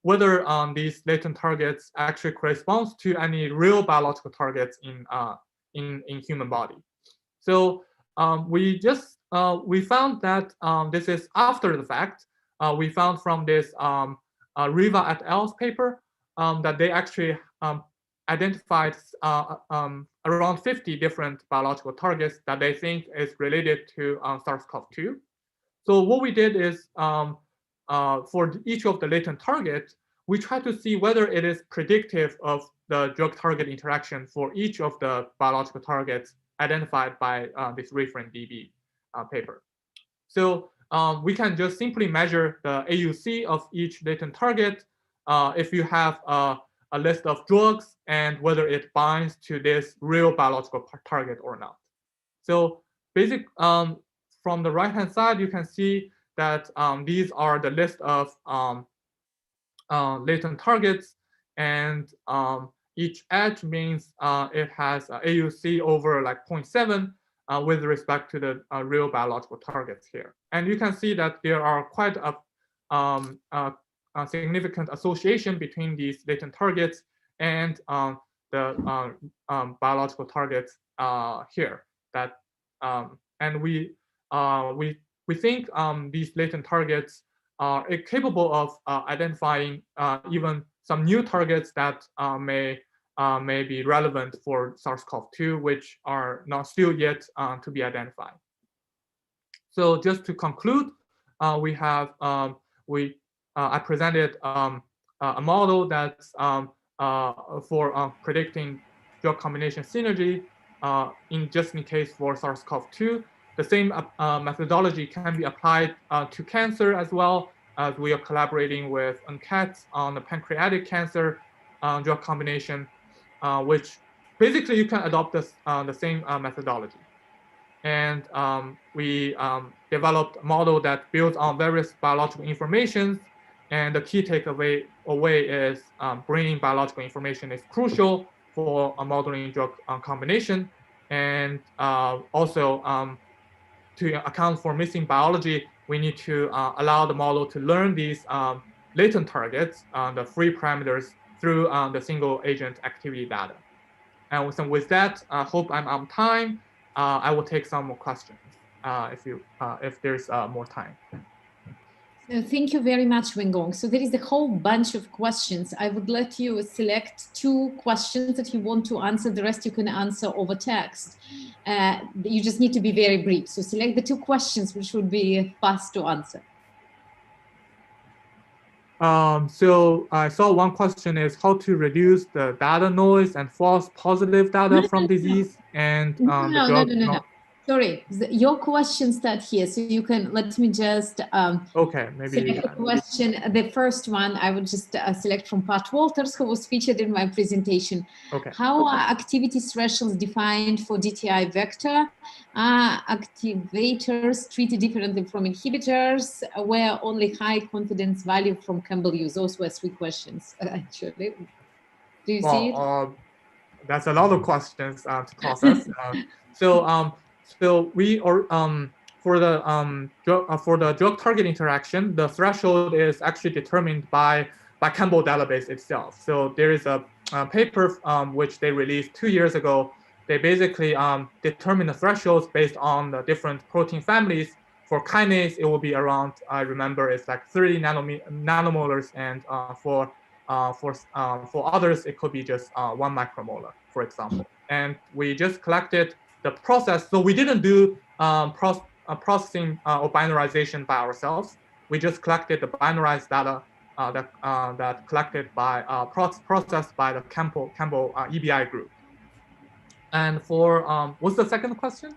G: whether these latent targets actually corresponds to any real biological targets in human body. So we found that this is after the fact. We found from this Riva et al.'s paper that they actually identified around 50 different biological targets that they think is related to SARS-CoV-2. So what we did is for each of the latent targets, we try to see whether it is predictive of the drug target interaction for each of the biological targets identified by this Reframe DB paper. So we can just simply measure the AUC of each latent target if you have a list of drugs and whether it binds to this real biological target or not. So from the right-hand side, you can see that these are the list of latent targets, and each edge means it has AUC over like 0.7 with respect to the real biological targets here. And you can see that there are quite a significant association between these latent targets and the biological targets here. And we think these latent targets are capable of identifying even some new targets that may be relevant for SARS-CoV-2, which are not still yet to be identified. So just to conclude, I presented a model that's for predicting drug combination synergy in case for SARS-CoV-2. The same methodology can be applied to cancer as well, as we are collaborating with UNCAT on the pancreatic cancer drug combination, which basically you can adopt the same methodology. And we developed a model that builds on various biological information. And the key takeaway is bringing biological information is crucial for a modeling drug combination. And also to account for missing biology, we need to allow the model to learn these latent targets, the free parameters, through the single agent activity data. And with that, I hope I'm on time. I will take some more questions if there's more time.
A: So thank you very much, Wengong. So there is a whole bunch of questions. I would let you select 2 questions that you want to answer. The rest you can answer over text. You just need to be very brief. So select the 2 questions which would be fast to answer.
G: So I saw one question is how to reduce the data noise and false positive data from disease and the drug.
A: No. Sorry, your questions start here, so you can, let me just
G: okay, maybe
A: select the question. The first one, I would just select from Pat Walters, who was featured in my presentation.
G: Okay.
A: How are activity thresholds defined for DTI vector? Are activators treated differently from inhibitors? Where only high confidence value from Campbell used? Those were 3 questions, actually. Do you see it?
G: That's a lot of questions to process. So we are for the drug target interaction, the threshold is actually determined by Campbell database itself. So there is a paper which they released 2 years ago. They basically determine the thresholds based on the different protein families. For kinase, it will be around, I remember, it's like 30 nanomolars, and for others, it could be just 1 micromolar, for example. And we just collected the process. So we didn't do processing or binarization by ourselves. We just collected the binarized data that collected by processed by the Campbell EBI group. And for what's the second question?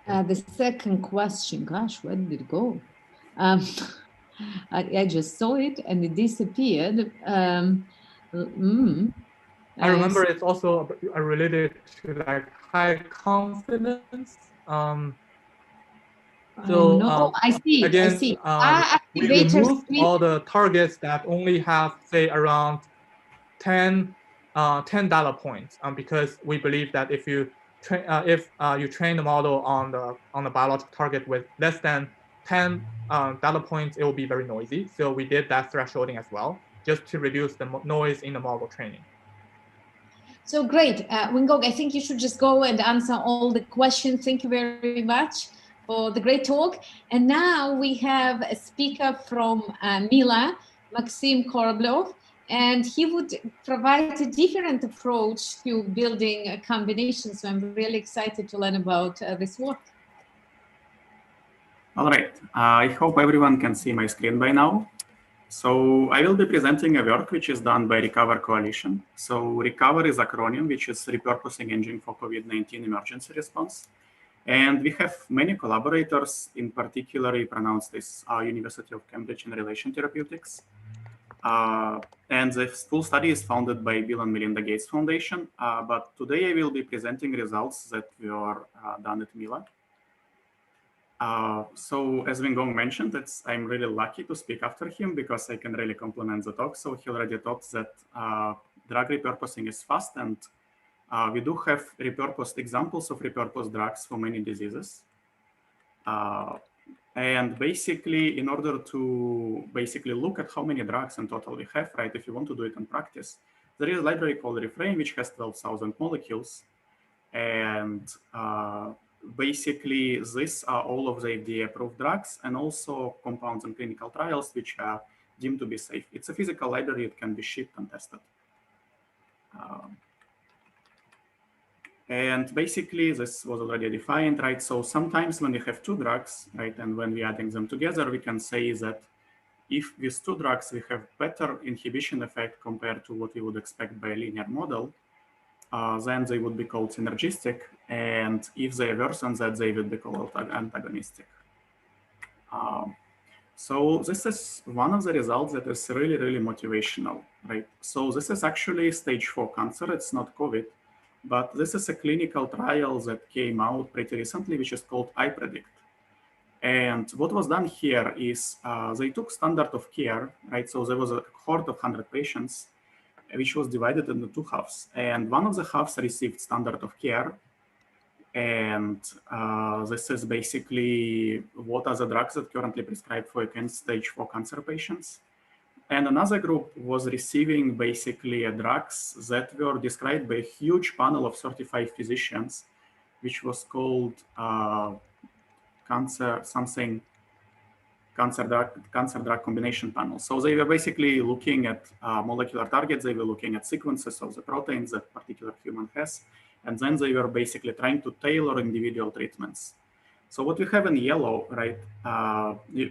A: The second question, gosh, where did it go? I just saw it and it disappeared.
G: I remember it's also related to like high confidence.
A: I see.
G: Again,
A: I see.
G: We removed all the targets that only have, say, around 10 data points, because we believe that if you train the model on the biological target with less than 10 data points, it will be very noisy. So we did that thresholding as well, just to reduce the noise in the model training.
A: So great, Wengong, I think you should just go and answer all the questions. Thank you very much for the great talk. And now we have a speaker from Mila, Maxim Koroblov, and he would provide a different approach to building a combination. So I'm really excited to learn about this work.
H: All right, I hope everyone can see my screen by now. So I will be presenting a work which is done by RECOVER Coalition. So RECOVER is an acronym which is Repurposing Engine for COVID-19 Emergency Response. And we have many collaborators, in particular, we pronounce this University of Cambridge in Relation Therapeutics. And the full study is funded by Bill and Melinda Gates Foundation. But today I will be presenting results that were done at Mila. So as Wingong mentioned, I'm really lucky to speak after him because I can really complement the talk. So he already talked that drug repurposing is fast, and we do have repurposed examples of repurposed drugs for many diseases. And basically, in order to basically look at how many drugs in total we have, right, if you want to do it in practice, there is a library called Reframe, which has 12,000 molecules. And basically, these are all of the FDA-approved drugs and also compounds in clinical trials, which are deemed to be safe. It's a physical library. It can be shipped and tested. And basically, this was already defined, right? So sometimes when we have two drugs, right, and when we're adding them together, we can say that if with two drugs, we have better inhibition effect compared to what we would expect by a linear model, then they would be called synergistic. And if they worsen that, they would be called antagonistic. So this is one of the results that is really, really motivational, right? So this is actually stage 4 cancer. It's not COVID. But this is a clinical trial that came out pretty recently, which is called iPredict. And what was done here is they took standard of care, right? So there was a cohort of 100 patients, which was divided into two halves. And one of the halves received standard of care. And this is basically what are the drugs that currently prescribed for against stage 4 cancer patients. And another group was receiving basically drugs that were described by a huge panel of 35 physicians, which was called cancer drug combination panel. So they were basically looking at molecular targets. They were looking at sequences of the proteins that particular human has. And then they were basically trying to tailor individual treatments. So what we have in yellow, right,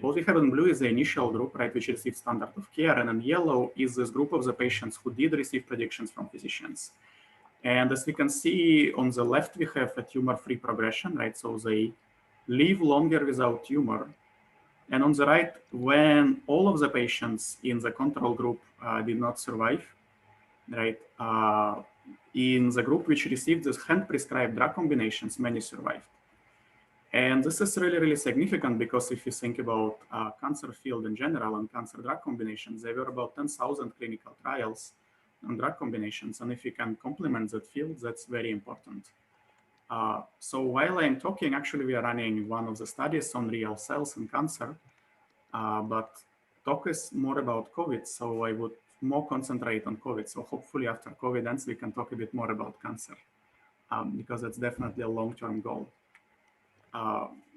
H: what we have in blue is the initial group, right, which received standard of care. And in yellow is this group of the patients who did receive predictions from physicians. And as we can see on the left, we have a tumor-free progression, right? So they live longer without tumor. And on the right, when all of the patients in the control group did not survive, right, in the group which received this hand-prescribed drug combinations, many survived. And this is really, really significant because if you think about cancer field in general and cancer drug combinations, there were about 10,000 clinical trials on drug combinations. And if you can complement that field, that's very important. So while I'm talking, actually, we are running one of the studies on real cells in cancer, but talk is more about COVID. So I would more concentrate on COVID. So hopefully after COVID ends, we can talk a bit more about cancer because that's definitely a long-term goal.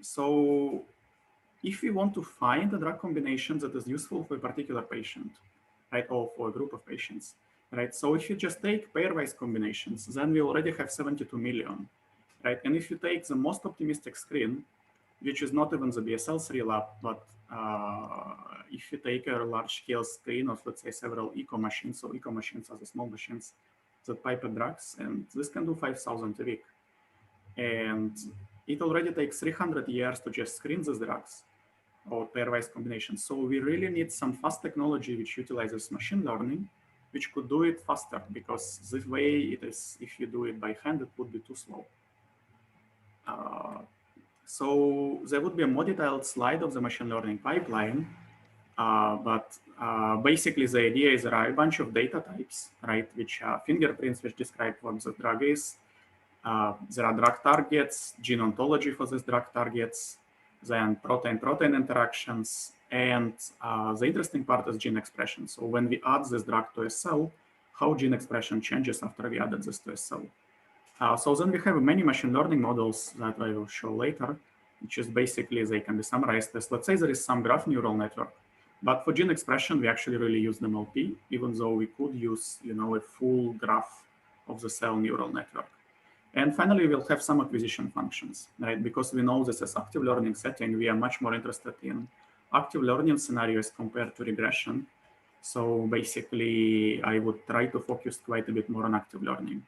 H: So if we want to find a drug combination that is useful for a particular patient, right, or for a group of patients, right? So if you just take pairwise combinations, then we already have 72 million, right? And if you take the most optimistic screen, which is not even the BSL-3 lab, but if you take a large-scale screen of, let's say, several eco machines, so eco machines are the small machines that pipette drugs, and this can do 5,000 a week. And it already takes 300 years to just screen these drugs or pairwise combinations. So we really need some fast technology which utilizes machine learning, which could do it faster, because this way it is, if you do it by hand, it would be too slow. So there would be a more detailed slide of the machine learning pipeline, but basically the idea is there are a bunch of data types, right, which are fingerprints, which describe what the drug is. There are drug targets, gene ontology for these drug targets, then protein-protein interactions, and the interesting part is gene expression. So when we add this drug to a cell, how gene expression changes after we added this to a cell. So then we have many machine learning models that I will show later, which is basically they can be summarized as, let's say there is some graph neural network, but for gene expression, we actually really use the MLP, even though we could use, a full graph of the cell neural network. And finally, we'll have some acquisition functions, right? Because we know this is active learning setting, we are much more interested in active learning scenarios compared to regression. So basically, I would try to focus quite a bit more on active learning.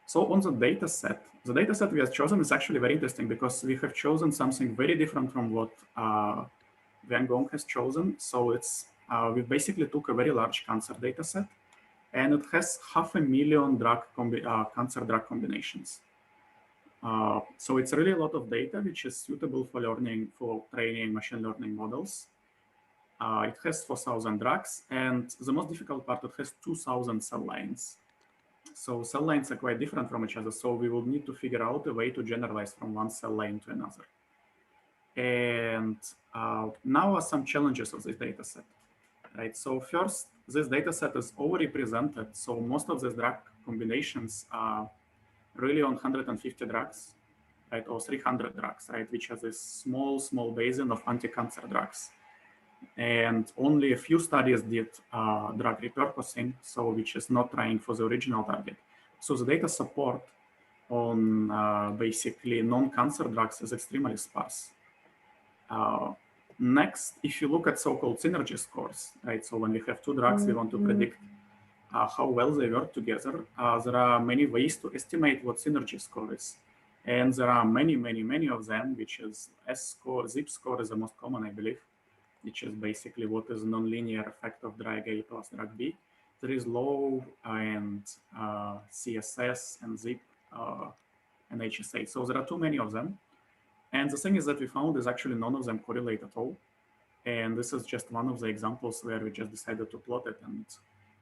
H: So on the data set we have chosen is actually very interesting because we have chosen something very different from what Van Gogh has chosen. So it's we basically took a very large cancer data set, and it has 500,000 cancer drug combinations. So it's really a lot of data, which is suitable for learning, for training machine learning models. It has 4,000 drugs, and the most difficult part, it has 2,000 cell lines. So cell lines are quite different from each other, so we will need to figure out a way to generalize from one cell line to another. And now are some challenges of this data set, right? So first, this data set is overrepresented, so most of these drug combinations are really on 150 drugs, right, or 300 drugs, right, which has this small basin of anti-cancer drugs. And only a few studies did drug repurposing, so which is not trying for the original target. So the data support on basically non-cancer drugs is extremely sparse. Next, if you look at so-called synergy scores, right? So when we have two drugs, we want to predict how well they work together. There are many ways to estimate what synergy score is. And there are many of them, which is S-score, ZIP score is the most common, I believe, which is basically what is nonlinear effect of drug A plus drug B. There is low and CSS and ZIP and HSA. So there are too many of them. And the thing is that we found is actually none of them correlate at all. And this is just one of the examples where we just decided to plot it. And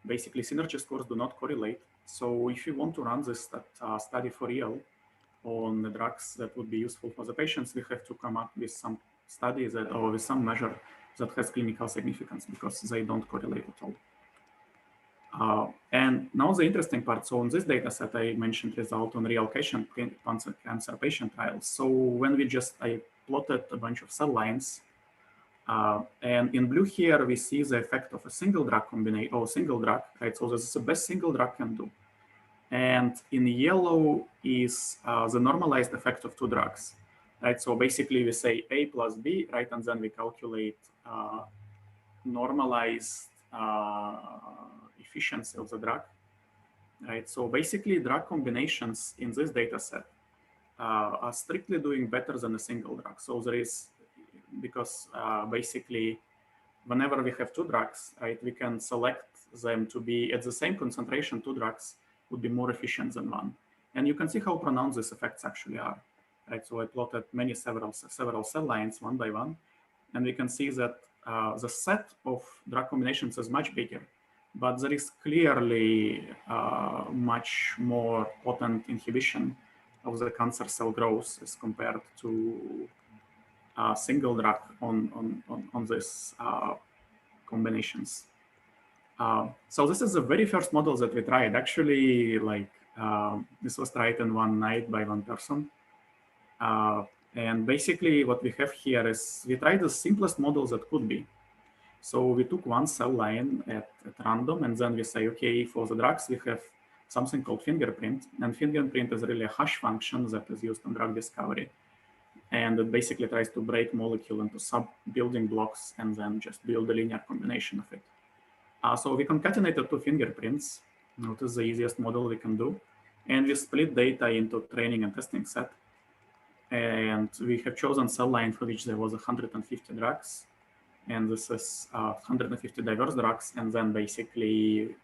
H: basically synergy scores do not correlate. So if you want to run this study for real on the drugs that would be useful for the patients, we have to come up with some studies that, or with some measure that has clinical significance because they don't correlate at all. And now the interesting part, so on this data set, I mentioned result on real cancer patient trials. So when I plotted a bunch of cell lines, and in blue here, we see the effect of a single drug combination, or single drug, right? So this is the best single drug can do. And in yellow is the normalized effect of two drugs, right? So basically we say A plus B, right? And then we calculate normalized efficiency of the drug, right? So basically drug combinations in this data set are strictly doing better than a single drug. So there is, because basically whenever we have two drugs, right, we can select them to be at the same concentration. Two drugs would be more efficient than one. And you can see how pronounced these effects actually are, right? So I plotted several cell lines one by one, and we can see that the set of drug combinations is much bigger, but there is clearly much more potent inhibition of the cancer cell growth as compared to single drug on these combinations. So this is the very first model that we tried. Actually, like this was tried in one night by one person. And basically what we have here is we tried the simplest models that could be. So we took one cell line at random, and then we say, okay, for the drugs, we have something called fingerprint. And fingerprint is really a hash function that is used in drug discovery. And it basically tries to break molecule into sub-building blocks and then just build a linear combination of it. So we concatenated two fingerprints. It is the easiest model we can do. And we split data into training and testing set. And we have chosen cell line for which there was 150 drugs. And this is 150 diverse drugs, and then basically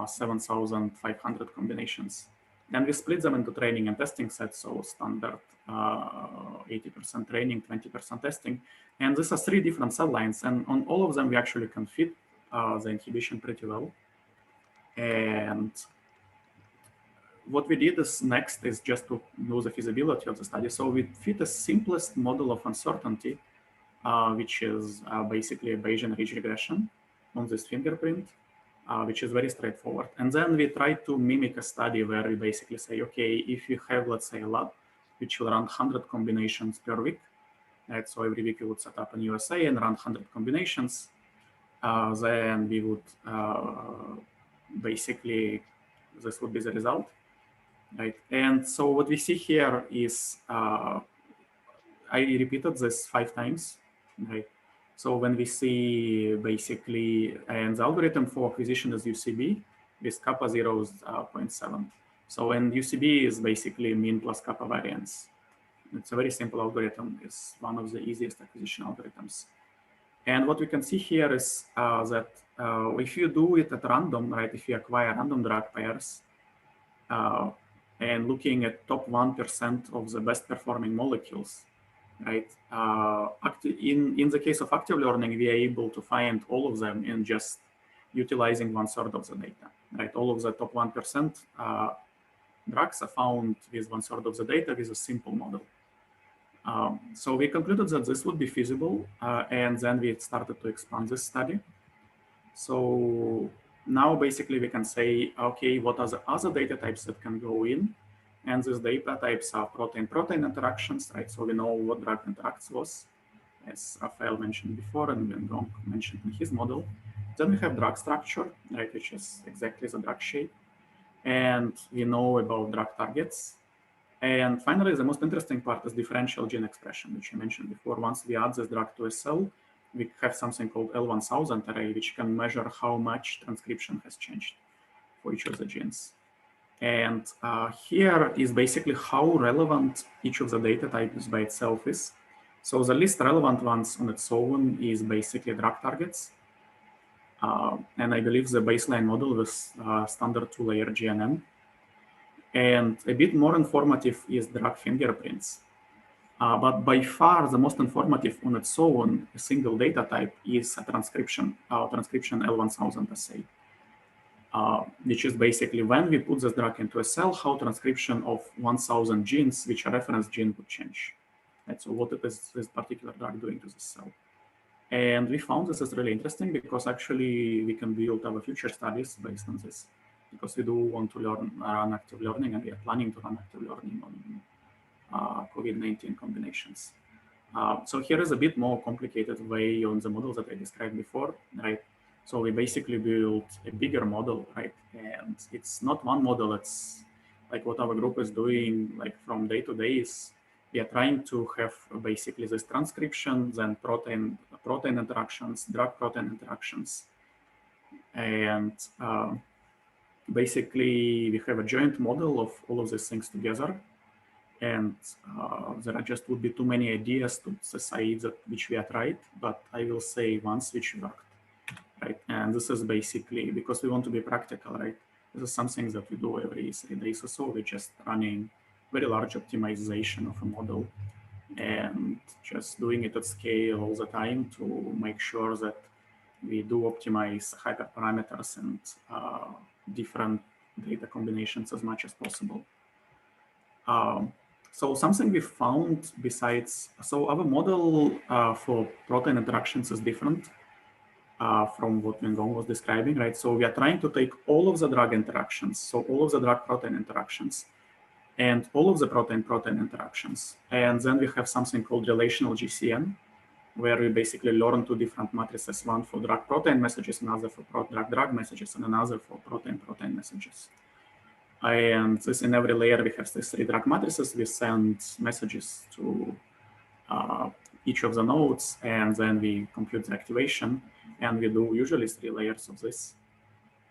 H: 7,500 combinations. And we split them into training and testing sets, so standard 80% training, 20% testing. And these are three different cell lines, and on all of them, we actually can fit the inhibition pretty well. And what we did is next is just to know the feasibility of the study. So we fit the simplest model of uncertainty, which is basically a Bayesian ridge regression on this fingerprint, which is very straightforward. And then we try to mimic a study where we basically say, okay, if you have, let's say, a lab, which will run 100 combinations per week, right? So every week we would set up in USA and run 100 combinations. Then we would basically, this would be the result, right? And so what we see here is, I repeated this 5 times, right? So when we see basically, and the algorithm for acquisition is UCB with kappa 0 is 0.7. So, and UCB is basically mean plus kappa variance. It's a very simple algorithm. It's one of the easiest acquisition algorithms. And what we can see here is that if you do it at random, right, if you acquire random drug pairs and looking at top 1% of the best performing molecules, right, in the case of active learning, we are able to find all of them in just utilizing 1/3 of the data, right? All of the top 1% drugs are found with 1/3 of the data with a simple model. So we concluded that this would be feasible, and then we started to expand this study. So now basically we can say, okay, what are the other data types that can go in? And these data types are protein-protein interactions, right? So we know what drug interacts with, as Rafael mentioned before and Wengong mentioned in his model. Then we have drug structure, right, which is exactly the drug shape. And we know about drug targets. And finally, the most interesting part is differential gene expression, which I mentioned before. Once we add this drug to a cell, we have something called L1000 array, which can measure how much transcription has changed for each of the genes. And here is basically how relevant each of the data types by itself is. So the least relevant ones on its own is basically drug targets. And I believe the baseline model was standard 2-layer GNN. And a bit more informative is drug fingerprints. But by far the most informative on its own, a single data type is a transcription L1000 assay, which is basically when we put this drug into a cell, how transcription of 1000 genes, which are reference gene, would change. Right? So what is this particular drug doing to the cell? And we found this is really interesting because actually we can build our future studies based on this, because we do want to run active learning, and we are planning to run active learning on COVID-19 combinations. So here is a bit more complicated way on the models that I described before, right? So we basically built a bigger model, right? And it's not one model, it's like what our group is doing, like from day to day is we are trying to have basically this transcription, then protein interactions, drug protein interactions. And basically we have a joint model of all of these things together. And there are just would be too many ideas to say that which we have tried, but I will say ones which worked, right? And this is basically because we want to be practical, right? This is something that we do every 3 days or so. We're just running very large optimization of a model and just doing it at scale all the time to make sure that we do optimize hyperparameters and different data combinations as much as possible. So something we found besides, so our model for protein interactions is different from what Wengong was describing, right? So we are trying to take all of the drug interactions, so all of the drug-protein interactions, and all of the protein-protein interactions. And then we have something called relational GCN, where we basically learn 2 different matrices, one for drug-protein messages, another for drug-drug messages, and another for protein-protein messages. And this in every layer, we have these 3 drug matrices. We send messages to each of the nodes, and then we compute the activation. And we do usually 3 layers of this.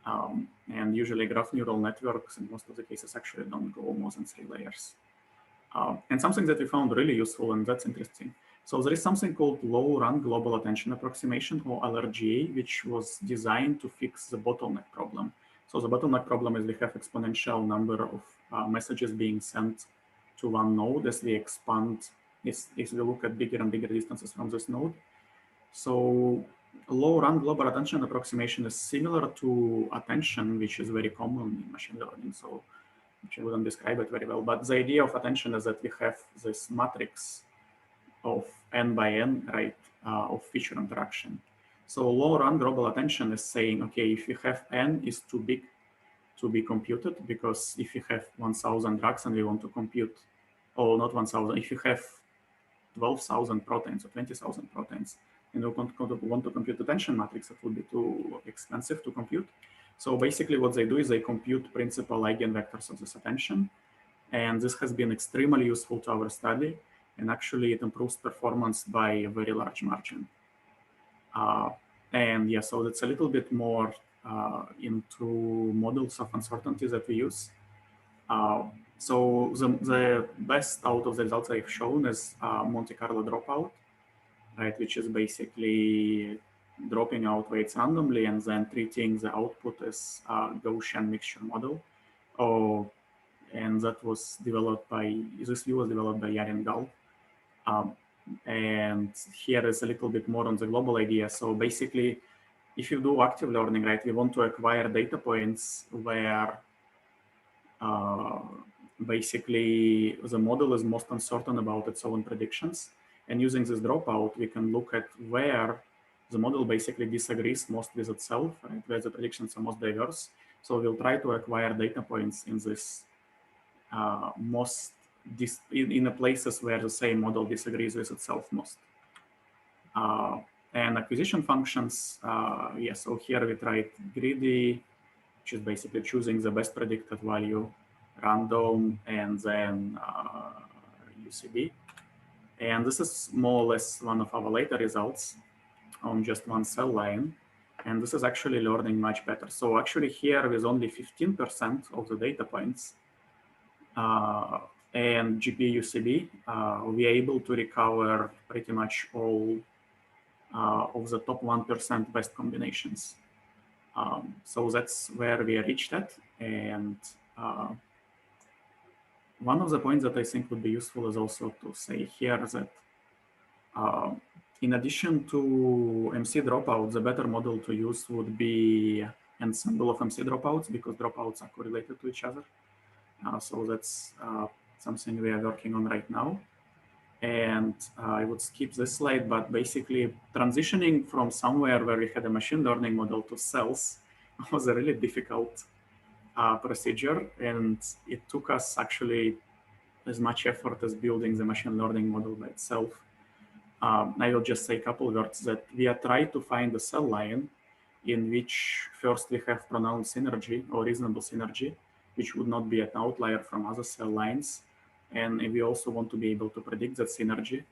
H: And usually graph neural networks in most of the cases actually don't go more than 3 layers. And something that we found really useful, and that's interesting. So there is something called low-rank global attention approximation, or LRGA, which was designed to fix the bottleneck problem. So the bottleneck problem is we have exponential number of messages being sent to one node as we expand, as we look at bigger and bigger distances from this node. So low-rank global attention approximation is similar to attention, which is very common in machine learning. So which I wouldn't describe it very well, but the idea of attention is that we have this matrix of n by n, right, of feature interaction. So low-rank global attention is saying, okay, if you have n is too big to be computed, because if you have 1000 drugs and we want to compute, or not 1000, if you have 12,000 proteins or 20,000 proteins, and you want to compute the attention matrix, it would be too expensive to compute. So basically what they do is they compute principal eigenvectors of this attention. And this has been extremely useful to our study. And actually it improves performance by a very large margin. And yeah, so that's a little bit more into models of uncertainty that we use. So the best out of the results I've shown is Monte Carlo dropout, right, which is basically dropping out weights randomly and then treating the output as a Gaussian mixture model. And that was developed by, this view was developed by Yarin Gal. And here is a little bit more on the global idea. So basically, if you do active learning, right, we want to acquire data points where basically the model is most uncertain about its own predictions. And using this dropout, we can look at where the model basically disagrees most with itself, right, where the predictions are most diverse. So we'll try to acquire data points in this in the places where the same model disagrees with itself most. And acquisition functions, yeah, so here we tried greedy, which is basically choosing the best predicted value, random, and then UCB. And this is more or less one of our later results on just one cell line. And this is actually learning much better. So actually here with only 15% of the data points and GPU-UCB, we are able to recover pretty much all of the top 1% best combinations. So that's where we reached at. And one of the points that I think would be useful is also to say here that in addition to MC dropouts, the better model to use would be ensemble of MC dropouts, because dropouts are correlated to each other. So that's something we are working on right now. And I would skip this slide, but basically transitioning from somewhere where we had a machine learning model to cells was a really difficult procedure. And it took us actually as much effort as building the machine learning model by itself. I will just say a couple words that we are trying to find a cell line in which first we have pronounced synergy or reasonable synergy, which would not be an outlier from other cell lines. And we also want to be able to predict that synergy.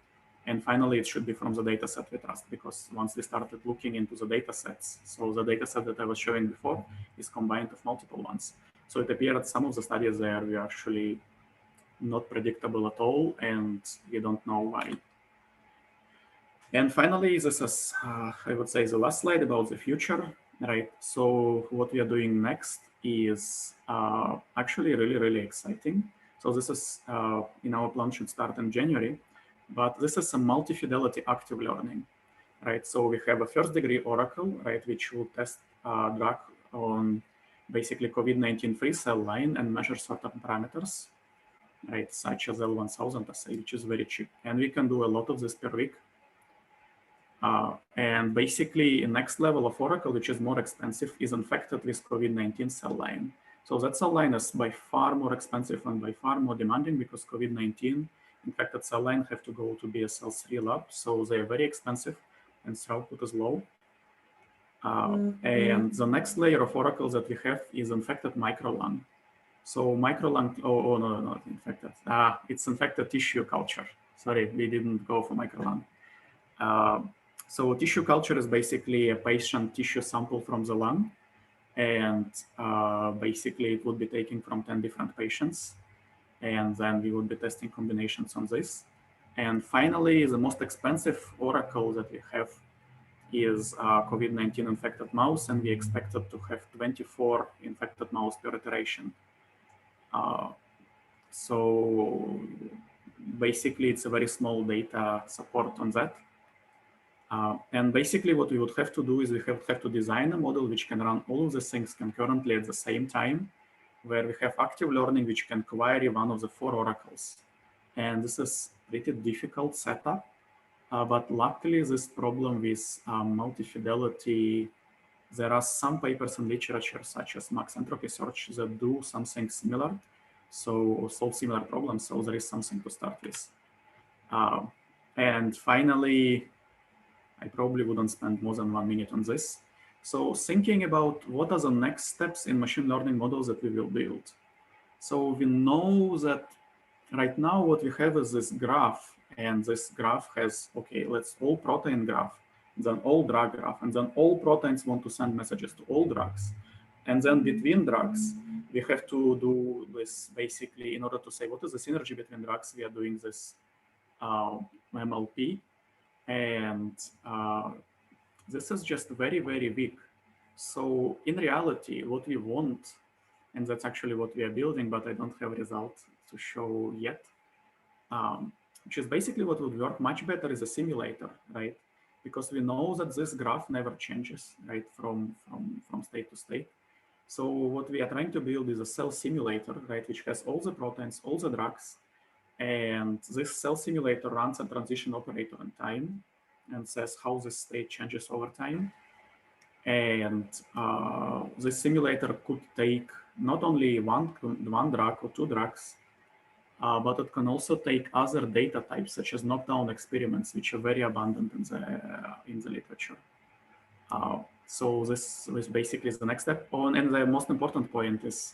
H: And finally, it should be from the data set we trust, because once we started looking into the data sets, so the data set that I was showing before is combined of multiple ones. So it appeared that some of the studies there were actually not predictable at all, and we don't know why. And finally, this is, I would say, the last slide about the future, right? So what we are doing next is actually really, really exciting. So this is, in our plan should start in January, but this is a multi-fidelity active learning, right? So we have a first degree oracle, right, which will test drug on basically COVID-19 free cell line and measure certain parameters, right, such as L1000 assay, which is very cheap. And we can do a lot of this per week. And basically, a next level of oracle, which is more expensive, is infected with COVID-19 cell line. So that cell line is by far more expensive and by far more demanding, because COVID-19 infected cell line have to go to BSL-3 lab. So they're very expensive and throughput is low. And the next layer of oracles that we have is infected microlung. So microlung, oh no, not infected. It's infected tissue culture. Sorry, we didn't go for microlung. So tissue culture is basically a patient tissue sample from the lung. And basically it would be taken from 10 different patients. And then we would be testing combinations on this. And finally, the most expensive oracle that we have is COVID-19 infected mouse. And we expected to have 24 infected mouse per iteration. So basically it's a very small data support on that. And basically what we would have to do is we have to design a model which can run all of the things concurrently at the same time, where we have active learning which can query one of the 4 oracles. And this is pretty difficult setup, but luckily this problem with multi-fidelity, there are some papers in literature such as max entropy search that do something similar, so solve similar problems, so there is something to start with. And finally, I probably wouldn't spend more than 1 minute on this. So thinking about what are the next steps in machine learning models that we will build. So we know that right now what we have is this graph, and this graph has, okay, let's all protein graph, then all drug graph, and then all proteins want to send messages to all drugs. And then between drugs, we have to do this basically in order to say what is the synergy between drugs. We are doing this MLP, and this is just very, very weak. So in reality, what we want, and that's actually what we are building, but I don't have a result to show yet, which is basically what would work much better is a simulator, right? Because we know that this graph never changes, right, from state to state. So what we are trying to build is a cell simulator, right, which has all the proteins, all the drugs, and this cell simulator runs a transition operator in time and says how the state changes over time. And the simulator could take not only one drug or two drugs, but it can also take other data types such as knockdown experiments, which are very abundant in the literature. So this basically is the next step. And the most important point is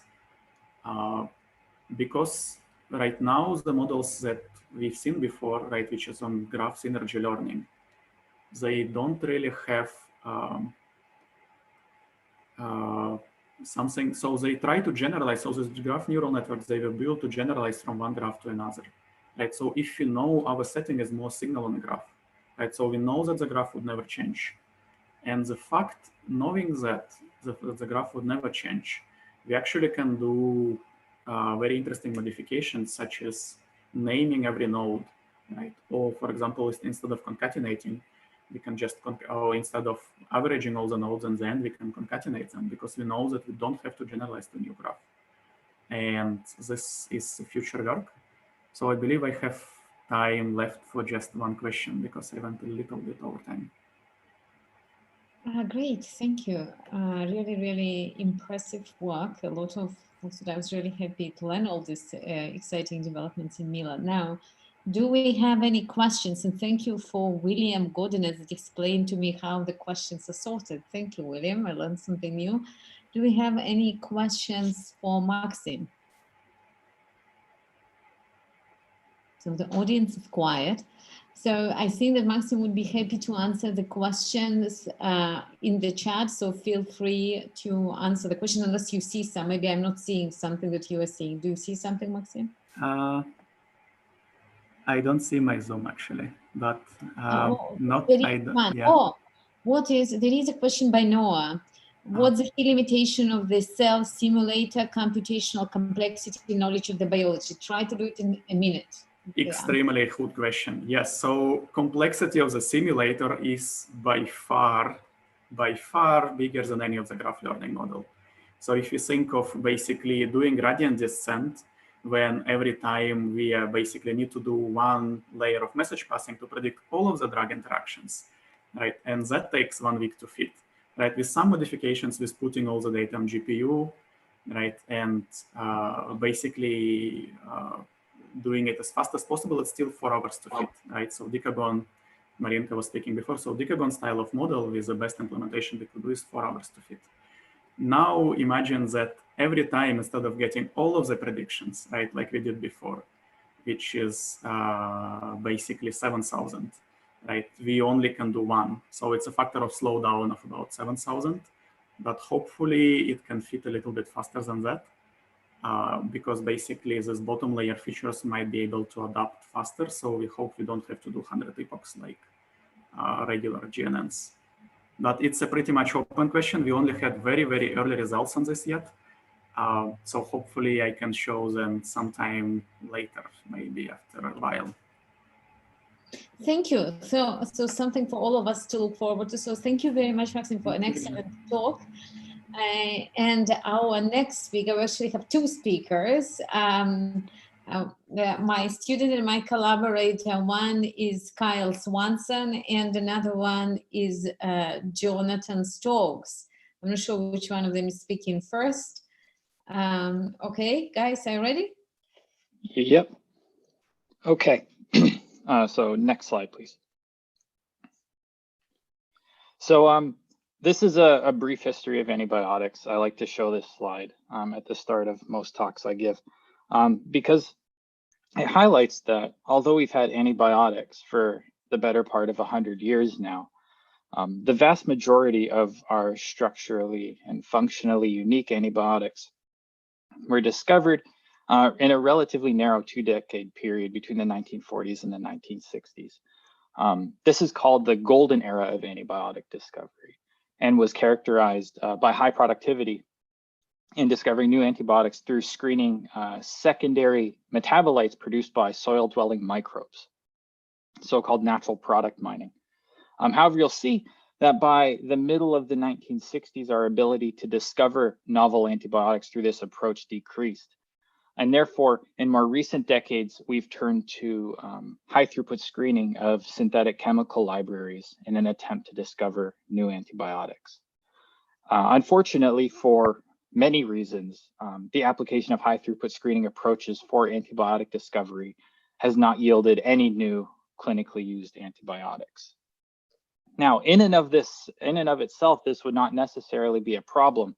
H: because right now the models that we've seen before, right, which is on graph synergy learning, they don't really have something. So they try to generalize. So these graph neural networks, they were built to generalize from one graph to another, right? So if you know our setting is more signal on the graph, right? So we know that the graph would never change. And the fact, knowing that the graph would never change, we actually can do very interesting modifications, such as naming every node, right? Or for example, instead of concatenating, we can just, or instead of averaging all the nodes in the end, we can concatenate them, because we know that we don't have to generalize to a new graph. And this is future work. So I believe I have time left for just one question, because I went a little bit over time.
A: Great, thank you. Really, really impressive work. A lot of, I was really happy to learn all these exciting developments in Mila. Now, do we have any questions? And thank you for William Godinez that explained to me how the questions are sorted. Thank you, William. I learned something new. Do we have any questions for Maxim? So the audience is quiet. So I think that Maxim would be happy to answer the questions in the chat. So feel free to answer the question unless you see some. Maybe I'm not seeing something that you are seeing. Do you see something, Maxim?
H: I don't see my Zoom actually, but
A: yeah. Oh, there is a question by Noah. What's the key limitation of the cell simulator computational complexity knowledge of the biology? Try to do it in a minute.
H: Extremely good question. Yes, so complexity of the simulator is by far bigger than any of the graph learning model. So if you think of basically doing gradient descent, when every time we basically need to do one layer of message passing to predict all of the drug interactions, right? And that takes 1 week to fit, right? With some modifications with putting all the data on GPU, right? And basically doing it as fast as possible, it's still 4 hours to fit, right? So Decagon, Marienka was speaking before, so Decagon style of model with the best implementation we could do is 4 hours to fit. Now imagine that every time, instead of getting all of the predictions, right, like we did before, which is basically 7,000, right, we only can do one. So it's a factor of slowdown of about 7,000, but hopefully it can fit a little bit faster than that, because basically these bottom layer features might be able to adapt faster. So we hope we don't have to do 100 epochs like regular GNNs. But it's a pretty much open question. We only had very, very early results on this yet. So hopefully I can show them sometime later, maybe after a while.
A: Thank you. So something for all of us to look forward to. So thank you very much, Maxim, for an excellent talk. And our next speaker, we actually have two speakers. My student and my collaborator, one is Kyle Swanson and another one is Jonathan Stokes. I'm not sure which one of them is speaking first. Okay, guys, are you ready?
I: Yep. Okay. So next slide, please. So this is a brief history of antibiotics. I like to show this slide at the start of most talks I give, because it highlights that although we've had antibiotics for the better part of 100 years now, the vast majority of our structurally and functionally unique antibiotics were discovered in a relatively narrow 2-decade period between the 1940s and the 1960s. This is called the golden era of antibiotic discovery and was characterized by high productivity in discovering new antibiotics through screening secondary metabolites produced by soil-dwelling microbes, so-called natural product mining. However, you'll see that by the middle of the 1960s, our ability to discover novel antibiotics through this approach decreased. And therefore, in more recent decades, we've turned to high throughput screening of synthetic chemical libraries in an attempt to discover new antibiotics. Unfortunately, for many reasons, the application of high throughput screening approaches for antibiotic discovery has not yielded any new clinically used antibiotics. Now, in and of itself, this would not necessarily be a problem.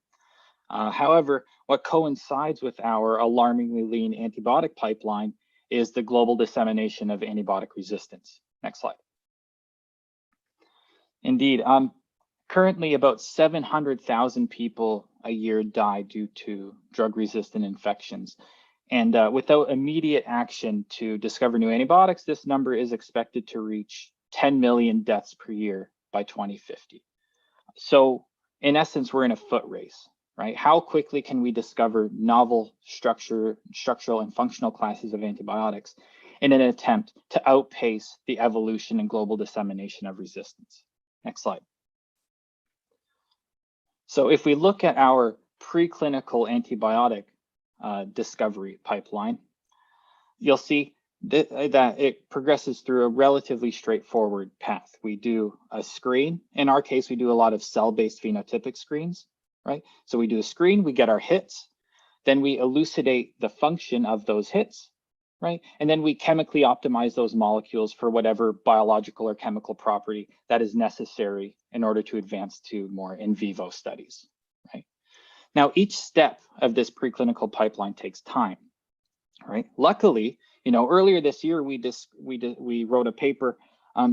I: However, what coincides with our alarmingly lean antibiotic pipeline is the global dissemination of antibiotic resistance. Next slide. Indeed, currently about 700,000 people a year die due to drug-resistant infections. And without immediate action to discover new antibiotics, this number is expected to reach 10 million deaths per year by 2050. So in essence, we're in a foot race. Right? How quickly can we discover novel structural and functional classes of antibiotics in an attempt to outpace the evolution and global dissemination of resistance? Next slide. So if we look at our preclinical antibiotic discovery pipeline, you'll see that it progresses through a relatively straightforward path. We do a screen. In our case, we do a lot of cell-based phenotypic screens. Right? So we do a screen, we get our hits, then we elucidate the function of those hits, right? And then we chemically optimize those molecules for whatever biological or chemical property that is necessary in order to advance to more in vivo studies, right? Now, each step of this preclinical pipeline takes time, right? Luckily, earlier this year, we wrote a paper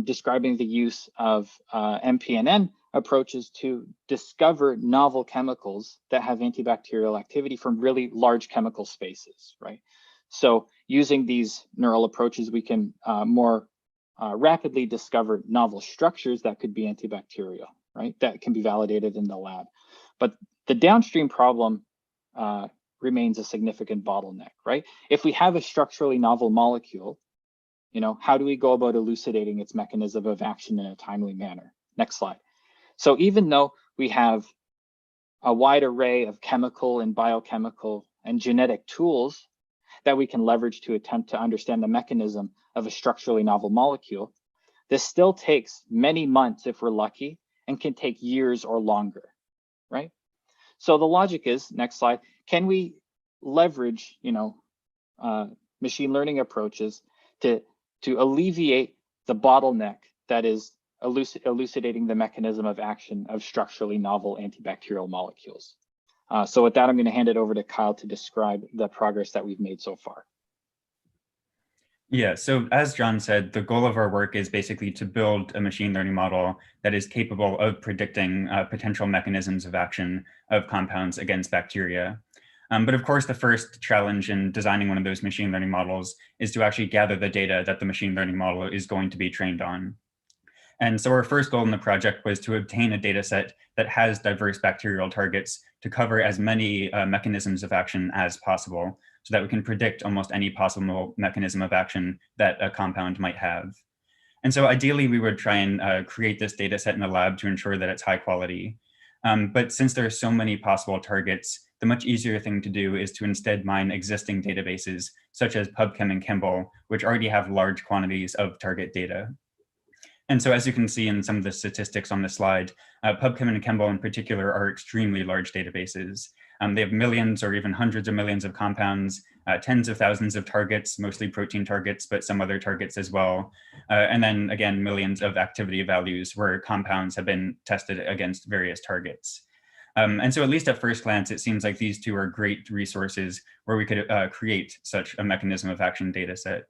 I: describing the use of MPNN approaches to discover novel chemicals that have antibacterial activity from really large chemical spaces, right? So using these neural approaches, we can more rapidly discover novel structures that could be antibacterial, right? That can be validated in the lab. But the downstream problem remains a significant bottleneck, right? If we have a structurally novel molecule, how do we go about elucidating its mechanism of action in a timely manner? Next slide. So even though we have a wide array of chemical and biochemical and genetic tools that we can leverage to attempt to understand the mechanism of a structurally novel molecule, this still takes many months if we're lucky and can take years or longer, right? So the logic is, next slide, can we leverage, machine learning approaches to alleviate the bottleneck that is elucidating the mechanism of action of structurally novel antibacterial molecules. So with that, I'm going to hand it over to Kyle to describe the progress that we've made so far.
J: Yeah, so as John said, the goal of our work is basically to build a machine learning model that is capable of predicting potential mechanisms of action of compounds against bacteria. But of course, the first challenge in designing one of those machine learning models is to actually gather the data that the machine learning model is going to be trained on. And so our first goal in the project was to obtain a data set that has diverse bacterial targets to cover as many mechanisms of action as possible, so that we can predict almost any possible mechanism of action that a compound might have. And so ideally, we would try and create this data set in the lab to ensure that it's high quality. But since there are so many possible targets, the much easier thing to do is to instead mine existing databases, such as PubChem and Kimball, which already have large quantities of target data. And so as you can see in some of the statistics on the slide, PubChem and Kimball in particular are extremely large databases. They have millions or even hundreds of millions of compounds, tens of thousands of targets, mostly protein targets, but some other targets as well. And then again, millions of activity values where compounds have been tested against various targets. And so at least at first glance, it seems like these two are great resources where we could create such a mechanism of action data set.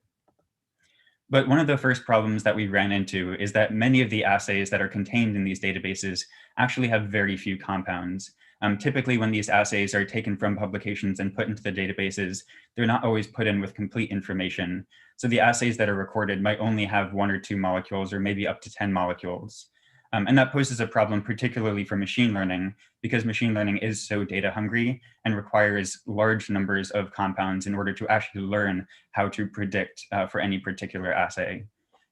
J: But one of the first problems that we ran into is that many of the assays that are contained in these databases actually have very few compounds. Typically, when these assays are taken from publications and put into the databases, they're not always put in with complete information. So the assays that are recorded might only have 1 or 2 molecules, or maybe up to 10 molecules. And that poses a problem, particularly for machine learning, because machine learning is so data hungry and requires large numbers of compounds in order to actually learn how to predict for any particular assay.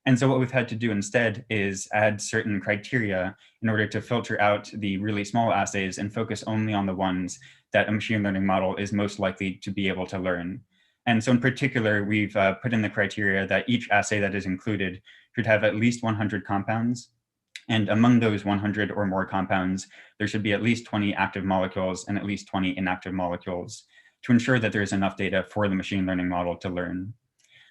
J: And so what we've had to do instead is add certain criteria in order to filter out the really small assays and focus only on the ones that a machine learning model is most likely to be able to learn. And so in particular, we've put in the criteria that each assay that is included should have at least 100 compounds. And among those 100 or more compounds, there should be at least 20 active molecules and at least 20 inactive molecules to ensure that there's enough data for the machine learning model to learn.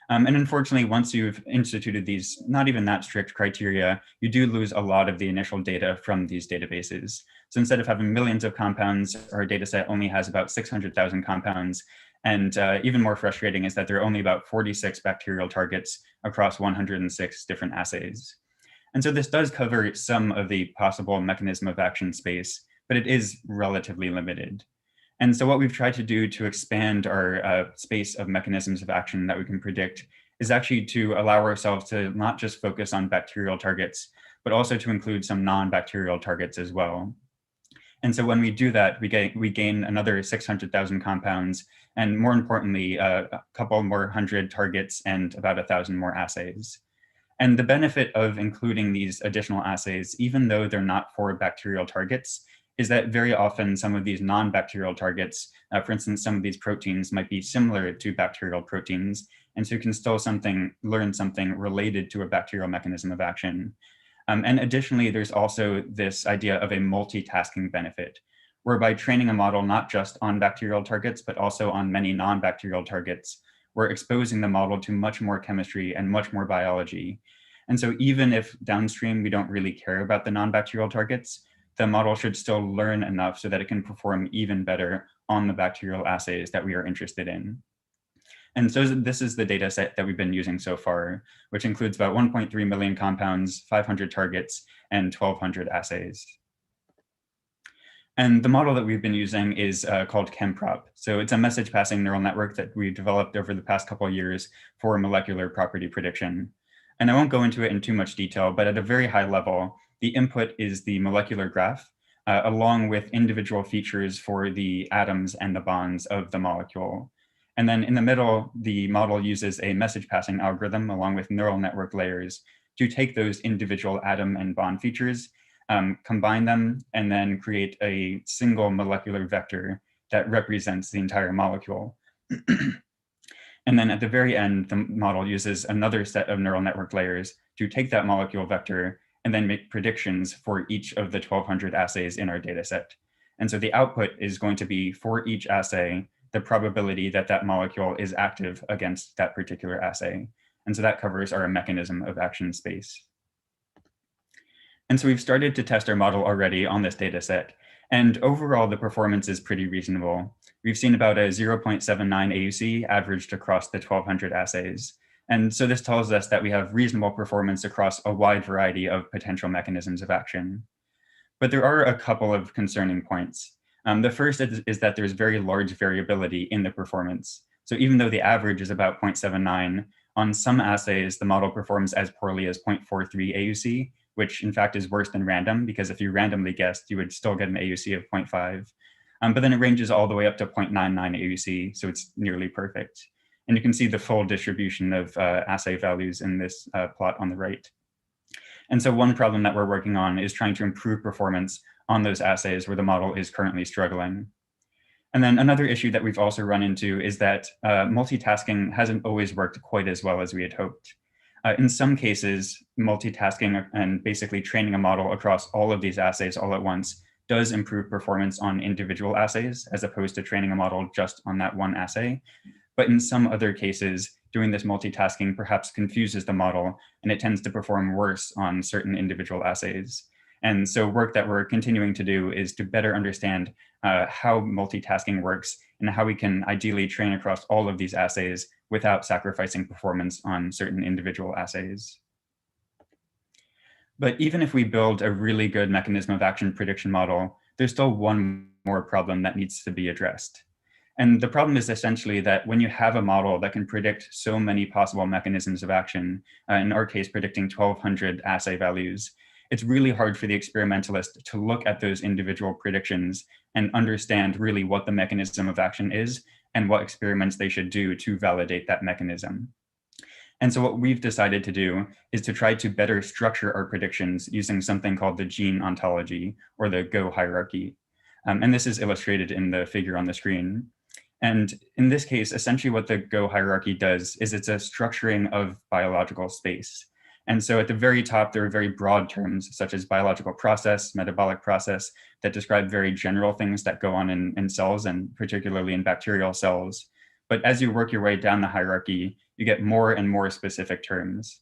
J: And unfortunately, once you've instituted these not even that strict criteria, you do lose a lot of the initial data from these databases. So instead of having millions of compounds, our data set only has about 600,000 compounds. And even more frustrating is that there are only about 46 bacterial targets across 106 different assays. And so this does cover some of the possible mechanism of action space, but it is relatively limited. And so what we've tried to do to expand our space of mechanisms of action that we can predict is actually to allow ourselves to not just focus on bacterial targets, but also to include some non-bacterial targets as well. And so when we do that, we gain another 600,000 compounds, and more importantly, a couple more 100 targets and about 1,000 more assays. And the benefit of including these additional assays, even though they're not for bacterial targets, is that very often some of these non-bacterial targets, for instance, some of these proteins might be similar to bacterial proteins, and so you can still learn something related to a bacterial mechanism of action. And additionally, there's also this idea of a multitasking benefit, whereby training a model not just on bacterial targets, but also on many non-bacterial targets, we're exposing the model to much more chemistry and much more biology. And so even if downstream we don't really care about the non-bacterial targets, the model should still learn enough so that it can perform even better on the bacterial assays that we are interested in. And so this is the data set that we've been using so far, which includes about 1.3 million compounds, 500 targets, and 1,200 assays. And the model that we've been using is called ChemProp. So it's a message passing neural network that we developed over the past couple of years for molecular property prediction. And I won't go into it in too much detail, but at a very high level, the input is the molecular graph, along with individual features for the atoms and the bonds of the molecule. And then in the middle, the model uses a message passing algorithm along with neural network layers to take those individual atom and bond features, combine them, and then create a single molecular vector that represents the entire molecule. And then at the very end, the model uses another set of neural network layers to take that molecule vector and then make predictions for each of the 1,200 assays in our data set. And so the output is going to be, for each assay, the probability that that molecule is active against that particular assay. And so that covers our mechanism of action space. And so we've started to test our model already on this data set. And overall, the performance is pretty reasonable. We've seen about a 0.79 AUC averaged across the 1,200 assays. And so this tells us that we have reasonable performance across a wide variety of potential mechanisms of action. But there are a couple of concerning points. The first is that there's very large variability in the performance. So even though the average is about 0.79, on some assays, the model performs as poorly as 0.43 AUC, which in fact is worse than random, because if you randomly guessed, you would still get an AUC of 0.5. But then it ranges all the way up to 0.99 AUC, so it's nearly perfect. And you can see the full distribution of assay values in this plot on the right. And so one problem that we're working on is trying to improve performance on those assays where the model is currently struggling. And then another issue that we've also run into is that multitasking hasn't always worked quite as well as we had hoped. In some cases, multitasking and basically training a model across all of these assays all at once does improve performance on individual assays, as opposed to training a model just on that one assay. But in some other cases, doing this multitasking perhaps confuses the model, and it tends to perform worse on certain individual assays. And so work that we're continuing to do is to better understand how multitasking works and how we can ideally train across all of these assays without sacrificing performance on certain individual assays. But even if we build a really good mechanism of action prediction model, there's still one more problem that needs to be addressed. And the problem is essentially that when you have a model that can predict so many possible mechanisms of action, in our case, predicting 1,200 assay values, it's really hard for the experimentalist to look at those individual predictions and understand really what the mechanism of action is and what experiments they should do to validate that mechanism. And so what we've decided to do is to try to better structure our predictions using something called the gene ontology, or the Go hierarchy. And this is illustrated in the figure on the screen. And in this case, essentially what the Go hierarchy does is it's a structuring of biological space. And so at the very top, there are very broad terms such as biological process, metabolic process, that describe very general things that go on in cells, and particularly in bacterial cells. But as you work your way down the hierarchy, you get more and more specific terms.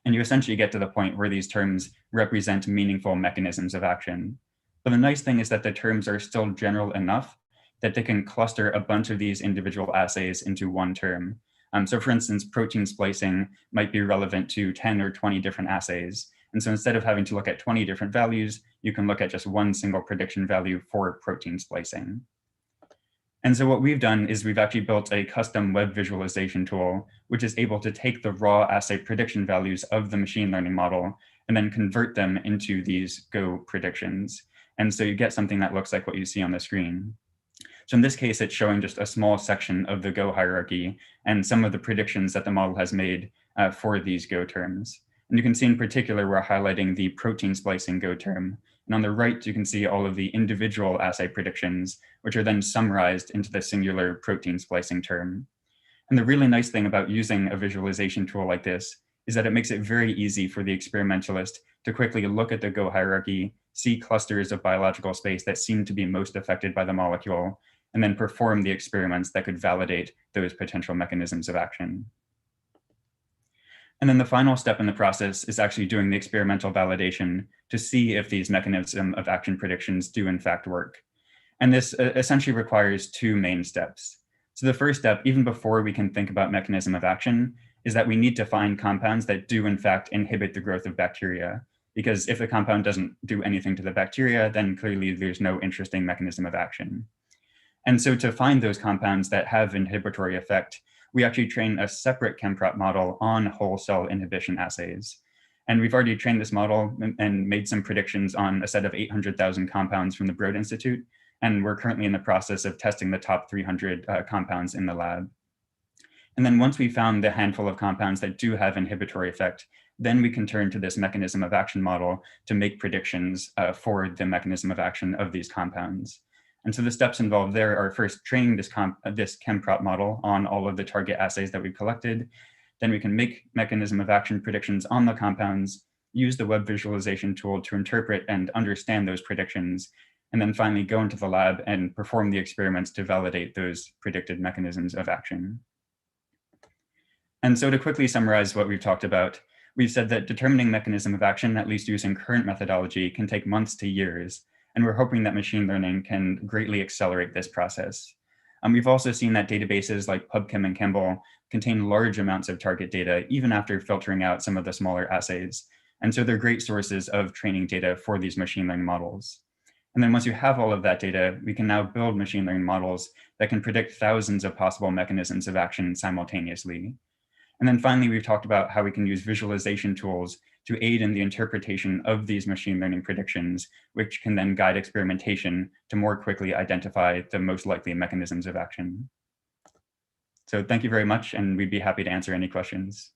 J: And you essentially get to the point where these terms represent meaningful mechanisms of action. But the nice thing is that the terms are still general enough that they can cluster a bunch of these individual assays into one term. So for instance, protein splicing might be relevant to 10 or 20 different assays. And so instead of having to look at 20 different values, you can look at just one single prediction value for protein splicing. And so what we've done is we've actually built a custom web visualization tool, which is able to take the raw assay prediction values of the machine learning model and then convert them into these Go predictions. And so you get something that looks like what you see on the screen. So in this case, it's showing just a small section of the Go hierarchy and some of the predictions that the model has made for these Go terms. And you can see in particular, we're highlighting the protein splicing Go term. And on the right, you can see all of the individual assay predictions, which are then summarized into the singular protein splicing term. And the really nice thing about using a visualization tool like this is that it makes it very easy for the experimentalist to quickly look at the Go hierarchy, see clusters of biological space that seem to be most affected by the molecule, and then perform the experiments that could validate those potential mechanisms of action. And then the final step in the process is actually doing the experimental validation to see if these mechanism of action predictions do in fact work. And this essentially requires two main steps. So the first step, even before we can think about mechanism of action, is that we need to find compounds that do in fact inhibit the growth of bacteria. Because if the compound doesn't do anything to the bacteria, then clearly there's no interesting mechanism of action. And so to find those compounds that have inhibitory effect, we actually train a separate ChemProp model on whole cell inhibition assays. And we've already trained this model and made some predictions on a set of 800,000 compounds from the Broad Institute. And we're currently in the process of testing the top 300 compounds in the lab. And then once we found the handful of compounds that do have inhibitory effect, then we can turn to this mechanism of action model to make predictions for the mechanism of action of these compounds. And so the steps involved there are first training this ChemProp model on all of the target assays that we've collected. Then we can make mechanism of action predictions on the compounds, use the web visualization tool to interpret and understand those predictions, and then finally go into the lab and perform the experiments to validate those predicted mechanisms of action. And so to quickly summarize what we've talked about, we've said that determining mechanism of action, at least using current methodology, can take months to years. And we're hoping that machine learning can greatly accelerate this process. We've also seen that databases like PubChem and Chembl contain large amounts of target data, even after filtering out some of the smaller assays. And so they're great sources of training data for these machine learning models. And then once you have all of that data, we can now build machine learning models that can predict thousands of possible mechanisms of action simultaneously. And then finally, we've talked about how we can use visualization tools to aid in the interpretation of these machine learning predictions, which can then guide experimentation to more quickly identify the most likely mechanisms of action. So thank you very much, and we'd be happy to answer any questions.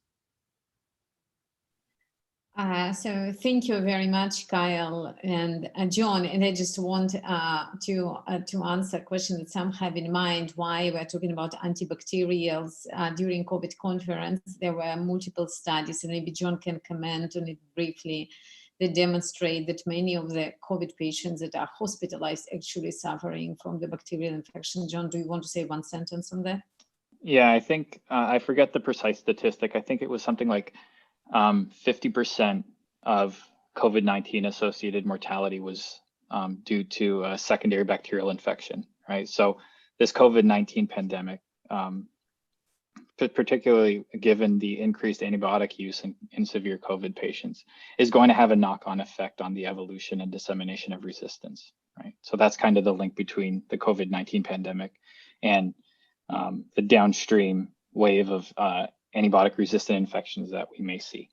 A: So thank you very much, Kyle and John. And I just want to answer a question that some have in mind, why we're talking about antibacterials during COVID conference. There were multiple studies, and maybe John can comment on it briefly, that demonstrate that many of the COVID patients that are hospitalized actually suffering from the bacterial infection. John, do you want to say one sentence on that?
I: Yeah, I think, I forget the precise statistic. I think it was something like 50% of COVID-19 associated mortality was due to a secondary bacterial infection, right? So this COVID-19 pandemic, particularly given the increased antibiotic use in severe COVID patients, is going to have a knock-on effect on the evolution and dissemination of resistance. right? So that's kind of the link between the COVID-19 pandemic and the downstream wave of antibiotic-resistant infections that we may see.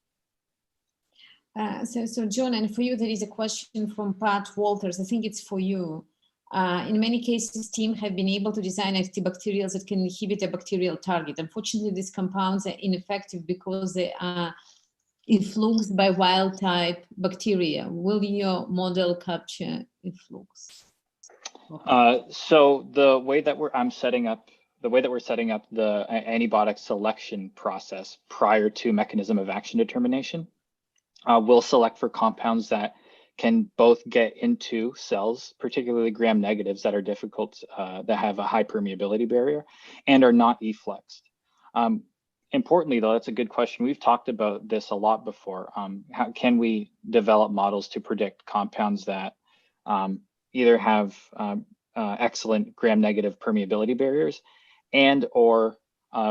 A: So John, and for you, there is a question from Pat Walters. I think it's for you. In many cases, teams have been able to design antibacterials that can inhibit a bacterial target. Unfortunately, these compounds are ineffective because they are influenced by wild-type bacteria. Will your model capture influx?
I: So the way that we're setting up the antibiotic selection process prior to mechanism of action determination, we'll select for compounds that can both get into cells, particularly gram-negatives that are difficult, that have a high permeability barrier and are not effluxed. Importantly, though, that's a good question. We've talked about this a lot before. How can we develop models to predict compounds that either have excellent gram-negative permeability barriers and or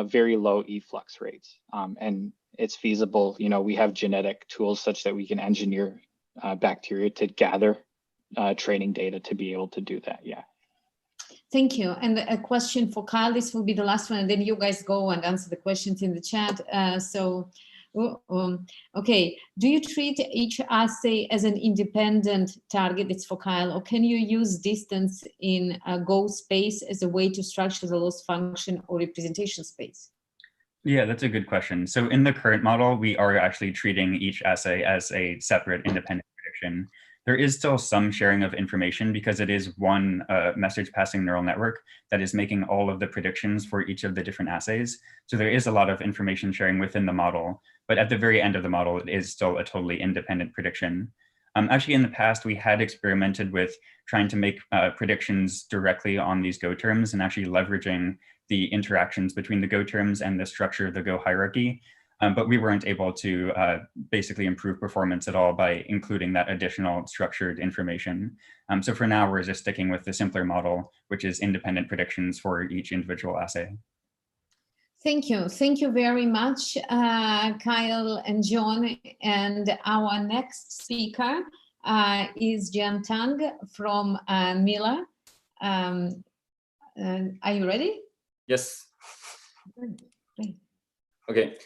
I: very low efflux rates? And it's feasible. You know, we have genetic tools such that we can engineer bacteria to gather training data to be able to do that. Yeah.
A: Thank you. And a question for Kyle, this will be the last one, and then you guys go and answer the questions in the chat. Okay, do you treat each assay as an independent target? It's for Kyle, or can you use distance in a Go space as a way to structure the loss function or representation space?
J: Yeah, that's a good question. So in the current model, we are actually treating each assay as a separate independent prediction. There is still some sharing of information because it is one message passing neural network that is making all of the predictions for each of the different assays. So there is a lot of information sharing within the model, but at the very end of the model, it is still a totally independent prediction. Actually, in the past, we had experimented with trying to make predictions directly on these Go terms and actually leveraging the interactions between the Go terms and the structure of the Go hierarchy. But we weren't able to basically improve performance at all by including that additional structured information. So for now, we're just sticking with the simpler model, which is independent predictions for each individual assay.
A: Thank you. Thank you very much, Kyle and John. And our next speaker is Jian Tang from Mila. Are you ready?
K: Yes.
A: Great.
K: Okay.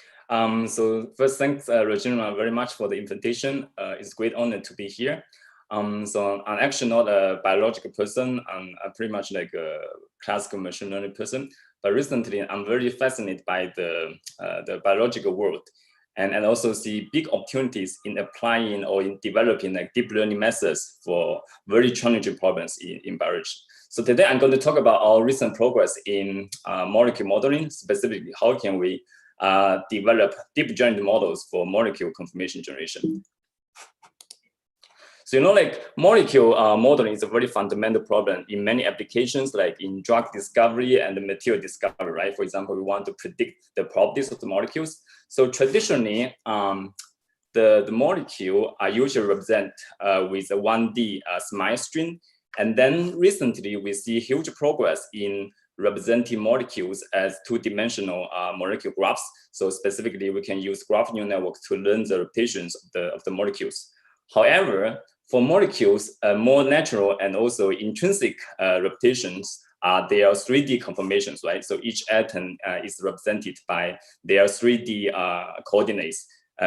K: So first, thanks, Regina, very much for the invitation. It's a great honor to be here. So I'm actually not a biological person. I'm pretty much like a classical machine learning person. But recently, I'm very fascinated by the biological world, and also see big opportunities in applying or in developing like deep learning methods for very challenging problems in biology. So today, I'm going to talk about our recent progress in molecule modeling, specifically how can we develop deep learning models for molecule conformation generation. So, you know, like molecule modeling is a very fundamental problem in many applications, like in drug discovery and material discovery, right? For example, we want to predict the properties of the molecules. So traditionally, the molecule are usually represented with a 1D SMILE string. And then recently, we see huge progress in representing molecules as two-dimensional molecular graphs. So specifically, we can use graph neural networks to learn the repetitions of the molecules. However, for molecules, more natural and also intrinsic repetitions are their 3D conformations, right? So each atom is represented by their 3D coordinates.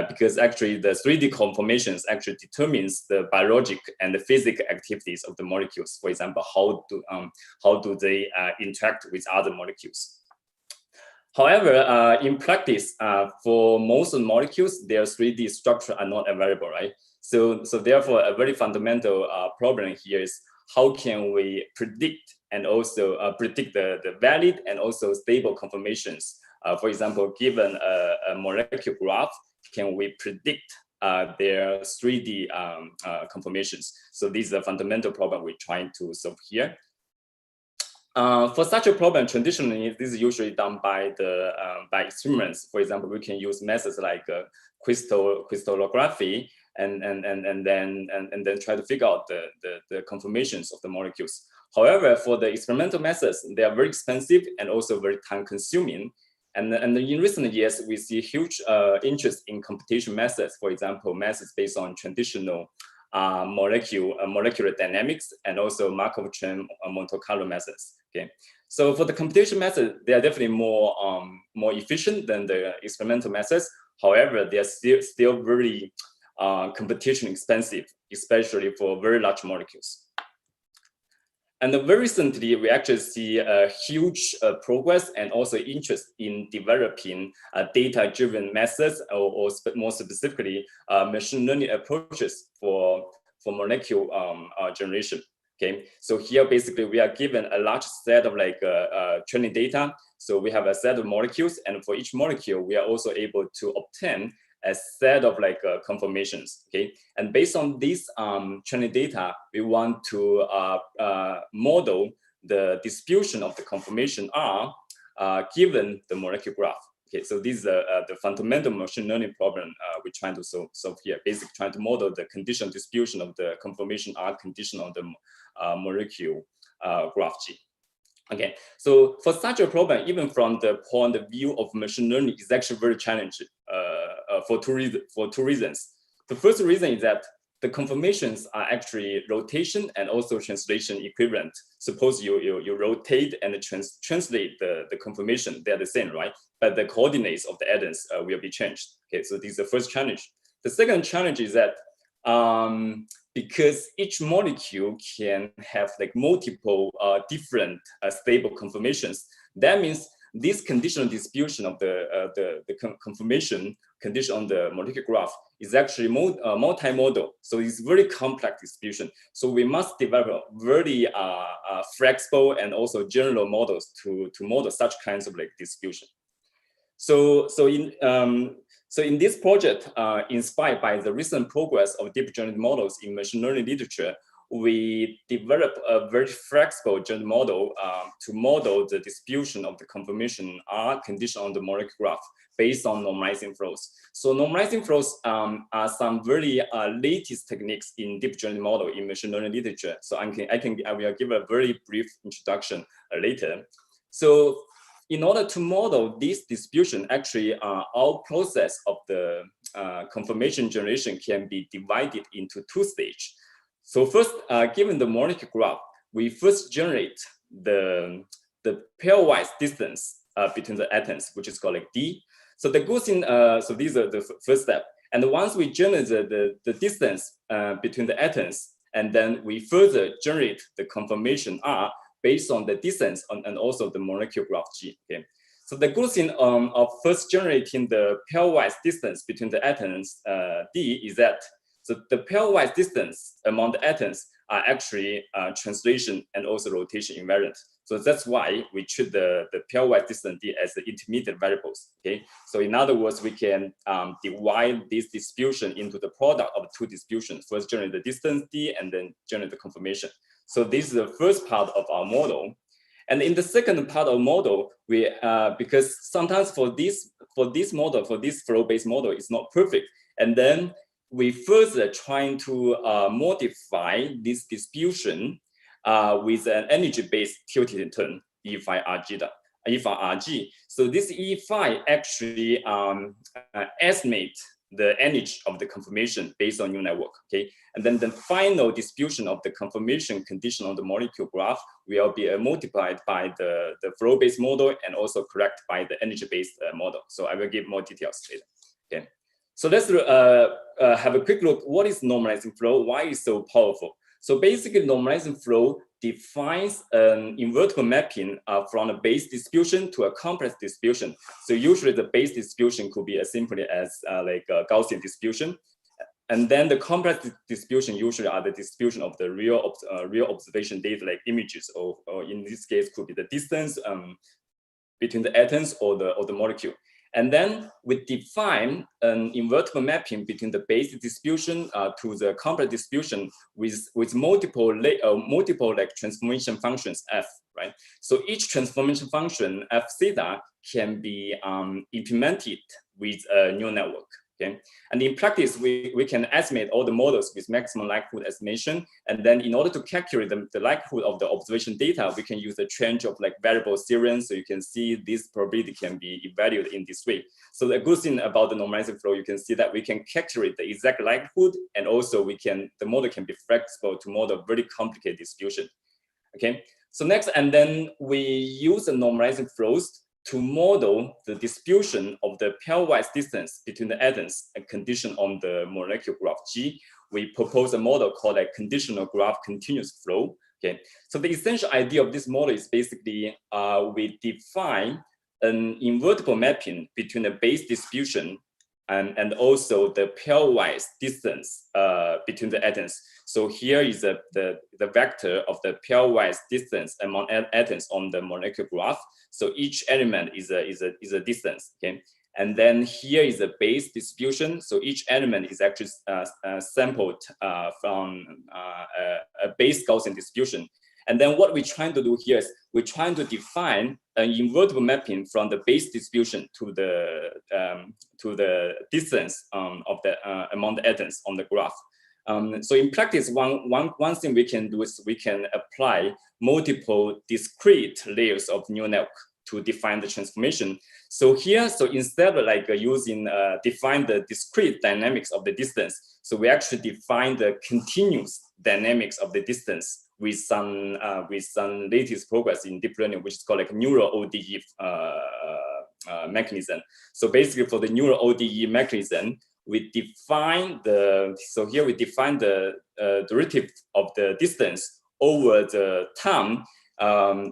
K: Because actually the 3D conformations actually determines the biologic and the physical activities of the molecules. For example, how do they interact with other molecules? However, in practice, for most of the molecules, their 3D structure are not available, right? So therefore, a very fundamental problem here is how can we predict and also predict the valid and also stable conformations? For example, given a molecular graph, can we predict their 3D conformations? So this is a fundamental problem we're trying to solve here. For such a problem, traditionally, this is usually done by experiments. For example, we can use methods like crystallography and then try to figure out the conformations of the molecules. However, for the experimental methods, they are very expensive and also very time-consuming. And in recent years, we see huge interest in computation methods. For example, methods based on traditional molecular dynamics and also Markov chain Monte Carlo methods. Okay, so for the computation method, they are definitely more efficient than the experimental methods. However, they are still very computation expensive, especially for very large molecules. And very recently, we actually see a huge progress and also interest in developing data-driven methods, or more specifically, machine learning approaches for molecule generation. Okay, so here basically we are given a large set of training data. So we have a set of molecules, and for each molecule, we are also able to obtain a set of conformations. Okay, and based on this training data, we want to model the distribution of the conformation R given the molecular graph. Okay, so this is the fundamental machine learning problem we're trying to solve here. Basically, trying to model the conditional distribution of the conformation R condition on the molecule graph G. Okay, so for such a problem, even from the point of view of machine learning, it's actually very challenging for two reasons. The first reason is that the conformations are actually rotation and also translation equivalent. Suppose you rotate and translate the conformation, they're the same, right? But the coordinates of the atoms will be changed. Okay, so this is the first challenge. The second challenge is that because each molecule can have multiple different stable conformations, that means this conditional distribution of the conformation condition on the molecular graph is actually multimodal. So it's very complex distribution. So we must develop very flexible and also general models to model such kinds of distribution. So in this project, inspired by the recent progress of deep general models in machine learning literature, we developed a very flexible general model to model the distribution of the conformation R condition on the molecular graph based on normalizing flows. So normalizing flows are some very latest techniques in deep general model in machine learning literature. So I will give a very brief introduction later. So in order to model this distribution, actually our process of the conformation generation can be divided into two stages. So first, given the molecular graph, we first generate the pairwise distance between the atoms, which is called D. So the Gaussian, so these are the first step. And once we generate the distance between the atoms, and then we further generate the conformation R based on the distance and also the molecular graph G. Okay. So the Gaussian of first generating the pairwise distance between the atoms D is that so the pairwise distance among the atoms are actually translation and also rotation invariant. So that's why we treat the pairwise distance D as the intermediate variables. Okay. So in other words, we can divide this distribution into the product of two distributions. First generate the distance D and then generate the conformation. So this is the first part of our model. And in the second part of the model, we because sometimes for this model, for this flow-based model, it's not perfect. And then we further trying to modify this distribution with an energy-based tilted return, E phi RG. So this E phi actually estimate the energy of the conformation based on neural network. Okay, and then the final distribution of the conformation condition on the molecule graph will be multiplied by the flow-based model and also correct by the energy-based model. So I will give more details later. Okay. So let's have a quick look. What is normalizing flow? Why is it so powerful? So basically, normalizing flow defines an invertible mapping from a base distribution to a complex distribution. So usually the base distribution could be as simply as like a Gaussian distribution. And then the complex distribution usually are the distribution of the real observation data, like images, or in this case could be the distance between the atoms or the molecule. And then we define an invertible mapping between the base distribution to the complex distribution with multiple like transformation functions f, right? So each transformation function f theta can be implemented with a neural network. Okay, and in practice, we can estimate all the models with maximum likelihood estimation, and then in order to calculate the likelihood of the observation data, we can use a change of like variable theorem, so you can see this probability can be evaluated in this way. So the good thing about the normalizing flow, you can see that we can calculate the exact likelihood, and also the model can be flexible to model very complicated distribution. Okay, so next, and then we use the normalizing flows to model the distribution of the pairwise distance between the atoms and condition on the molecular graph G. We propose a model called a conditional graph continuous flow. Okay, so the essential idea of this model is basically we define an invertible mapping between the base distribution and also the pairwise distance between the atoms. So here is the vector of the pairwise distance among atoms on the molecular graph. So each element is a distance, okay? And then here is a base distribution. So each element is actually sampled from a base Gaussian distribution. And then what we're trying to do here is we're trying to define an invertible mapping from the base distribution to the distance of the among the atoms on the graph. So in practice, one thing we can do is we can apply multiple discrete layers of neural network to define the transformation. So here, so instead of like using define the discrete dynamics of the distance, so we actually define the continuous dynamics of the distance with some latest progress in deep learning, which is called like neural ODE mechanism. So basically, for the neural ODE mechanism, we define so here we define the derivative of the distance over the time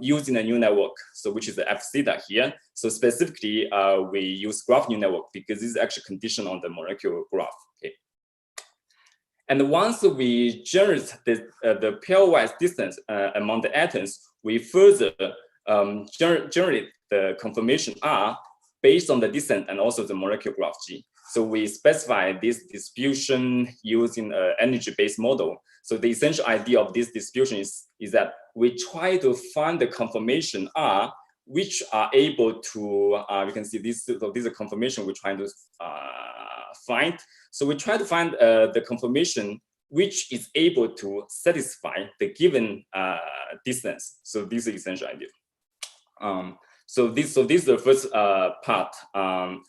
K: using a neural network, so which is the f theta here. So specifically, we use graph neural network because this is actually conditioned on the molecular graph. Okay. And once we generate the pairwise distance among the atoms, we further generate the conformation R based on the distance and also the molecular graph G. So we specify this distribution using an energy-based model. So the essential idea of this distribution is that we try to find the conformation R, which are able to, you can see this, so this is a conformation we're trying to find. So we try to find the conformation which is able to satisfy the given distance. So this is the essential idea. So this is the first part,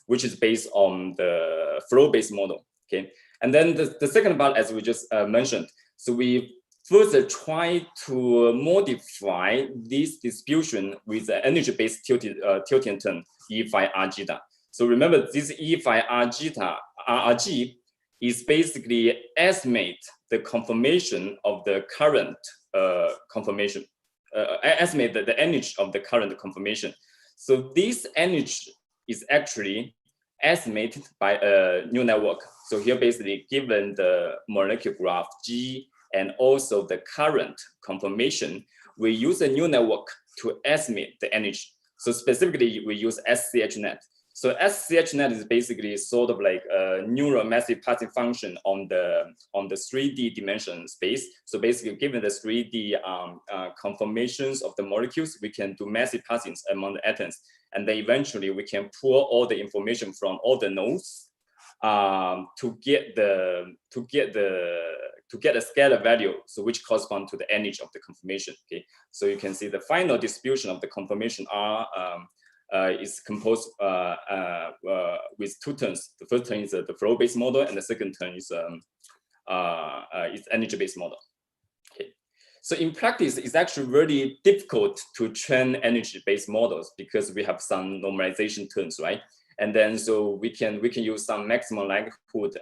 K: which is based on the flow-based model. Okay, and then the second part, as we just mentioned, so we further try to modify this distribution with an energy-based tilting term E phi r zeta. So remember, this E phi r zeta RRG is basically estimate the conformation of the current conformation, estimate the energy of the current conformation. So this energy is actually estimated by a neural network. So here basically given the molecular graph G and also the current conformation, we use a neural network to estimate the energy. So specifically we use SCHNet. So SCHNet is basically sort of like a neural massive passing function on the 3D dimension space. So basically, given the 3D conformations of the molecules, we can do massive passings among the atoms, and then eventually we can pull all the information from all the nodes to get a scalar value, so which correspond to the energy of the conformation. Okay, so you can see the final distribution of the conformation R. Is composed with two terms. The first term is the flow-based model, and the second term is energy-based model. Okay. So in practice, it's actually very difficult to train energy-based models because we have some normalization terms, right? And then so we can use some maximum likelihood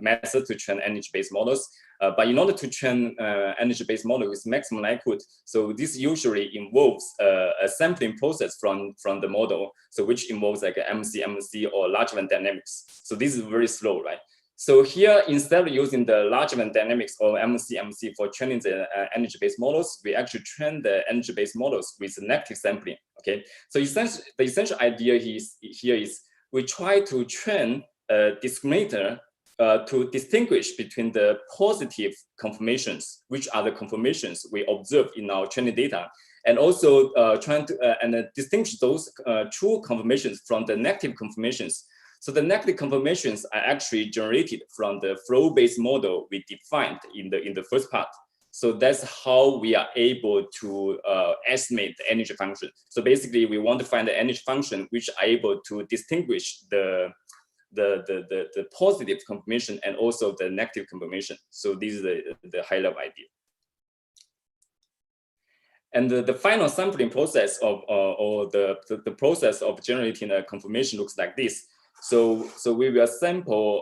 K: method to train energy-based models. But in order to train energy-based model with maximum likelihood, so this usually involves a sampling process from the model, so which involves like a MC or large event dynamics. So this is very slow, right? So here, instead of using the large event dynamics or MC for training the energy-based models, we actually train the energy-based models with negative sampling. Okay, so essentially, the essential idea here is we try to train a discriminator to distinguish between the positive conformations, which are the conformations we observe in our training data, and also trying to distinguish those true conformations from the negative conformations. So the negative conformations are actually generated from the flow-based model we defined in the first part. So that's how we are able to estimate the energy function. So basically, we want to find the energy function which are able to distinguish the positive conformation and also the negative conformation. So this is the high-level idea. And the final sampling process of or the process of generating a conformation looks like this. So we will sample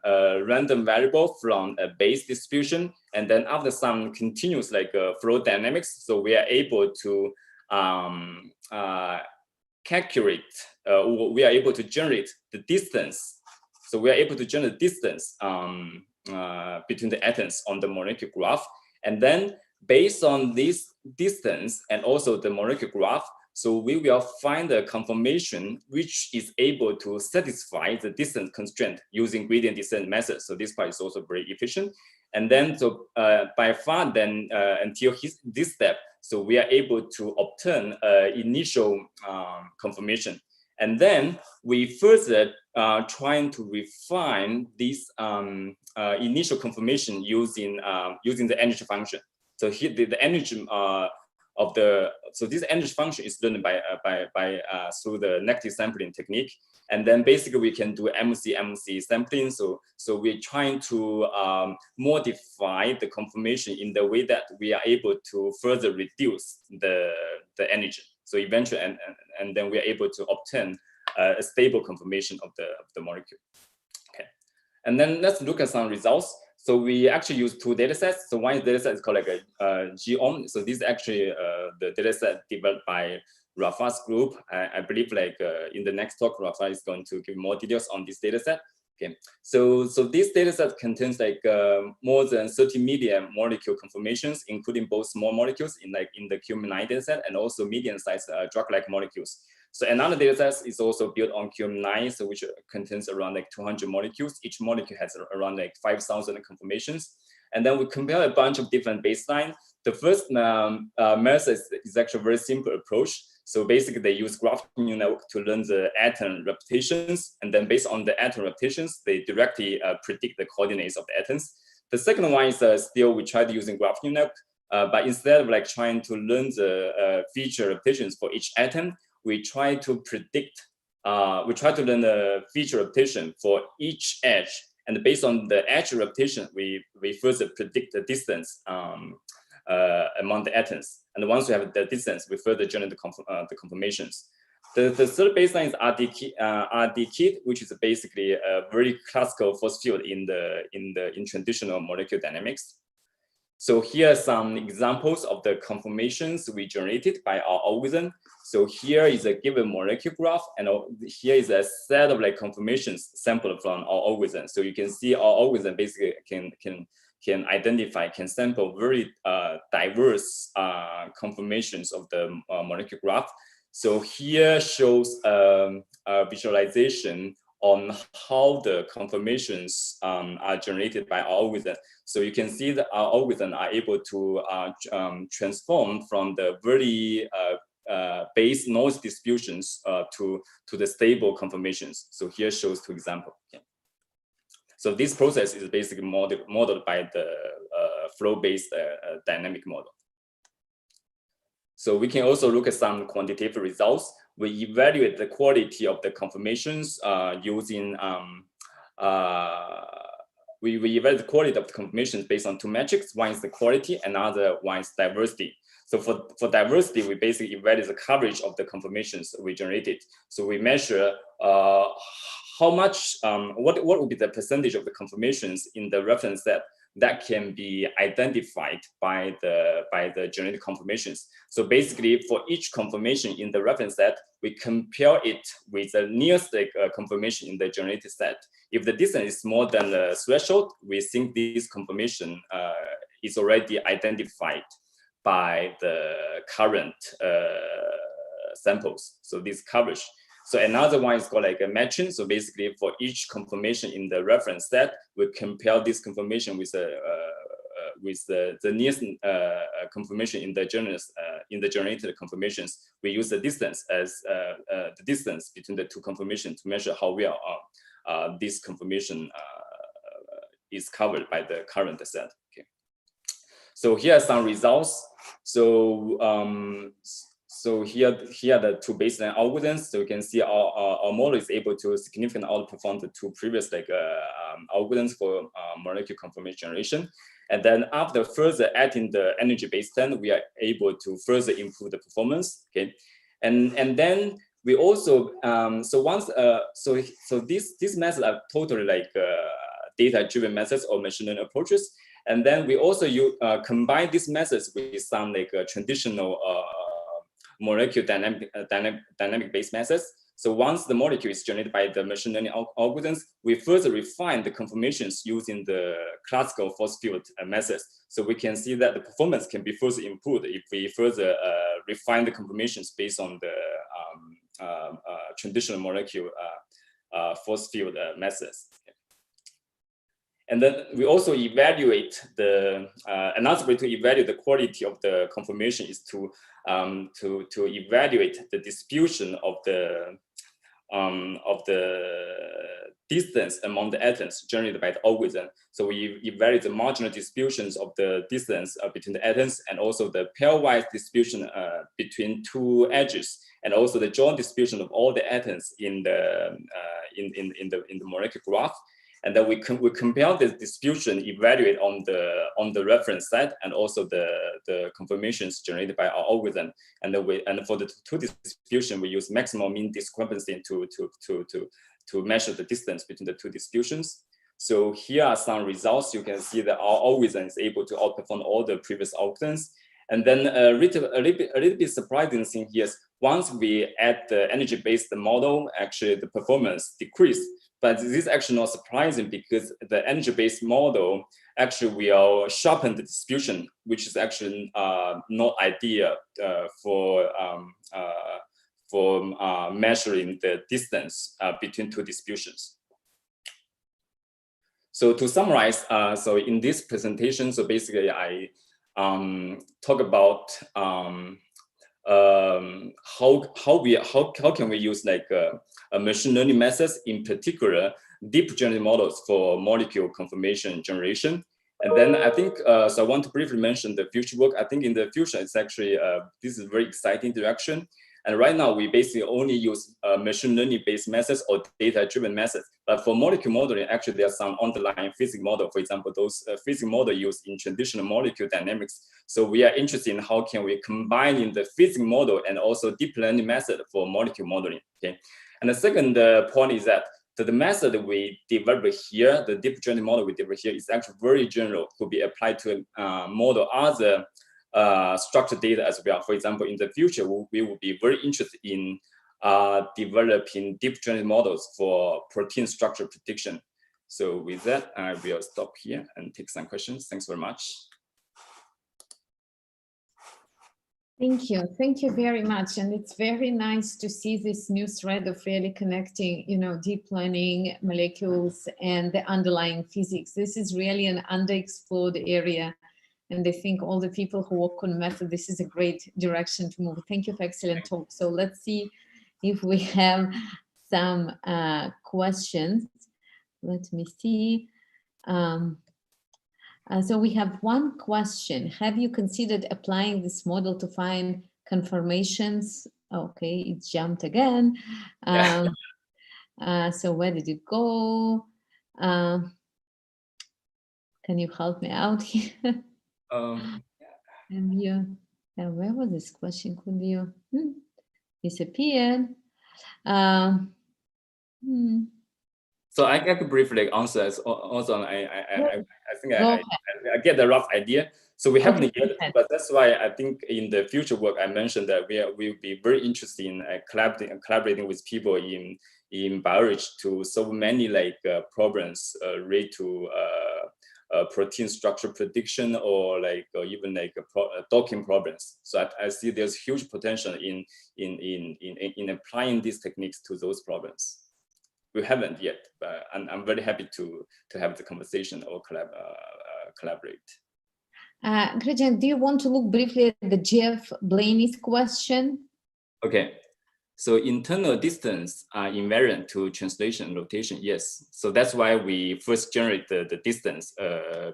K: a random variable from a base distribution, and then after some continuous like flow dynamics, so we are able to calculate, we are able to generate the distance. So we are able to generate distance between the atoms on the molecular graph, and then based on this distance and also the molecular graph, so we will find a conformation which is able to satisfy the distance constraint using gradient descent method. So this part is also very efficient. And then so by far then until this step, so we are able to obtain initial conformation. And then we further trying to refine this initial conformation using the energy function. So here the energy so this energy function is learned by through the negative sampling technique, and then basically we can do MC sampling. So we're trying to modify the conformation in the way that we are able to further reduce the energy. So eventually, and then we are able to obtain a stable conformation of the molecule. Okay, and then let's look at some results. So we actually use two data sets. So one data set is called like a GOM. So this is actually the data set developed by Rafa's group. I believe like in the next talk, Rafa is going to give more details on this data set. Okay, so this data set contains like more than 30 million molecule conformations, including both small molecules in the QM9 data set and also medium-sized drug-like molecules. So another data set is also built on QM9, so which contains around like 200 molecules. Each molecule has around like 5,000 conformations. And then we compare a bunch of different baselines. The first method is actually a very simple approach. So basically they use graph neural network to learn the atom reputations. And then based on the atom reputations, they directly predict the coordinates of the atoms. The second one is still we tried using graph neural network, but instead of like trying to learn the feature reputations for each atom, we try to predict, we try to learn the feature repetition for each edge. And based on the edge repetition, we further predict the distance among the atoms. And once we have the distance, we further generate the conformations. The third baseline is RD-KIT, which is basically a very classical force field in traditional molecular dynamics. So here are some examples of the conformations we generated by our algorithm. So here is a given molecular graph, and here is a set of like conformations sampled from our algorithm. So you can see our algorithm basically can identify, can sample very diverse conformations of the molecular graph. So here shows a visualization on how the conformations are generated by our algorithm. So you can see that our algorithm are able to transform from the very base noise distributions to the stable conformations. So here shows two examples. Okay. So this process is basically modeled by the flow-based dynamic model. So we can also look at some quantitative results. We evaluate the quality of the conformations using, we evaluate the quality of the conformations based on two metrics. One is the quality, another one is diversity. So for diversity, we basically evaluate the coverage of the conformations we generated. So we measure how much, what would be the percentage of the conformations in the reference set that can be identified by the generated conformations. So basically, for each conformation in the reference set, we compare it with the nearest conformation in the generated set. If the distance is more than the threshold, we think this conformation is already identified by the current samples. So this coverage. So another one is called like a matching. So basically for each conformation in the reference set, we compare this conformation with the nearest conformation in the generated conformations. We use the distance as the distance between the two conformations to measure how well this conformation is covered by the current set. Okay. So here are some results. So here are the two baseline algorithms. So you can see our model is able to significantly outperform the two previous algorithms for molecular conformation generation. And then after further adding the energy base 10, we are able to further improve the performance. Okay, and then we also so these methods are totally data-driven methods or machine learning approaches. And then we also combine these methods with some traditional molecular dynamic based methods. So once the molecule is generated by the machine learning algorithms, we further refine the conformations using the classical force field methods. So we can see that the performance can be further improved if we further refine the conformations based on the traditional molecular force field methods. And then we also evaluate another way to evaluate the quality of the conformation is to evaluate the distribution of the distance among the atoms generated by the algorithm. So we evaluate the marginal distributions of the distance between the atoms, and also the pairwise distribution between two edges, and also the joint distribution of all the atoms in the molecular graph. And then we compare the distribution, evaluate on the reference set, and also the conformations generated by our algorithm. And then for the two distribution, we use maximum mean discrepancy to measure the distance between the two distributions. So here are some results. You can see that our algorithm is able to outperform all the previous algorithms. And then a little bit surprising thing here is once we add the energy-based model, actually the performance decreased. But this is actually not surprising because the energy-based model actually will sharpen the distribution, which is actually not ideal for measuring the distance between two distributions. So to summarize, so in this presentation, so basically I talk about how can we use a machine learning methods, in particular deep generative models for molecule conformation generation. And then I think so I want to briefly mention the future work. I think in the future it's actually this is a very exciting direction. And right now we basically only use machine learning based methods or data driven methods. But for molecule modeling, actually there are some underlying physics model. For example, those physics model used in traditional molecular dynamics. So we are interested in how can we combine in the physics model and also deep learning method for molecule modeling. Okay. And the second point is that the method we develop here, the deep generative model we develop here, is actually very general, could be applied to model other structured data as well. For example, in the future, we will be very interested in developing deep generative models for protein structure prediction. So with that, I will stop here and take some questions. Thanks very much.
A: Thank you very much. And it's very nice to see this new thread of really connecting, deep learning, molecules, and the underlying physics. This is really an underexplored area. And I think all the people who work on method, this is a great direction to move. Thank you for excellent talk. So let's see if we have some questions. Let me see. So we have one question. Have you considered applying this model to find conformations? Okay, it jumped again. So where did it go? Can you help me out here? Where was this question? Could you disappeared?
K: So I could briefly answer as also. I think I get the rough idea. So we haven't yet, but that's why I think in the future work I mentioned that we'll be very interested in collaborating with people in biology to solve many problems related to protein structure prediction or even docking problems. So I see there's huge potential in applying these techniques to those problems. We haven't yet, but I'm very happy to have the conversation or collaborate.
A: Gretchen, do you want to look briefly at the Jeff Blaney's question?
K: Okay. So internal distance are invariant to translation and rotation, yes. So that's why we first generate the distance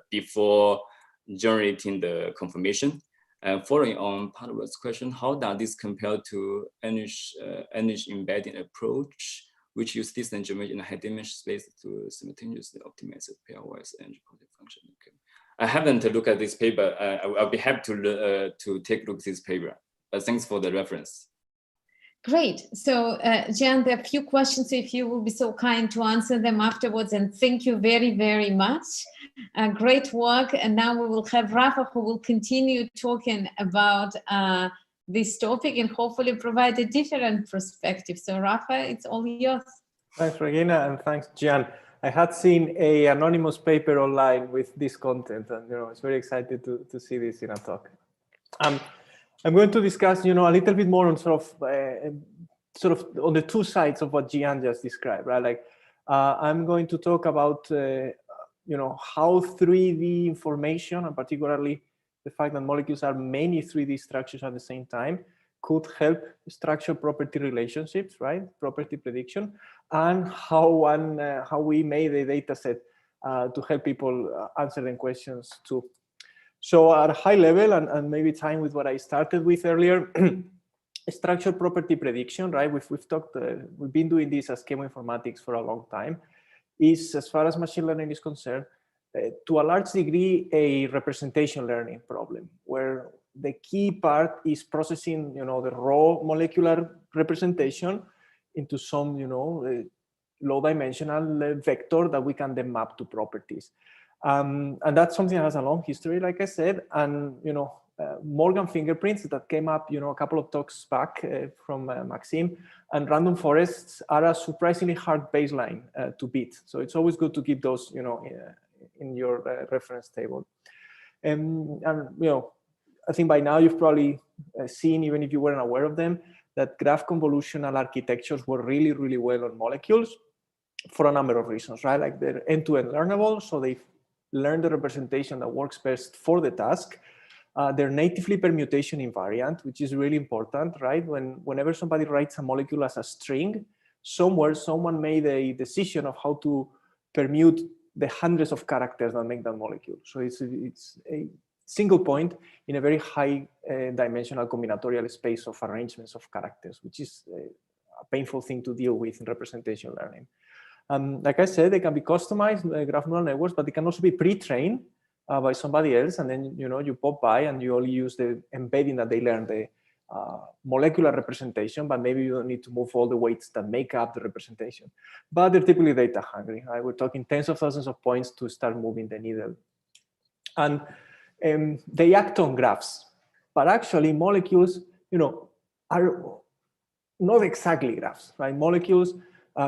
K: before generating the conformation. Following on Padwa's question, how does this compare to Anish embedding approach, which use distance geometry in a high dimension space to simultaneously optimize the pairwise and project function? Okay. I haven't looked at this paper. I'll be happy to take a look at this paper. But thanks for the reference.
A: Great. So, Jan, there are a few questions, if you will be so kind to answer them afterwards. And thank you very, very much. Great work. And now we will have Rafa, who will continue talking about this topic and hopefully provide a different perspective. So, Rafa, it's all yours.
F: Thanks, Regina, and thanks, Jan. I had seen an anonymous paper online with this content, and I was very excited to see this in a talk. I'm going to discuss, a little bit more on sort of on the two sides of what Gian just described, right? Like, I'm going to talk about, how 3D information, and particularly the fact that molecules are many 3D structures at the same time, could help structure property relationships, right? Property prediction, and how we made a data set to help people answer them questions too. So at a high level, and maybe tying with what I started with earlier, structure property prediction, right? We've been doing this as chemoinformatics for a long time, is, as far as machine learning is concerned, to a large degree, a representation learning problem, where the key part is processing, the raw molecular representation into some, low dimensional vector that we can then map to properties. And that's something that has a long history, like I said, and Morgan fingerprints that came up, a couple of talks back from Maxime, and random forests are a surprisingly hard baseline to beat. So it's always good to keep those, in your reference table. And I think by now you've probably seen, even if you weren't aware of them, that graph convolutional architectures work really, really well on molecules for a number of reasons, right? Like they're end-to-end learnable, so they learn the representation that works best for the task. They're natively permutation invariant, which is really important, right? Whenever somebody writes a molecule as a string, somewhere someone made a decision of how to permute the hundreds of characters that make that molecule. So it's a single point in a very high dimensional combinatorial space of arrangements of characters, which is a painful thing to deal with in representation learning. Like I said, they can be customized graph neural networks, but they can also be pre-trained by somebody else. And then, you pop by and you only use the embedding that they learn, the molecular representation, but maybe you don't need to move all the weights that make up the representation. But they're typically data hungry, right? We're talking tens of thousands of points to start moving the needle. And they act on graphs, but actually molecules, are not exactly graphs, right? Molecules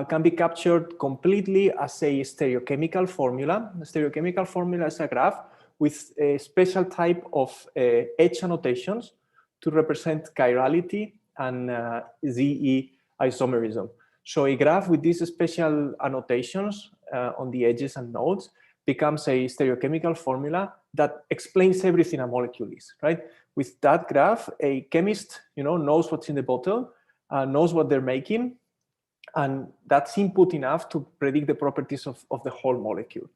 F: can be captured completely as a stereochemical formula. The stereochemical formula is a graph with a special type of edge annotations to represent chirality and ZE isomerism. So a graph with these special annotations on the edges and nodes becomes a stereochemical formula that explains everything a molecule is, right? With that graph, a chemist, knows what's in the bottle, knows what they're making, and that's input enough to predict the properties of the whole molecule.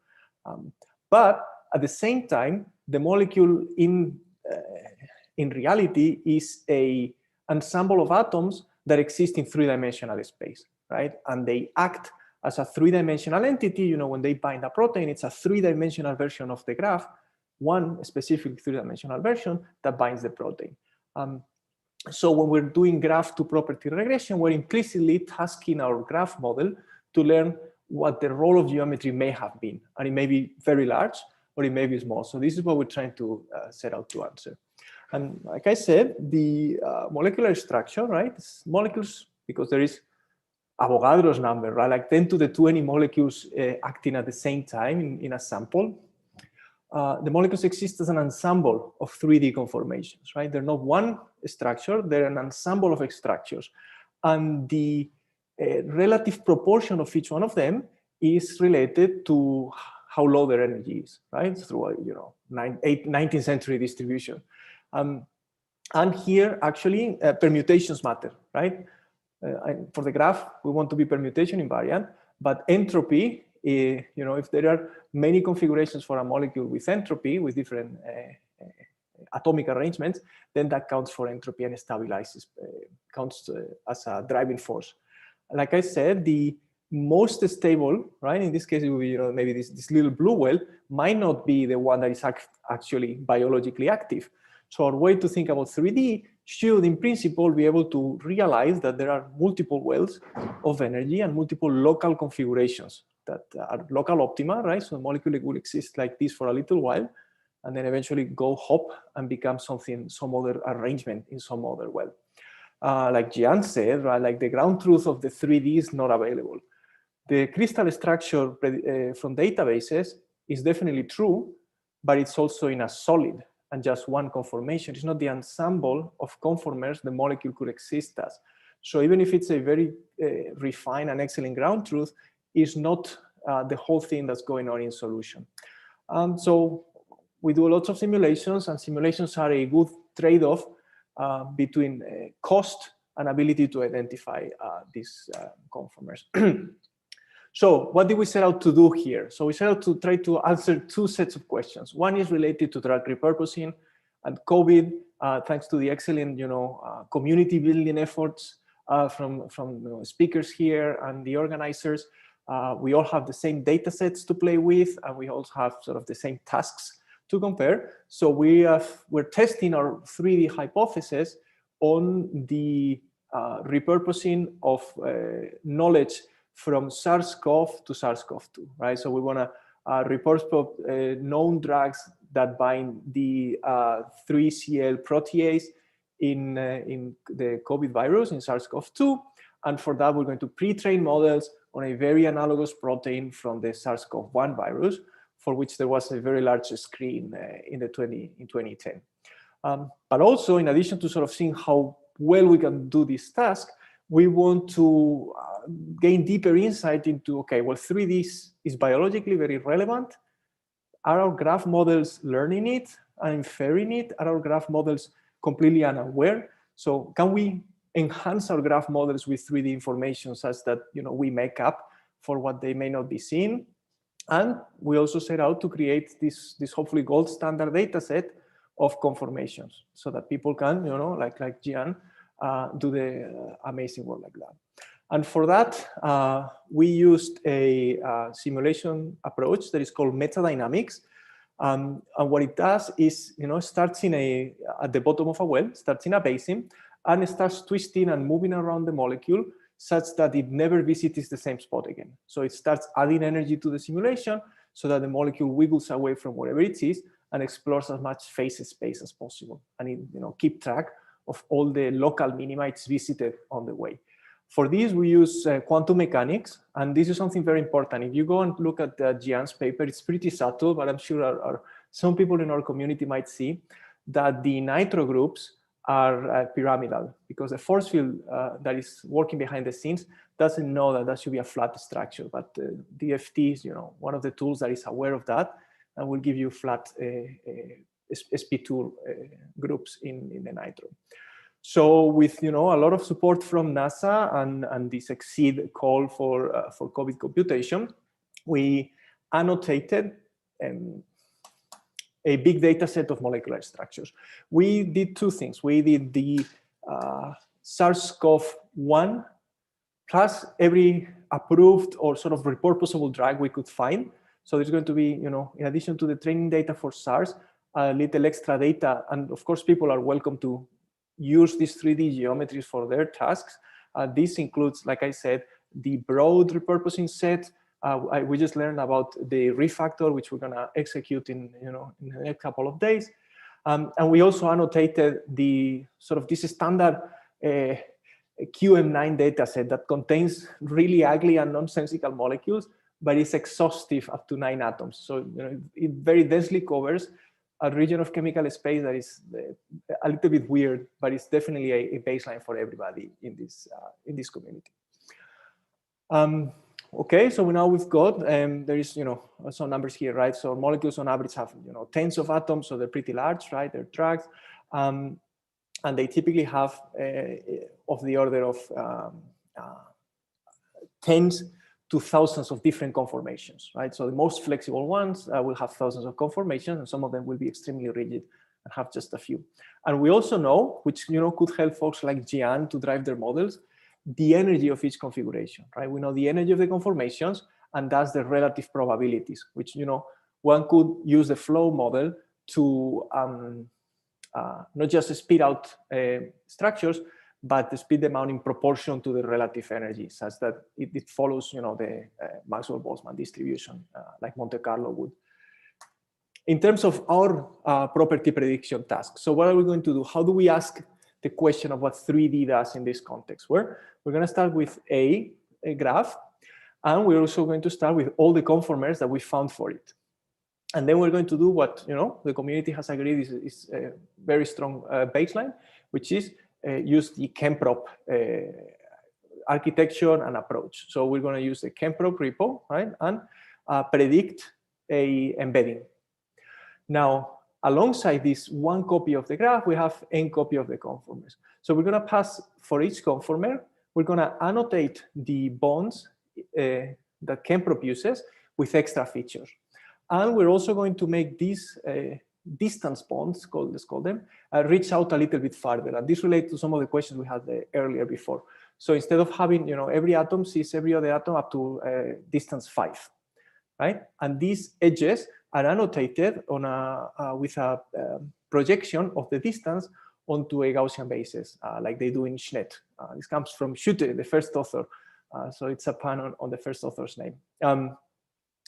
F: But at the same time, the molecule in reality is an ensemble of atoms that exist in three-dimensional space, right? And they act as a three-dimensional entity. When they bind a protein, it's a three-dimensional version of the graph, one specific three-dimensional version that binds the protein. So when we're doing graph to property regression, we're implicitly tasking our graph model to learn what the role of geometry may have been. And it may be very large or it may be small. So this is what we're trying to set out to answer. And like I said, the molecular structure, right? It's molecules, because there is Avogadro's number, right? Like 10 to the 20 molecules acting at the same time in a sample. The molecules exist as an ensemble of 3D conformations, right? They're not one structure, they're an ensemble of structures. And the relative proportion of each one of them is related to how low their energy is, right? Through a 19th century distribution. And here, actually, permutations matter, right? For the graph, we want to be permutation invariant, but entropy, if there are many configurations for a molecule with entropy, with different atomic arrangements, then that counts for entropy and stabilizes, counts as a driving force. Like I said, the most stable, right? In this case, it will be, maybe this little blue well might not be the one that is actually biologically active. So our way to think about 3D should, in principle, be able to realize that there are multiple wells of energy and multiple local configurations that are local optima, right? So the molecule will exist like this for a little while, and then eventually go hop and become something, some other arrangement in some other well. Like Gian said, right, like the ground truth of the 3D is not available. The crystal structure from databases is definitely true, but it's also in a solid and just one conformation. It's not the ensemble of conformers the molecule could exist as. So even if it's a very refined and excellent ground truth, it's not the whole thing that's going on in solution. So we do lots of simulations, and simulations are a good trade-off between cost and ability to identify these conformers. So what did we set out to do here? So we set out to try to answer two sets of questions. One is related to drug repurposing and COVID, thanks to the excellent, community building efforts from speakers here and the organizers. We all have the same data sets to play with, and we also have sort of the same tasks to compare. So we're testing our 3D hypothesis on the repurposing of knowledge from SARS-CoV to SARS-CoV-2, right? So we want to repurpose known drugs that bind the 3CL protease in the COVID virus, in SARS-CoV-2. And for that, we're going to pre-train models on a very analogous protein from the SARS-CoV-1 virus, for which there was a very large screen in 2010. But also, in addition to sort of seeing how well we can do this task, we want to gain deeper insight into, okay, well, 3D is biologically very relevant. Are our graph models learning it and inferring it? Are our graph models completely unaware? So can we enhance our graph models with 3D information such that we make up for what they may not be seeing? And we also set out to create this hopefully gold standard data set of conformations so that people can, like Gian, do the amazing work like that. And for that, we used a simulation approach that is called metadynamics. And what it does is, starts at the bottom of a well, starts in a basin, and it starts twisting and moving around the molecule such that it never visits the same spot again. So it starts adding energy to the simulation so that the molecule wiggles away from wherever it is and explores as much phase space as possible. And it, keep track of all the local minima it's visited on the way. For this, we use quantum mechanics, and this is something very important. If you go and look at Gian's paper, it's pretty subtle, but I'm sure some people in our community might see that the nitro groups are pyramidal, because the force field that is working behind the scenes doesn't know that should be a flat structure, but DFT is one of the tools that is aware of that and will give you flat sp2 groups in the nitro. So with a lot of support from NASA and the SECSID call for COVID computation, we annotated a big data set of molecular structures. We did two things. We did the SARS-CoV-1 plus every approved or sort of repurposable drug we could find. So there's going to be, in addition to the training data for SARS, a little extra data. And of course, people are welcome to use these 3D geometries for their tasks. This includes, like I said, the broad repurposing set. We just learned about the refactor, which we're going to execute in the next couple of days. And we also annotated the sort of this standard QM9 data set that contains really ugly and nonsensical molecules, but it's exhaustive up to 9 atoms. So it very densely covers a region of chemical space that is a little bit weird, but it's definitely a baseline for everybody in this community. okay, so now we've got, there is, you know, some numbers here, right? So molecules on average have, you know, tens of atoms, so they're pretty large, right? They're drugs, and they typically have of the order of tens to thousands of different conformations, right? So the most flexible ones will have thousands of conformations, and some of them will be extremely rigid and have just a few. And we also know, which, you know, could help folks like Jian to drive their models, the energy of each configuration, right? We know the energy of the conformations, and that's the relative probabilities, which, you know, one could use the flow model to not just speed out structures, but to speed them out in proportion to the relative energy, such that it follows, you know, the Maxwell-Boltzmann distribution, like Monte Carlo would. In terms of our property prediction task, so what are we going to do? How do we ask the question of what 3D does in this context? Where we're going to start with a graph, and we're also going to start with all the conformers that we found for it. And then we're going to do what, you know, the community has agreed is a very strong baseline, which is use the ChemProp architecture and approach. So we're going to use the ChemProp repo, right, and predict a embedding. Now, alongside this one copy of the graph, we have n copy of the conformers. So we're going to pass for each conformer, we're going to annotate the bonds that ChemProp uses with extra features. And we're also going to make these distance bonds, let's call them, reach out a little bit farther. And this relates to some of the questions we had earlier before. So instead of having, you know, every atom sees every other atom up to distance 5, right? And these edges are annotated on with a projection of the distance onto a Gaussian basis, like they do in SCHNET. This comes from Schutte, the first author. So it's a pun on the first author's name.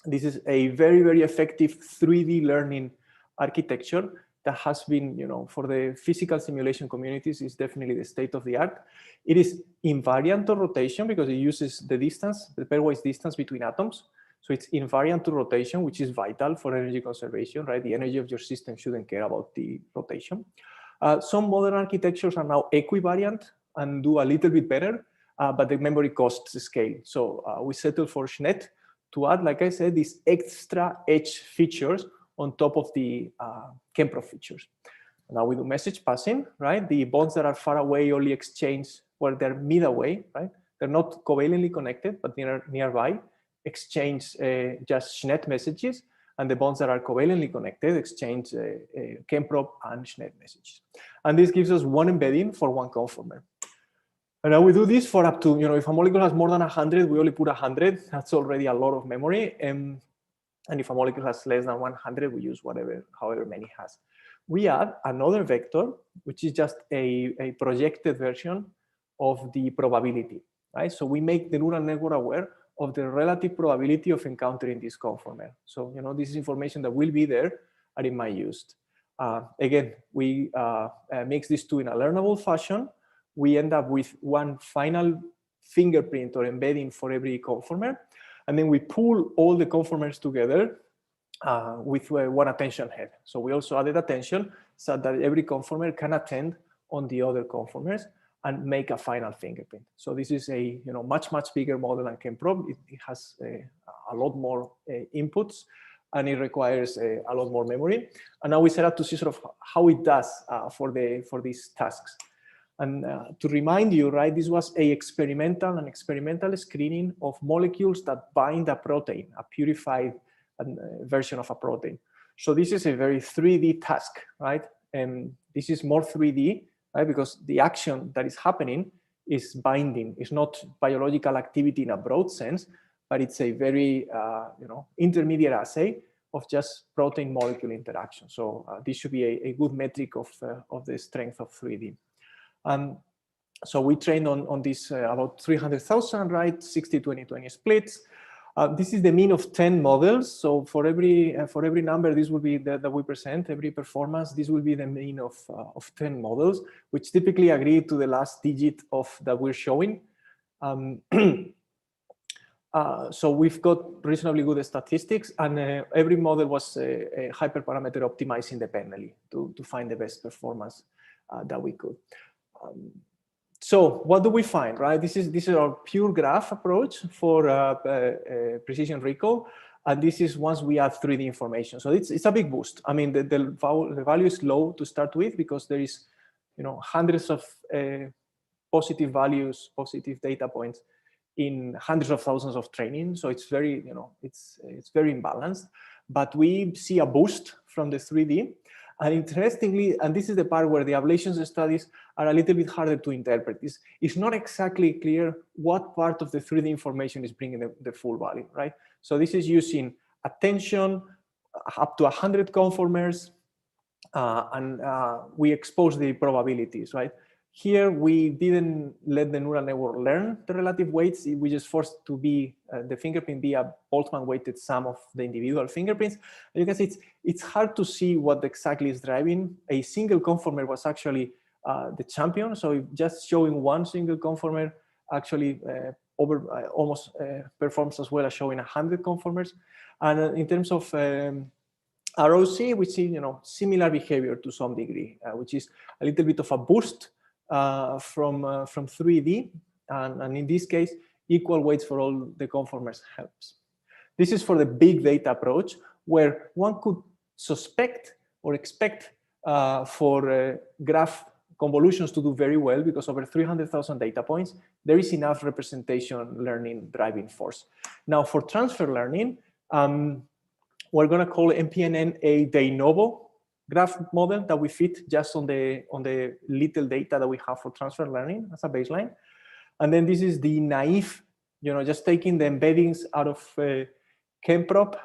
F: This is a very, very effective 3D learning architecture that has been, you know, for the physical simulation communities, is definitely the state of the art. It is invariant to rotation because it uses the distance, the pairwise distance between atoms. So it's invariant to rotation, which is vital for energy conservation, right? The energy of your system shouldn't care about the rotation. Some modern architectures are now equivariant and do a little bit better, but the memory costs scale. So we settled for SCHNET to add, like I said, these extra edge features on top of the ChemProp features. Now we do message passing, right? The bonds that are far away only exchange where they're mid-away, right? They're not covalently connected, but nearby exchange just SCHNET messages, and the bonds that are covalently connected exchange ChemProp and SCHNET messages. And this gives us one embedding for one conformer. And now we do this for up to, you know, if a molecule has more than 100, we only put 100. That's already a lot of memory. And if a molecule has less than 100, we use however many has. We add another vector, which is just a projected version of the probability, right? So we make the neural network aware of the relative probability of encountering this conformer. So, you know, this is information that will be there and it might be used. Again, we mix these two in a learnable fashion. We end up with one final fingerprint or embedding for every conformer. And then we pull all the conformers together with one attention head. So we also added attention so that every conformer can attend on the other conformers and make a final fingerprint. So this is a, you know, much bigger model than ChemProp. It has a lot more inputs, and it requires a lot more memory. And now we set out to see sort of how it does for these tasks. And to remind you, right, this was an experimental screening of molecules that bind a protein, a purified version of a protein. So this is a very 3D task, right? And this is more 3D, right? Because the action that is happening is binding. It's not biological activity in a broad sense, but it's a very, you know, intermediate assay of just protein molecule interaction. So this should be a good metric of the strength of 3D. So we trained on this about 300,000, right? 60-20-20 splits. This is the mean of 10 models. So for every number, this will be that we present, every performance, this will be the mean of 10 models, which typically agree to the last digit of that we're showing. So we've got reasonably good statistics, and every model was a hyperparameter optimized independently to find the best performance that we could. So what do we find, right? This is our pure graph approach for precision recall. And this is once we add 3D information. So it's a big boost. I mean, the value is low to start with because there is, hundreds of positive values, positive data points in hundreds of thousands of training. So it's very, it's very imbalanced. But we see a boost from the 3D. And interestingly, and this is the part where the ablation studies are a little bit harder to interpret. It's not exactly clear what part of the 3D information is bringing the full value, right? So this is using attention up to 100 conformers, and we expose the probabilities, right? Here, we didn't let the neural network learn the relative weights. We just forced to be the fingerprint be a Boltzmann weighted sum of the individual fingerprints. And you can see it's hard to see what exactly is driving. A single conformer was actually the champion. So just showing one single conformer actually almost performs as well as showing 100 conformers. And in terms of ROC, we see similar behavior to some degree, which is a little bit of a boost from 3D, and in this case, equal weights for all the conformers helps. This is for the big data approach, where one could suspect or expect for graph convolutions to do very well, because over 300,000 data points, there is enough representation learning driving force. Now, for transfer learning, we're going to call MPNN a de novo graph model that we fit just on the little data that we have for transfer learning as a baseline. And then this is the naive, just taking the embeddings out of ChemProp,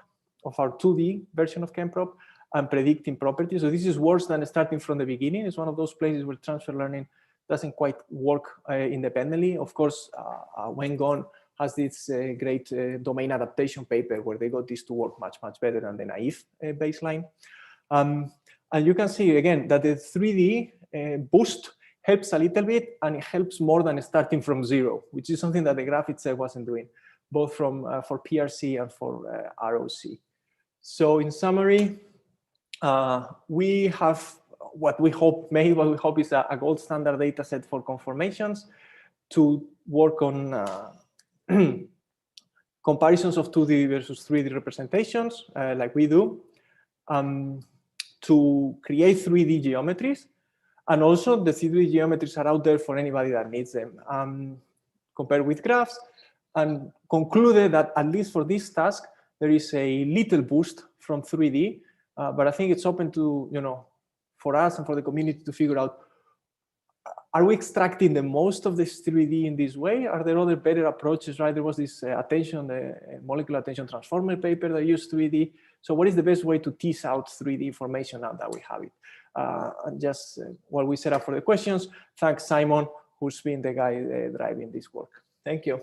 F: of our 2D version of ChemProp, and predicting properties. So this is worse than starting from the beginning. It's one of those places where transfer learning doesn't quite work independently. Of course, Wen-Gong has this great domain adaptation paper where they got this to work much, much better than the naive baseline. And you can see again that the 3D boost helps a little bit, and it helps more than starting from zero, which is something that the graph itself wasn't doing, both for PRC and for ROC. So in summary, we have what we hope is a gold standard data set for conformations to work on comparisons of 2D versus 3D representations, like we do. To create 3D geometries, and also the 3D geometries are out there for anybody that needs them, compared with graphs, and concluded that at least for this task, there is a little boost from 3D, but I think it's open to, for us and for the community to figure out, are we extracting the most of this 3D in this way? Are there other better approaches, right? There was this molecular attention transformer paper that used 3D. So what is the best way to tease out 3D information now that we have it? And just while we set up for the questions, thanks Simon, who's been the guy driving this work. Thank you.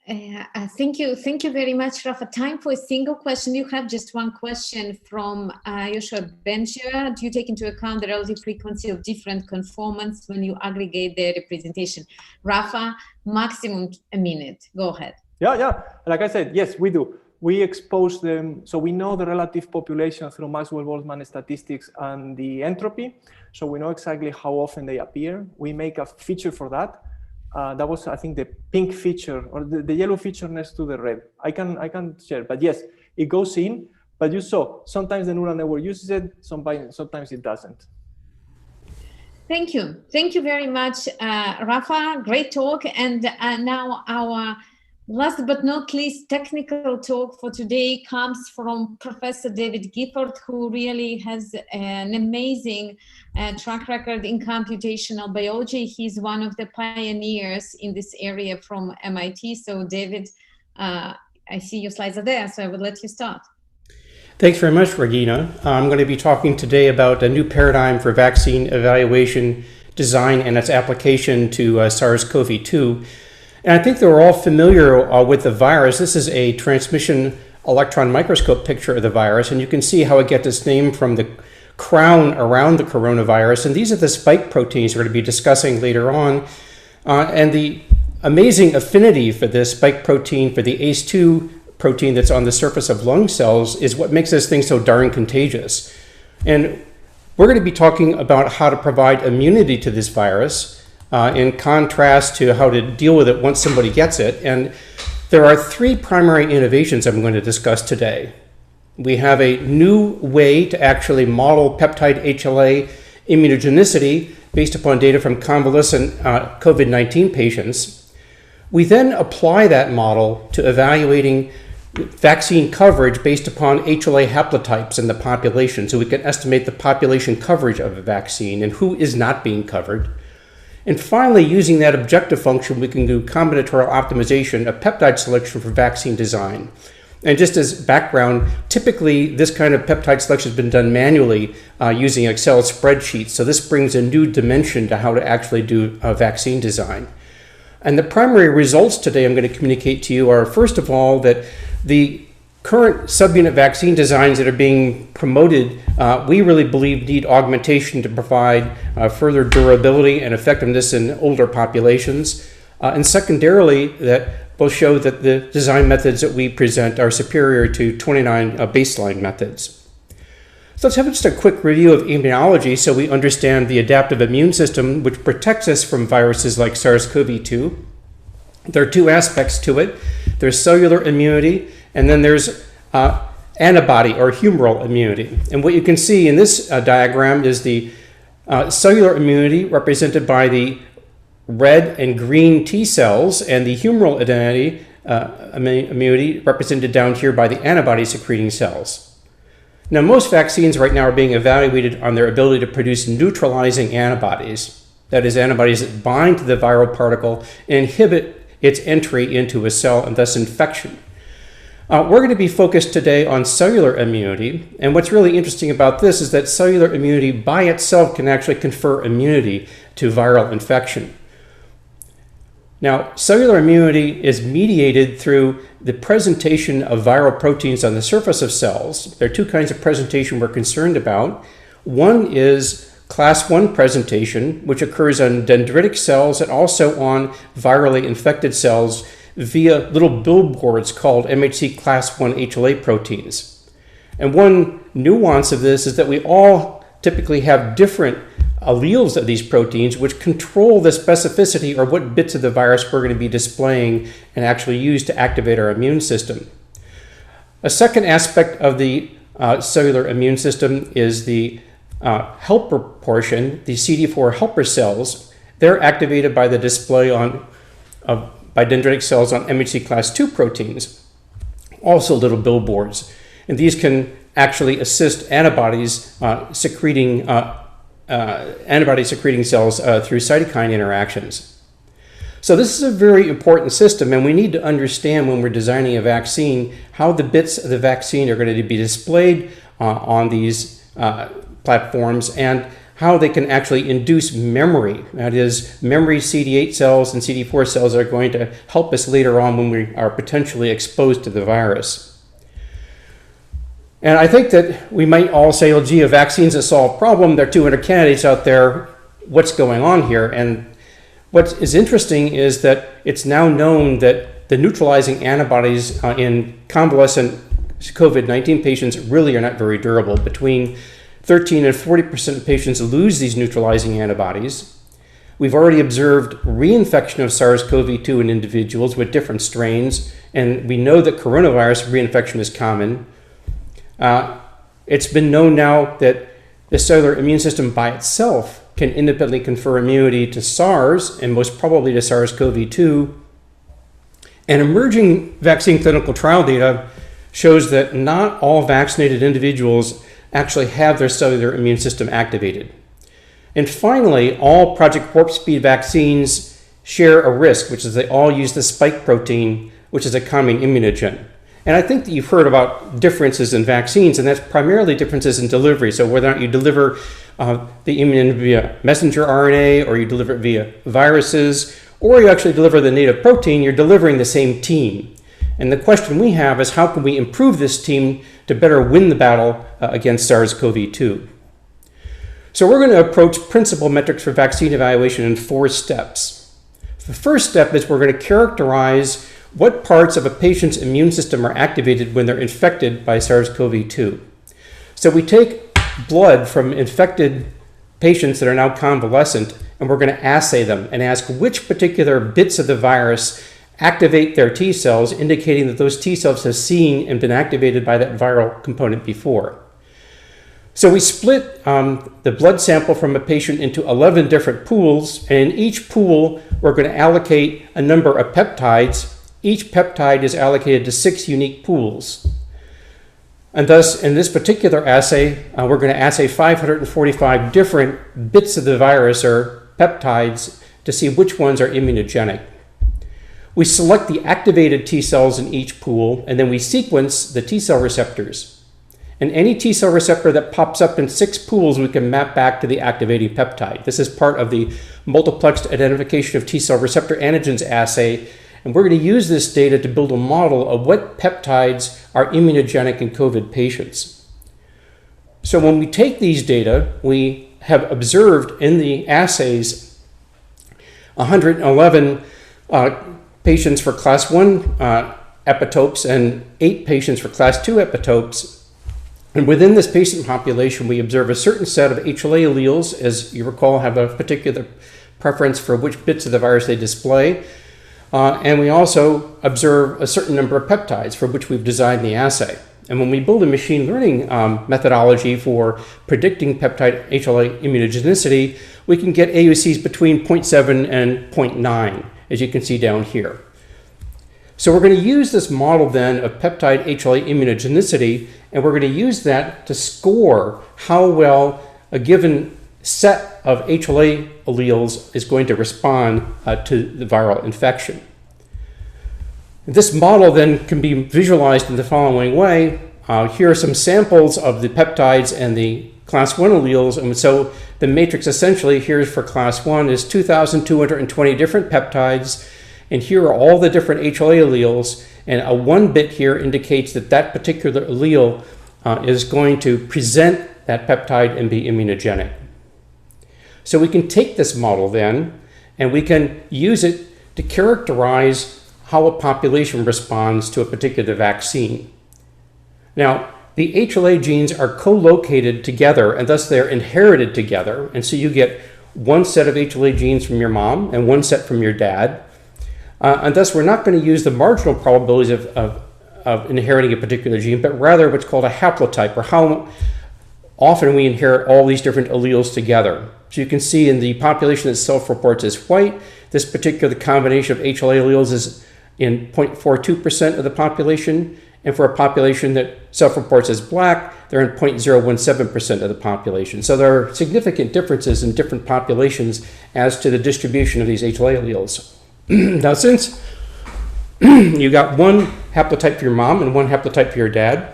A: Thank you very much, Rafa. Time for a single question. You have just one question from Joshua Bencher. Do you take into account the relative frequency of different conformants when you aggregate their representation? Rafa, maximum a minute. Go ahead.
F: Yeah. Like I said, yes, we do. We expose them, so we know the relative population through Maxwell-Boltzmann statistics and the entropy. So we know exactly how often they appear. We make a feature for that. That was, I think, the pink feature or the yellow feature next to the red. I can share, but yes, it goes in. But you saw sometimes the neural network uses it, sometimes it doesn't.
A: Thank you very much, Rafa. Great talk. And now our last but not least technical talk for today comes from Professor David Gifford, who really has an amazing track record in computational biology. He's one of the pioneers in this area from MIT. So David, I see your slides are there, so I would let you start.
L: Thanks very much, Regina. I'm going to be talking today about a new paradigm for vaccine evaluation, design, and its application to SARS-CoV-2. And I think that we're all familiar with the virus. This is a transmission electron microscope picture of the virus, and you can see how it gets its name from the crown around the coronavirus. And these are the spike proteins we're going to be discussing later on. And the amazing affinity for this spike protein, for the ACE2 protein that's on the surface of lung cells, is what makes this thing so darn contagious. And we're going to be talking about how to provide immunity to this virus in contrast to how to deal with it once somebody gets it. And there are three primary innovations I'm going to discuss today. We have a new way to actually model peptide HLA immunogenicity based upon data from convalescent COVID-19 patients. We then apply that model to evaluating vaccine coverage based upon HLA haplotypes in the population, so we can estimate the population coverage of a vaccine and who is not being covered. And finally, using that objective function, we can do combinatorial optimization of peptide selection for vaccine design. And just as background, typically this kind of peptide selection has been done manually using Excel spreadsheets. So this brings a new dimension to how to actually do a vaccine design. And the primary results today I'm going to communicate to you are, first of all, that the current subunit vaccine designs that are being promoted, we really believe need augmentation to provide further durability and effectiveness in older populations. And secondarily, that will show that the design methods that we present are superior to 29 baseline methods. So let's have just a quick review of immunology so we understand the adaptive immune system, which protects us from viruses like SARS-CoV-2. There are two aspects to it. There's cellular immunity, and then there's antibody or humoral immunity. And what you can see in this diagram is the cellular immunity represented by the red and green T cells, and the humoral immunity represented down here by the antibody secreting cells. Now, most vaccines right now are being evaluated on their ability to produce neutralizing antibodies. That is, antibodies that bind to the viral particle and inhibit its entry into a cell and thus infection. We're going to be focused today on cellular immunity, and what's really interesting about this is that cellular immunity by itself can actually confer immunity to viral infection. Now, cellular immunity is mediated through the presentation of viral proteins on the surface of cells. There are two kinds of presentation we're concerned about. One is class 1 presentation, which occurs on dendritic cells and also on virally infected cells via little billboards called MHC class 1 HLA proteins. And one nuance of this is that we all typically have different alleles of these proteins which control the specificity or what bits of the virus we're going to be displaying and actually use to activate our immune system. A second aspect of the cellular immune system is the helper portion, the CD4 helper cells. They're activated by the display by dendritic cells on MHC class 2 proteins, also little billboards. And these can actually assist antibodies secreting cells through cytokine interactions. So this is a very important system, and we need to understand when we're designing a vaccine how the bits of the vaccine are going to be displayed on these platforms and how they can actually induce memory. That is, memory CD8 cells and CD4 cells are going to help us later on when we are potentially exposed to the virus. And I think that we might all say, well, gee, a vaccine's a solved problem. There are 200 candidates out there. What's going on here? And what is interesting is that it's now known that the neutralizing antibodies in convalescent COVID-19 patients really are not very durable. Between 13 and 40% of patients lose these neutralizing antibodies. We've already observed reinfection of SARS-CoV-2 in individuals with different strains, and we know that coronavirus reinfection is common. It's been known now that the cellular immune system by itself can independently confer immunity to SARS and most probably to SARS-CoV-2. And emerging vaccine clinical trial data shows that not all vaccinated individuals actually have their cellular immune system activated. And finally, all Project Warp Speed vaccines share a risk, which is they all use the spike protein, which is a common immunogen. And I think that you've heard about differences in vaccines, and that's primarily differences in delivery. So whether or not you deliver the immunogen via messenger RNA, or you deliver it via viruses, or you actually deliver the native protein, you're delivering the same team. And the question we have is, how can we improve this team to better win the battle against SARS-CoV-2? So we're going to approach principal metrics for vaccine evaluation in 4 steps. The first step is we're going to characterize what parts of a patient's immune system are activated when they're infected by SARS-CoV-2. So we take blood from infected patients that are now convalescent, and we're going to assay them and ask which particular bits of the virus activate their T cells, indicating that those T cells have seen and been activated by that viral component before. So we split the blood sample from a patient into 11 different pools, and in each pool, we're going to allocate a number of peptides. Each peptide is allocated to 6 unique pools. And thus, in this particular assay, we're going to assay 545 different bits of the virus or peptides to see which ones are immunogenic. We select the activated T cells in each pool, and then we sequence the T cell receptors. And any T cell receptor that pops up in 6 pools, we can map back to the activating peptide. This is part of the multiplexed identification of T cell receptor antigens assay. And we're going to use this data to build a model of what peptides are immunogenic in COVID patients. So when we take these data, we have observed in the assays 111 patients for class 1 epitopes and 8 patients for class 2 epitopes. And within this patient population, we observe a certain set of HLA alleles, as you recall, have a particular preference for which bits of the virus they display. And we also observe a certain number of peptides for which we've designed the assay. And when we build a machine learning methodology for predicting peptide HLA immunogenicity, we can get AUCs between 0.7 and 0.9, as you can see down here. So we're going to use this model then of peptide HLA immunogenicity, and we're going to use that to score how well a given set of HLA alleles is going to respond to the viral infection. This model then can be visualized in the following way. Here are some samples of the peptides and the class 1 alleles, and so the matrix essentially here for class 1 is 2,220 different peptides. And here are all the different HLA alleles, and a 1 bit here indicates that that particular allele is going to present that peptide and be immunogenic. So we can take this model then, and we can use it to characterize how a population responds to a particular vaccine. Now, the HLA genes are co-located together, and thus they're inherited together, and so you get 1 set of HLA genes from your mom and 1 set from your dad. And thus, we're not going to use the marginal probabilities of inheriting a particular gene, but rather what's called a haplotype, or how often we inherit all these different alleles together. So you can see in the population that self-reports as white, this particular combination of HLA alleles is in 0.42% of the population, and for a population that self-reports as black, they're in 0.017% of the population. So there are significant differences in different populations as to the distribution of these HLA alleles. Now, since you got 1 haplotype for your mom and 1 haplotype for your dad,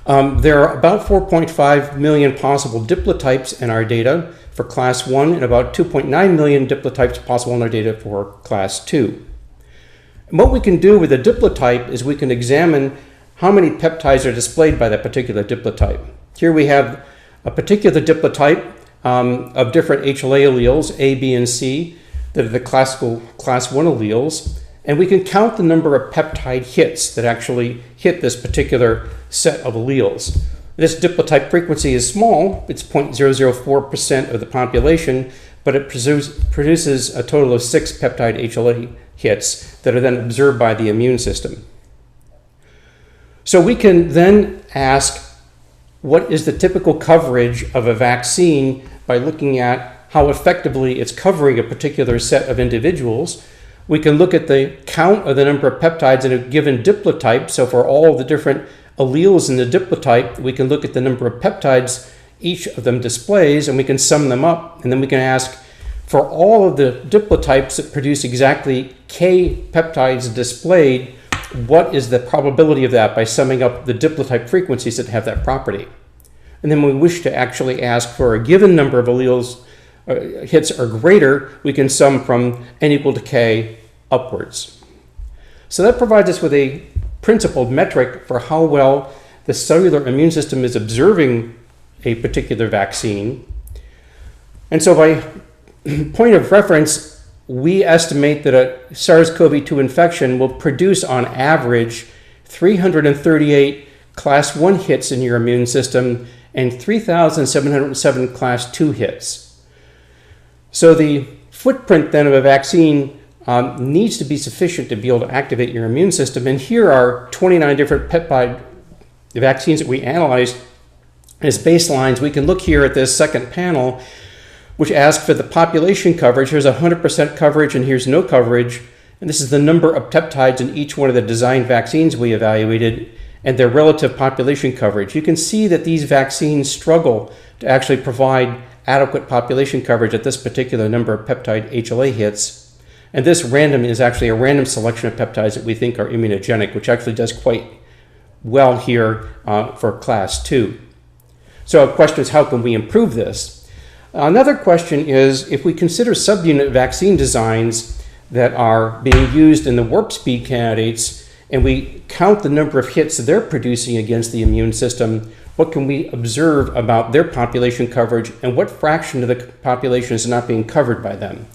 L: there are about 4.5 million possible diplotypes in our data for class 1 and about 2.9 million diplotypes possible in our data for class 2. And what we can do with a diplotype is we can examine how many peptides are displayed by that particular diplotype. Here we have a particular diplotype of different HLA alleles, A, B, and C, that are the classical class 1 alleles, and we can count the number of peptide hits that actually hit this particular set of alleles. This diplotype frequency is small, it's 0.004% of the population, but it produces a total of 6 peptide HLA hits that are then observed by the immune system. So we can then ask, what is the typical coverage of a vaccine by looking at how effectively it's covering a particular set of individuals. We can look at the count of the number of peptides in a given diplotype. So for all the different alleles in the diplotype, we can look at the number of peptides each of them displays, and we can sum them up. And then we can ask, for all of the diplotypes that produce exactly K peptides displayed, what is the probability of that by summing up the diplotype frequencies that have that property? And then when we wish to actually ask for a given number of alleles hits or greater, we can sum from n equal to k upwards. So that provides us with a principled metric for how well the cellular immune system is observing a particular vaccine. And so by point of reference, we estimate that a SARS-CoV-2 infection will produce on average 338 class 1 hits in your immune system and 3,707 class 2 hits. So the footprint then of a vaccine needs to be sufficient to be able to activate your immune system. And here are 29 different peptide vaccines that we analyzed as baselines. We can look here at this second panel, which asks for the population coverage. Here's 100% coverage and here's no coverage. And this is the number of peptides in each one of the designed vaccines we evaluated and their relative population coverage. You can see that these vaccines struggle to actually provide adequate population coverage at this particular number of peptide HLA hits. And this random is actually a random selection of peptides that we think are immunogenic, which actually does quite well here for class 2. So a question is, how can we improve this? Another question is, if we consider subunit vaccine designs that are being used in the warp speed candidates, and we count the number of hits they're producing against the immune system, what can we observe about their population coverage and what fraction of the population is not being covered by them?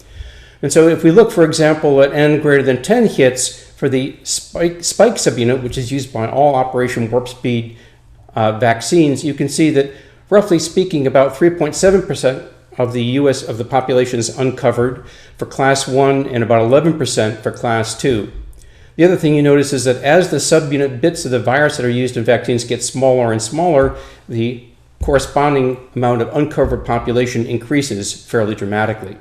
L: And so if we look, for example, at n greater than 10 hits for the spike subunit, which is used by all Operation Warp Speed vaccines, you can see that, roughly speaking, about 3.7% of the US of the population is uncovered for class 1 and about 11% for class 2. The other thing you notice is that as the subunit bits of the virus that are used in vaccines get smaller and smaller, the corresponding amount of uncovered population increases fairly dramatically.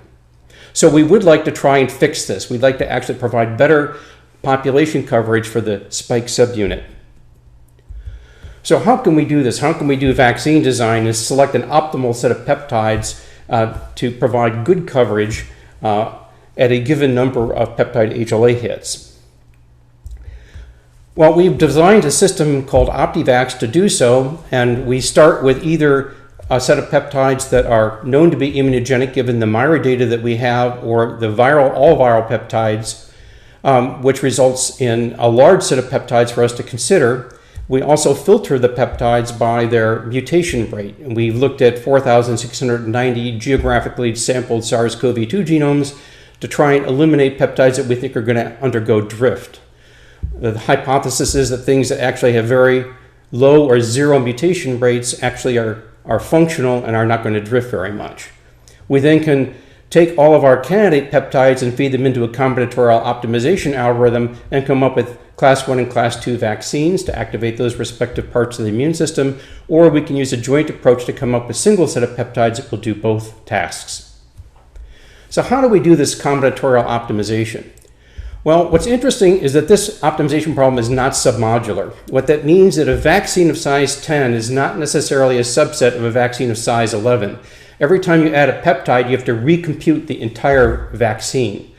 L: So we would like to try and fix this. We'd like to actually provide better population coverage for the spike subunit. So how can we do this? How can we do vaccine design and select an optimal set of peptides to provide good coverage at a given number of peptide HLA hits? Well, we've designed a system called OptiVax to do so, and we start with either a set of peptides that are known to be immunogenic given the MIRA data that we have, or the all viral peptides, which results in a large set of peptides for us to consider. We also filter the peptides by their mutation rate, and we've looked at 4,690 geographically sampled SARS-CoV-2 genomes to try and eliminate peptides that we think are going to undergo drift. The hypothesis is that things that actually have very low or zero mutation rates actually are functional and are not going to drift very much. We then can take all of our candidate peptides and feed them into a combinatorial optimization algorithm and come up with class 1 and class 2 vaccines to activate those respective parts of the immune system, or we can use a joint approach to come up with a single set of peptides that will do both tasks. So how do we do this combinatorial optimization? Well, what's interesting is that this optimization problem is not submodular. What that means is that a vaccine of size 10 is not necessarily a subset of a vaccine of size 11. Every time you add a peptide, you have to recompute the entire vaccine.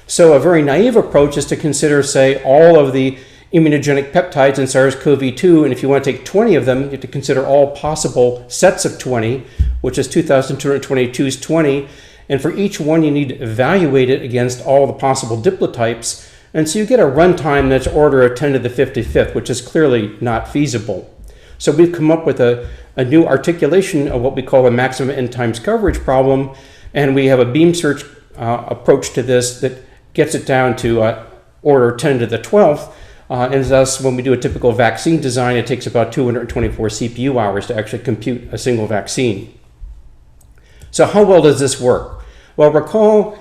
L: So a very naive approach is to consider, say, all of the immunogenic peptides in SARS-CoV-2, and if you want to take 20 of them, you have to consider all possible sets of 20, which is 2,222 is 20, and for each one you need to evaluate it against all the possible diplotypes, and so you get a runtime that's order of 10 to the 55th, which is clearly not feasible. So we've come up with a new articulation of what we call a maximum n times coverage problem, and we have a beam search approach to this that gets it down to order 10 to the 12th, and thus when we do a typical vaccine design, it takes about 224 CPU hours to actually compute a single vaccine. So how well does this work? Well, recall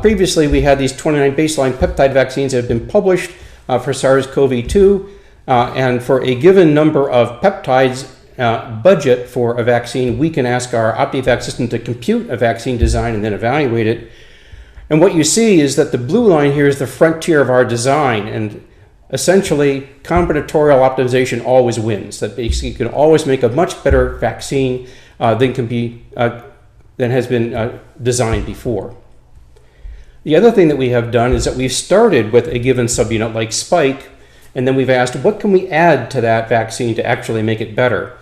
L: previously we had these 29 baseline peptide vaccines that have been published for SARS-CoV-2, and for a given number of peptides budget for a vaccine, we can ask our OptiVax system to compute a vaccine design and then evaluate it. And what you see is that the blue line here is the frontier of our design, and essentially combinatorial optimization always wins. That basically you can always make a much better vaccine than has been designed before. The other thing that we have done is that we've started with a given subunit like spike, and then we've asked, what can we add to that vaccine to actually make it better?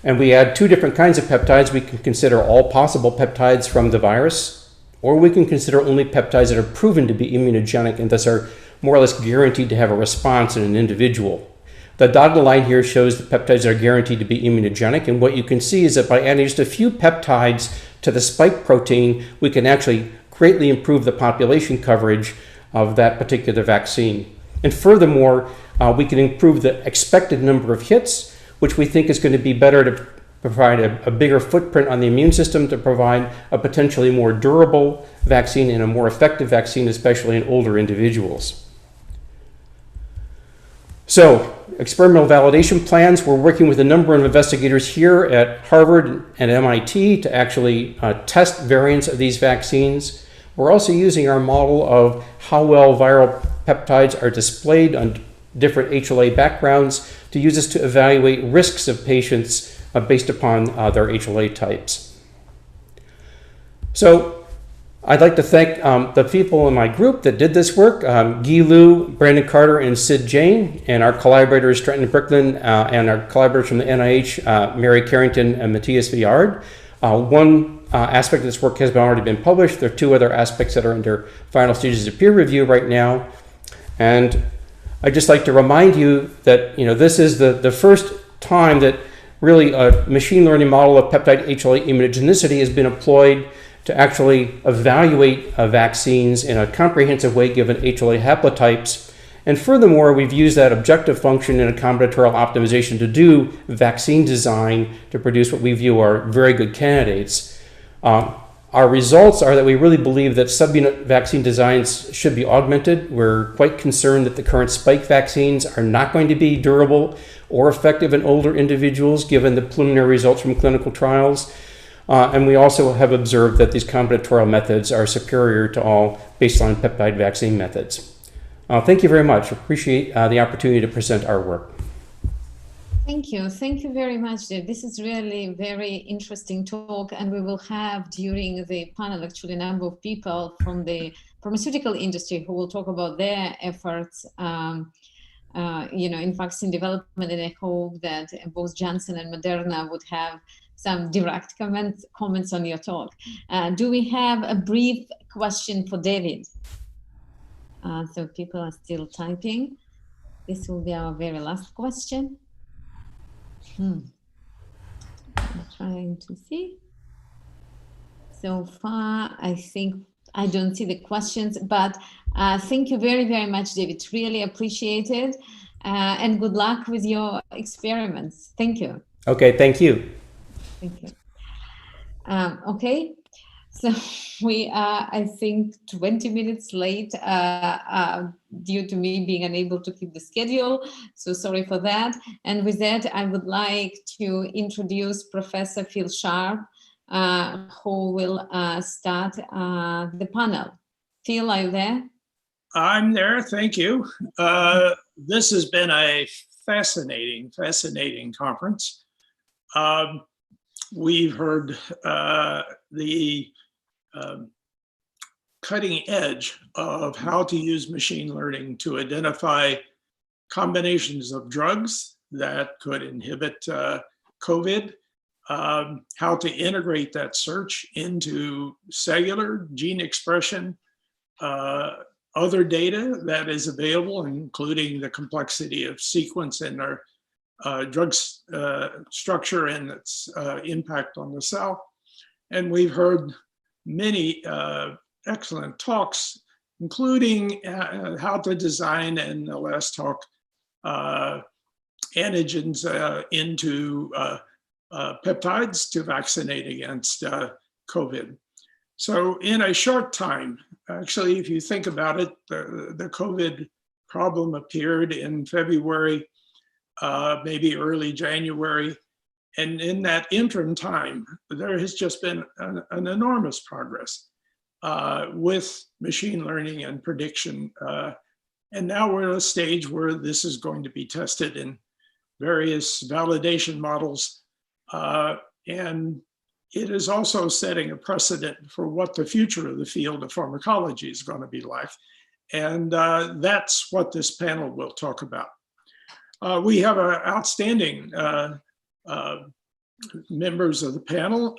L: And we add two different kinds of peptides. We can consider all possible peptides from the virus, or we can consider only peptides that are proven to be immunogenic and thus are more or less guaranteed to have a response in an individual. The dotted line here shows the peptides that are guaranteed to be immunogenic, and what you can see is that by adding just a few peptides to the spike protein, we can actually greatly improve the population coverage of that particular vaccine. And furthermore, we can improve the expected number of hits, which we think is going to be better to provide a bigger footprint on the immune system to provide a potentially more durable vaccine and a more effective vaccine, especially in older individuals. So, experimental validation plans, we're working with a number of investigators here at Harvard and MIT to actually test variants of these vaccines. We're also using our model of how well viral peptides are displayed on different HLA backgrounds to use this to evaluate risks of patients based upon their HLA types. So I'd like to thank the people in my group that did this work, Guy Liu, Brandon Carter, and Sid Jane, and our collaborators, Trenton Bricklin, and our collaborators from the NIH, Mary Carrington and Matthias Viard. One aspect of this work has already been published. There are two other aspects that are under final stages of peer review right now. And I'd just like to remind you that this is the first time that really a machine learning model of peptide HLA immunogenicity has been employed to actually evaluate vaccines in a comprehensive way given HLA haplotypes. And furthermore, we've used that objective function in a combinatorial optimization to do vaccine design to produce what we view are very good candidates. Our results are that we really believe that subunit vaccine designs should be augmented. We're quite concerned that the current spike vaccines are not going to be durable or effective in older individuals given the preliminary results from clinical trials. And we also have observed that these combinatorial methods are superior to all baseline peptide vaccine methods. Thank you very much. Appreciate the opportunity to present our work.
A: Thank you. Thank you very much, Dave. This is really very interesting talk, and we will have during the panel actually a number of people from the pharmaceutical industry who will talk about their efforts in vaccine development, and I hope that both Janssen and Moderna would have some direct comments on your talk. Do we have a brief question for David? So people are still typing. This will be our very last question. I'm trying to see. So far, I think I don't see the questions, but thank you very, very much, David. Really appreciate it. And good luck with your experiments. Thank you.
L: Okay, thank you.
A: Thank you. Okay, so we are, I think, 20 minutes late due to me being unable to keep the schedule. So sorry for that. And with that, I would like to introduce Professor Phil Sharp, who will start the panel. Phil, are you there?
M: I'm there, thank you. This has been a fascinating conference. We've heard the cutting edge of how to use machine learning to identify combinations of drugs that could inhibit COVID, how to integrate that search into cellular gene expression, other data that is available, including the complexity of sequence and our drug structure and its impact on the cell. And we've heard many excellent talks, including how to design, in the last talk, antigens into peptides to vaccinate against COVID. So in a short time, actually, if you think about it, the COVID problem appeared in February, maybe early January. And in that interim time, there has just been an enormous progress with machine learning and prediction. And now we're at a stage where this is going to be tested in various validation models. And it is also setting a precedent for what the future of the field of pharmacology is going to be like. And that's what this panel will talk about. We have outstanding members of the panel.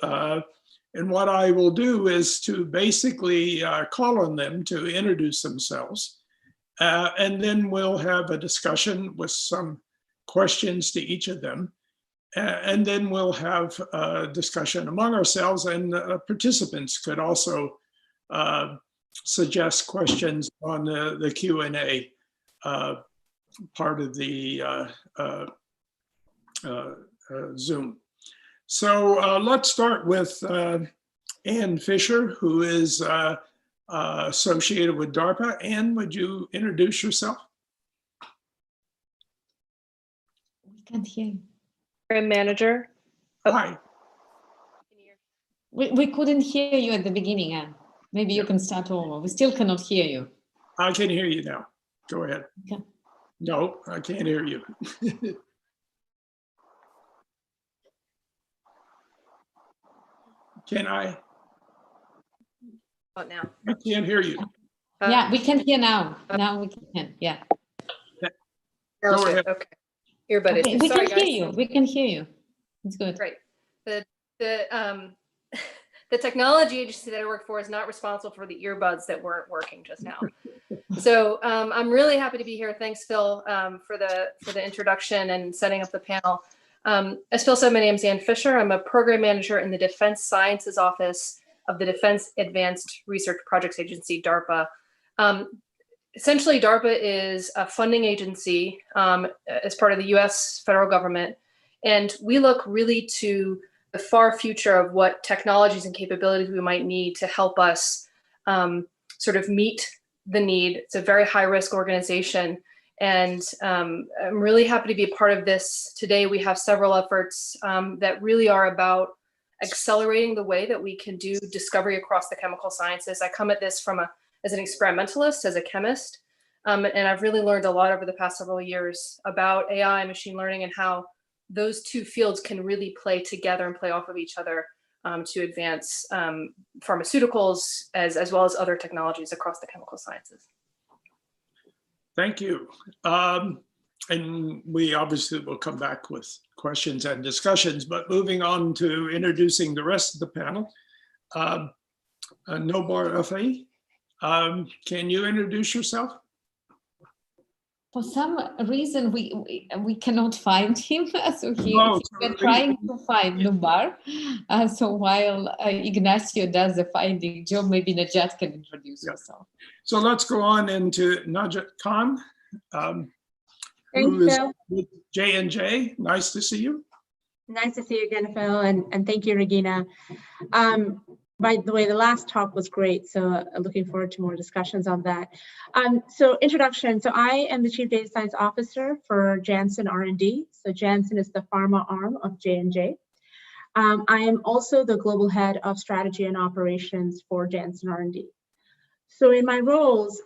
M: And what I will do is to basically call on them to introduce themselves. And then we'll have a discussion with some questions to each of them. And then we'll have a discussion among ourselves, and participants could also suggest questions on the Q&A part of the Zoom. So let's start with Ann Fisher, who is associated with DARPA. Ann, would you introduce yourself?
A: We can't hear you.
N: Program manager. Oh.
M: Hi.
A: We couldn't hear you at the beginning, Anne. Maybe you can start over. We still cannot hear you.
M: I can hear you now. Go ahead.
A: Okay.
M: No, I can't hear you. Can I?
N: Oh, now.
M: I can't hear you.
A: Yeah, we can hear now. Now we can. Yeah.
M: Go ahead.
N: Okay. Earbud
A: Okay,
N: issue.
A: we
N: Sorry,
A: can hear
N: guys.
A: you. We can hear you. It's good.
N: Great. The technology agency that I work for is not responsible for the earbuds that weren't working just now. So I'm really happy to be here. Thanks, Phil, for the introduction and setting up the panel. As Phil said, my name is Ann Fisher. I'm a program manager in the Defense Sciences Office of the Defense Advanced Research Projects Agency, DARPA. Essentially, DARPA is a funding agency as part of the US federal government. And we look really to the far future of what technologies and capabilities we might need to help us sort of meet the need. It's a very high risk organization. And I'm really happy to be a part of this. Today, we have several efforts that really are about accelerating the way that we can do discovery across the chemical sciences. I come at this as an experimentalist, as a chemist, and I've really learned a lot over the past several years about AI and machine learning and how those two fields can really play together and play off of each other to advance pharmaceuticals as well as other technologies across the chemical sciences.
M: Thank you. And we obviously will come back with questions and discussions, but moving on to introducing the rest of the panel. Nobar Afei, can you introduce yourself?
A: For some reason, we cannot find him, so we're trying to find Nobar. So while Ignacio does the finding, Joe, maybe Najat can introduce yourself.
M: So let's go on into Najat Khan, who is with J&J. Nice to see you.
O: Nice to see you again, Phil, and thank you, Regina. By the way, the last talk was great, so looking forward to more discussions on that. So introduction, so I am the Chief Data Science Officer for Janssen R&D. So Janssen is the pharma arm of J&J. I am also the Global Head of Strategy and Operations for Janssen R&D. So in my roles,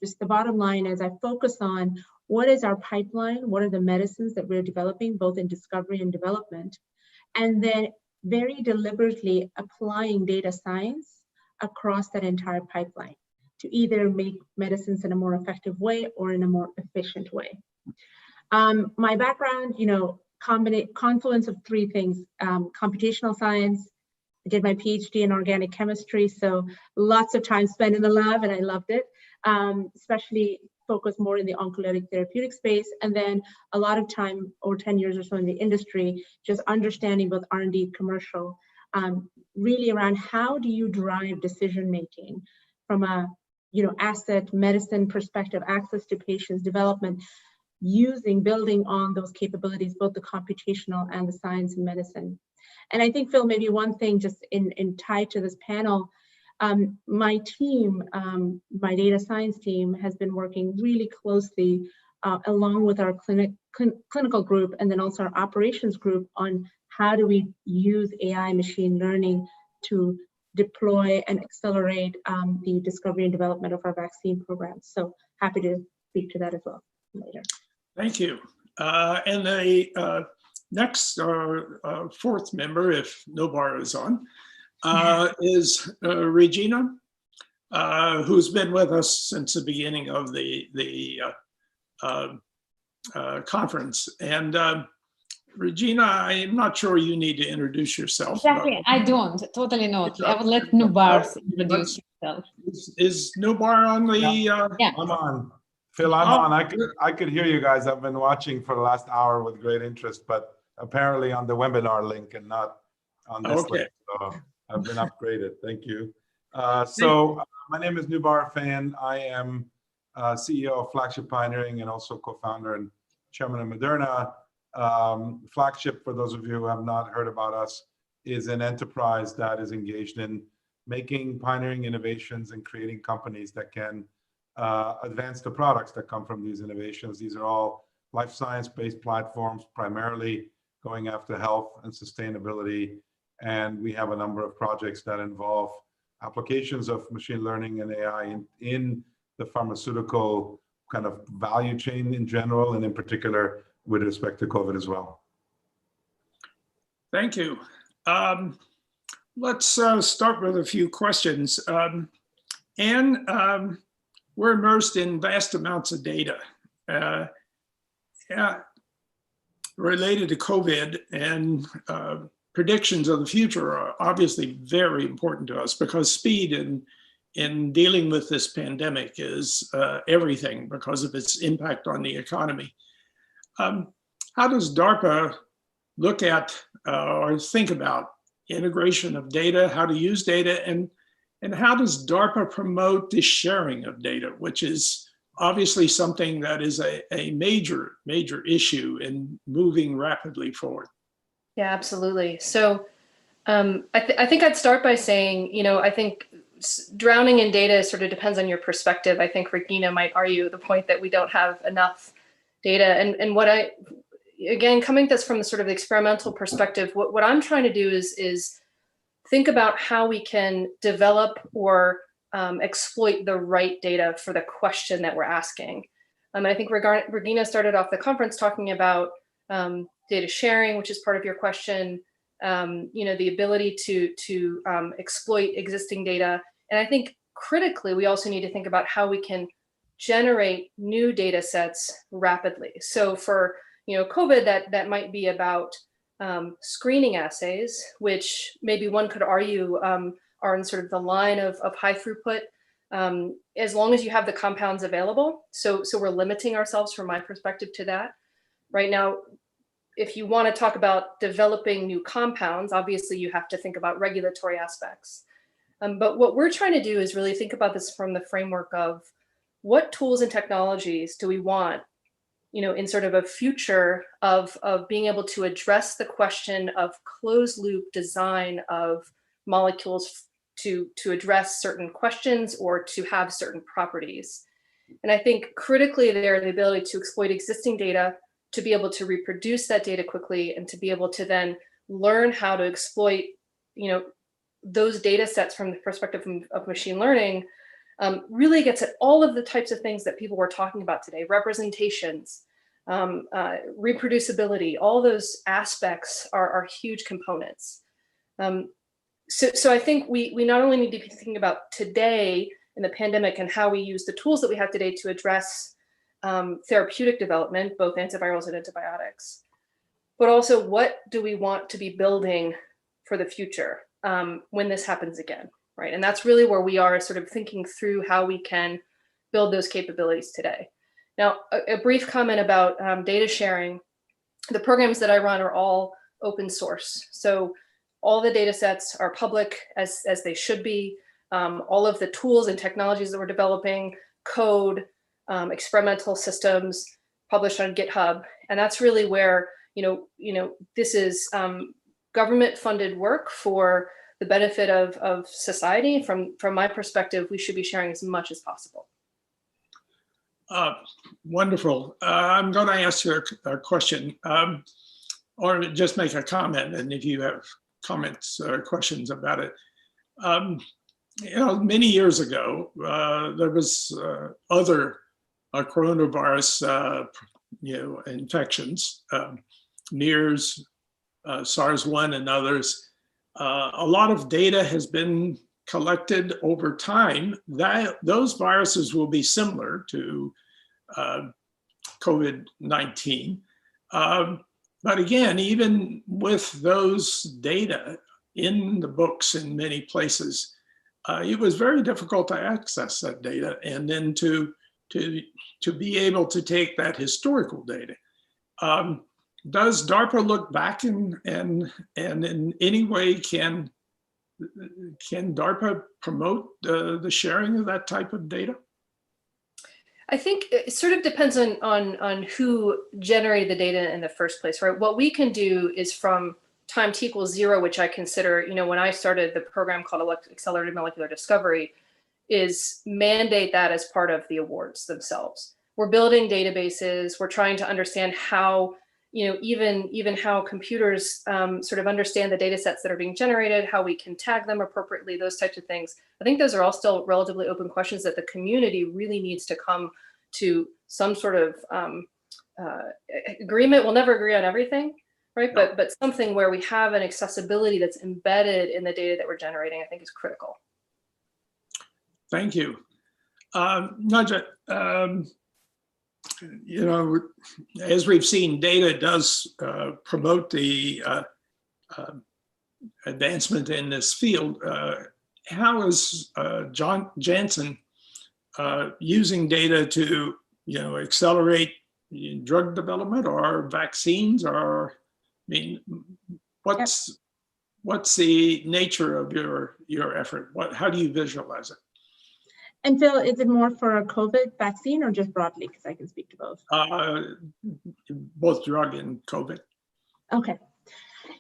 O: just the bottom line is I focus on what is our pipeline, what are the medicines that we're developing, both in discovery and development, and then very deliberately applying data science across that entire pipeline to either make medicines in a more effective way or in a more efficient way. My background, confluence of three things: computational science. I did my PhD in organic chemistry, so lots of time spent in the lab, and I loved it, especially focused more in the oncolytic therapeutic space, and then a lot of time, over 10 years or so in the industry, just understanding both R&D, commercial, really around how do you drive decision-making from a asset medicine perspective, access to patients, development, building on those capabilities, both the computational and the science and medicine. And I think, Phil, maybe one thing just in tied to this panel, my team, my data science team, has been working really closely along with our clinical group and then also our operations group on how do we use AI machine learning to deploy and accelerate the discovery and development of our vaccine programs. So happy to speak to that as well later.
M: Thank you. And the next fourth member, if Nobar is on, is Regina, who's been with us since the beginning of the conference. And Regina, I'm not sure you need to introduce yourself.
A: Exactly, I don't, totally not. I will let Nobar introduce himself.
M: Is Nobar on the?
A: Yeah.
P: I'm on. Phil, I'm on. I could hear you guys. I've been watching for the last hour with great interest, but apparently on the webinar link and not on this link. So I've been upgraded. Thank you. My name is Nobar Afei. I am CEO of Flagship Pioneering and also co-founder and chairman of Moderna. Flagship, for those of you who have not heard about us, is an enterprise that is engaged in making pioneering innovations and creating companies that can advance the products that come from these innovations. These are all life science-based platforms, primarily going after health and sustainability. And we have a number of projects that involve applications of machine learning and AI in the pharmaceutical kind of value chain in general, and in particular with respect to COVID as well.
M: Thank you. Let's start with a few questions. Anne, we're immersed in vast amounts of data related to COVID, and predictions of the future are obviously very important to us because speed in dealing with this pandemic is everything because of its impact on the economy. How does DARPA look at or think about integration of data, how to use data, and how does DARPA promote the sharing of data, which is obviously something that is a major issue in moving rapidly forward?
N: Yeah, absolutely. So I think I'd start by saying, you know, I think drowning in data sort of depends on your perspective. I think Regina might argue the point that we don't have enough data. And what again, coming at this from the sort of experimental perspective, what I'm trying to do is think about how we can develop or exploit the right data for the question that we're asking. And I think Regina started off the conference talking about data sharing, which is part of your question, you know, the ability to exploit existing data. And I think critically, we also need to think about how we can generate new data sets rapidly. So for, you know, COVID, that might be about screening assays, which maybe one could argue are in sort of the line of high throughput, as long as you have the compounds available. So we're limiting ourselves from my perspective to that. Right now, if you want to talk about developing new compounds, obviously you have to think about regulatory aspects. But what we're trying to do is really think about this from the framework of what tools and technologies do we want, you know, in sort of a future of being able to address the question of closed loop design of molecules to address certain questions or to have certain properties. And I think critically there, the ability to exploit existing data, to be able to reproduce that data quickly, and to be able to then learn how to exploit, you know, those data sets from the perspective of machine learning, really gets at all of the types of things that people were talking about today: representations, reproducibility. All those aspects are huge components. So I think we not only need to be thinking about today in the pandemic and how we use the tools that we have today to address therapeutic development, both antivirals and antibiotics, but also what do we want to be building for the future when this happens again, right? And that's really where we are sort of thinking through how we can build those capabilities today. Now, a brief comment about data sharing. The programs that I run are all open source. So all the data sets are public as they should be. All of the tools and technologies that we're developing, code, experimental systems, published on GitHub. And that's really where, you know, this is government-funded work for the benefit of society. From my perspective, we should be sharing as much as possible.
M: Wonderful. I'm going to ask you a question, or just make a comment, and if you have comments or questions about it. You know, many years ago, there was other coronavirus, you know, infections, MERS, SARS-1, and others. A lot of data has been collected over time. Those viruses will be similar to COVID-19. But again, even with those data in the books in many places, it was very difficult to access that data and then to be able to take that historical data. Does DARPA look back and in any way can DARPA promote the sharing of that type of data?
N: I think it sort of depends on who generated the data in the first place, right? What we can do is from time t equals 0, which I consider, when I started the program called Accelerated Molecular Discovery, is mandate that as part of the awards themselves. We're building databases. We're trying to understand how, even how computers sort of understand the data sets that are being generated, how we can tag them appropriately, those types of things. I think those are all still relatively open questions that the community really needs to come to some sort of agreement. We'll never agree on everything, right?
M: No.
N: But something where we have an accessibility that's embedded in the data that we're generating, I think is critical.
M: Thank you. Nadja, as we've seen, data does promote the advancement in this field. How is Janssen using data to, accelerate drug development or vaccines? Or, what's the nature of your effort? How do you visualize it?
O: And Phil, is it more for a COVID vaccine or just broadly? Because I can speak to both.
M: Both drug and COVID.
O: Okay.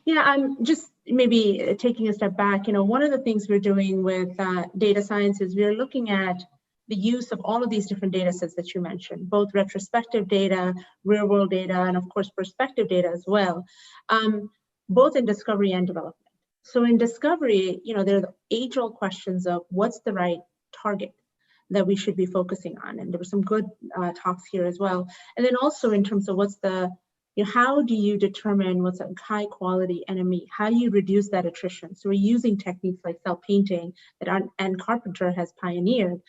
O: Yeah, I'm just maybe taking a step back. One of the things we're doing with data science is we're looking at the use of all of these different data sets that you mentioned, both retrospective data, real world data, and of course, prospective data as well, both in discovery and development. So in discovery, there are the age-old questions of what's the right target that we should be focusing on. And there were some good talks here as well. And then also in terms of what's the, how do you determine what's a high quality NME? How do you reduce that attrition? So we're using techniques like cell painting that Ann Carpenter has pioneered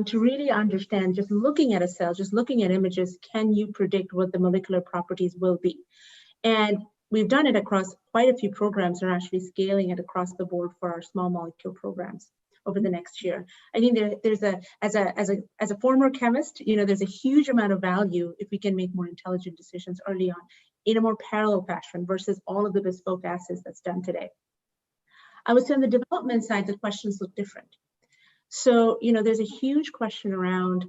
O: to really understand, just looking at a cell, just looking at images, can you predict what the molecular properties will be? And we've done it across quite a few programs. We're actually scaling it across the board for our small molecule programs over the next year. I think there's as a former chemist, there's a huge amount of value if we can make more intelligent decisions early on in a more parallel fashion versus all of the bespoke assays that's done today. I would say on the development side, the questions look different. So, there's a huge question around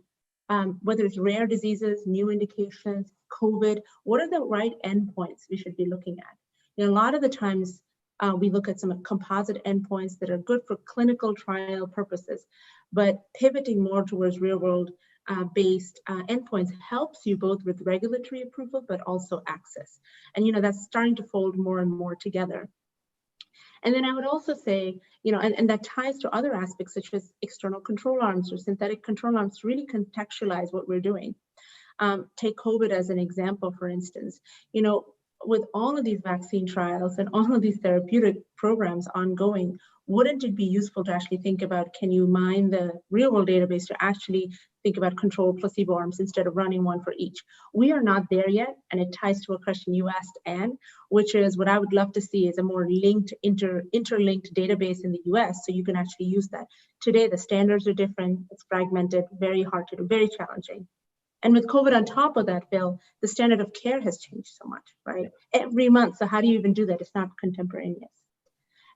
O: whether it's rare diseases, new indications, COVID, what are the right endpoints we should be looking at? A lot of the times, we look at some composite endpoints that are good for clinical trial purposes, but pivoting more towards real world based endpoints helps you both with regulatory approval, but also access. And, that's starting to fold more and more together. And then I would also say, and that ties to other aspects such as external control arms or synthetic control arms to really contextualize what we're doing. Take COVID as an example, for instance. With all of these vaccine trials and all of these therapeutic programs ongoing, wouldn't it be useful to actually think about, can you mine the real world database to actually think about controlled placebo arms instead of running one for each? We are not there yet, and it ties to a question you asked, Anne, which is what I would love to see is a more linked, interlinked database in the US so you can actually use that. Today, the standards are different, it's fragmented, very hard to do, very challenging. And with COVID on top of that, Phil, the standard of care has changed so much, right? Every month, so how do you even do that? It's not contemporaneous.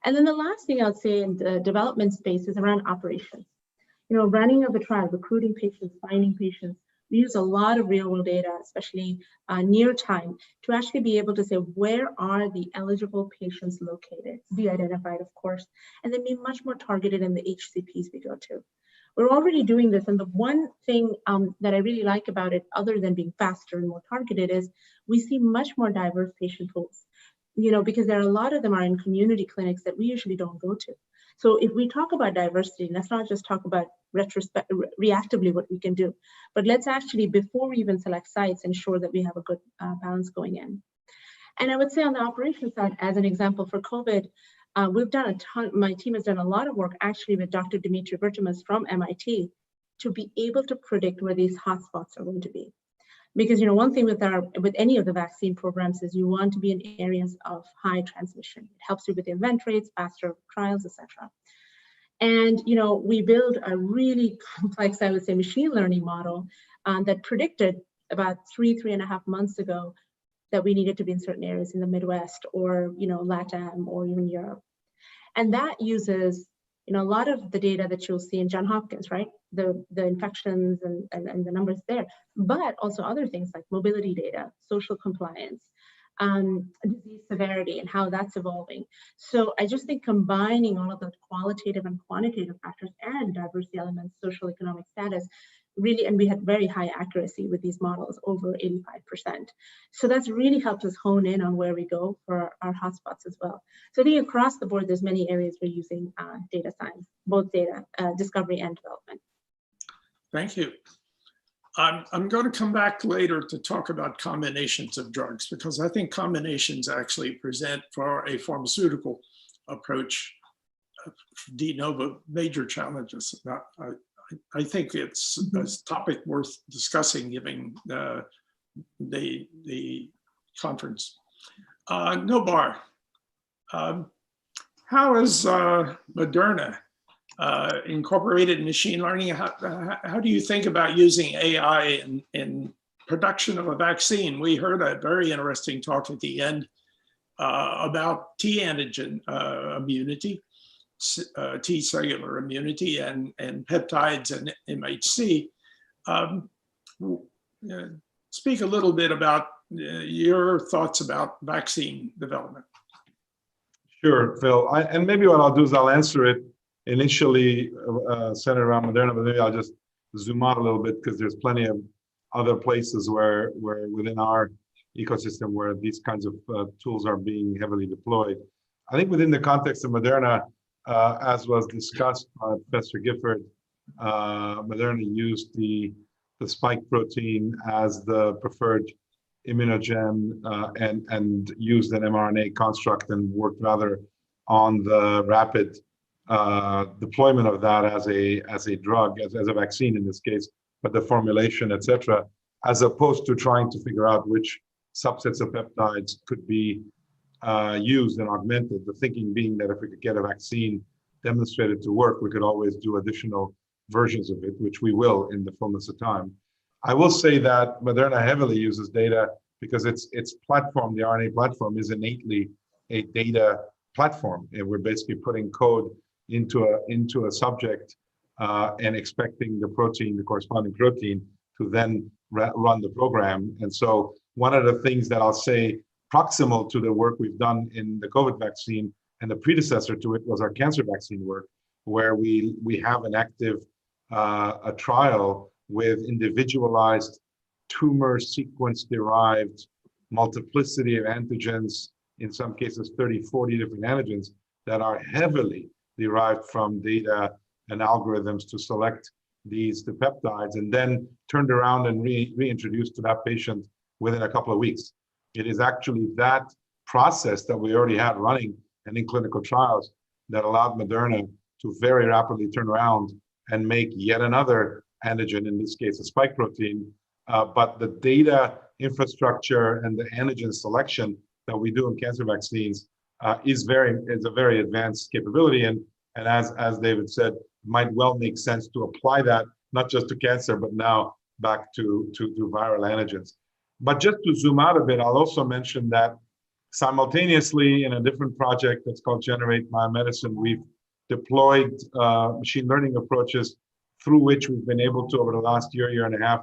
O: And then the last thing I'll say in the development space is around operations. Running of a trial, recruiting patients, finding patients, we use a lot of real world data, especially near time, to actually be able to say, where are the eligible patients located? Be identified, of course, and then be much more targeted in the HCPs we go to. We're already doing this, and the one thing that I really like about it, other than being faster and more targeted, is we see much more diverse patient pools, because there are a lot of them are in community clinics that we usually don't go to. So if we talk about diversity, let's not just talk about reactively what we can do, but let's actually, before we even select sites, ensure that we have a good balance going in. And I would say on the operations side, as an example for COVID, we've done a ton, my team has done a lot of work actually with Dr. Dimitri Bertemas from MIT to be able to predict where these hotspots are going to be. Because one thing with any of the vaccine programs is you want to be in areas of high transmission. It helps you with the event rates, faster trials, etc. And we build a really complex, I would say, machine learning model that predicted about 3.5 months ago that we needed to be in certain areas in the Midwest or LATAM or even Europe. And that uses You know, a lot of the data that you'll see in Johns Hopkins, right? The infections and the numbers there, but also other things like mobility data, social compliance, disease severity and how that's evolving. So I just think combining all of the qualitative and quantitative factors and diversity elements, social economic status, really, and we had very high accuracy with these models, over 85%. So that's really helped us hone in on where we go for our hotspots as well. So I think across the board, there's many areas we're using data science, both data discovery and development.
M: Thank you. I'm going to come back later to talk about combinations of drugs, because I think combinations actually present for a pharmaceutical approach de novo major challenges. I think it's a topic worth discussing given the conference. Noubar, how is Moderna incorporated machine learning? How do you think about using AI in production of a vaccine? We heard a very interesting talk at the end about T antigen immunity, T cellular immunity, and peptides and MHC. Speak a little bit about your thoughts about vaccine development.
P: Sure, Phil. And maybe what I'll do is I'll answer it initially centered around Moderna, but maybe I'll just zoom out a little bit because there's plenty of other places where within our ecosystem where these kinds of tools are being heavily deployed. I think within the context of Moderna, as was discussed by Professor Gifford, Moderna used the spike protein as the preferred immunogen and used an mRNA construct and worked rather on the rapid deployment of that as a drug, as a vaccine in this case, but the formulation, etc., as opposed to trying to figure out which subsets of peptides could be used and augmented. The thinking being that if we could get a vaccine demonstrated to work, we could always do additional versions of it, which we will in the fullness of time. I will say that Moderna heavily uses data because its platform, the RNA platform, is innately a data platform, and we're basically putting code into a subject and expecting the protein, the corresponding protein, to then run the program. And so one of the things that I'll say proximal to the work we've done in the COVID vaccine and the predecessor to it was our cancer vaccine work, where we have an active a trial with individualized tumor sequence derived multiplicity of antigens, in some cases 30, 40 different antigens that are heavily derived from data and algorithms to select the peptides, and then turned around and reintroduced to that patient within a couple of weeks. It is actually that process that we already had running and in clinical trials that allowed Moderna to very rapidly turn around and make yet another antigen, in this case a spike protein. But the data infrastructure and the antigen selection that we do in cancer vaccines is a very advanced capability, and as David said, might well make sense to apply that not just to cancer, but now back to viral antigens. But just to zoom out a bit, I'll also mention that simultaneously in a different project that's called Generate Biomedicine, we've deployed machine learning approaches through which we've been able to, over the last year and a half,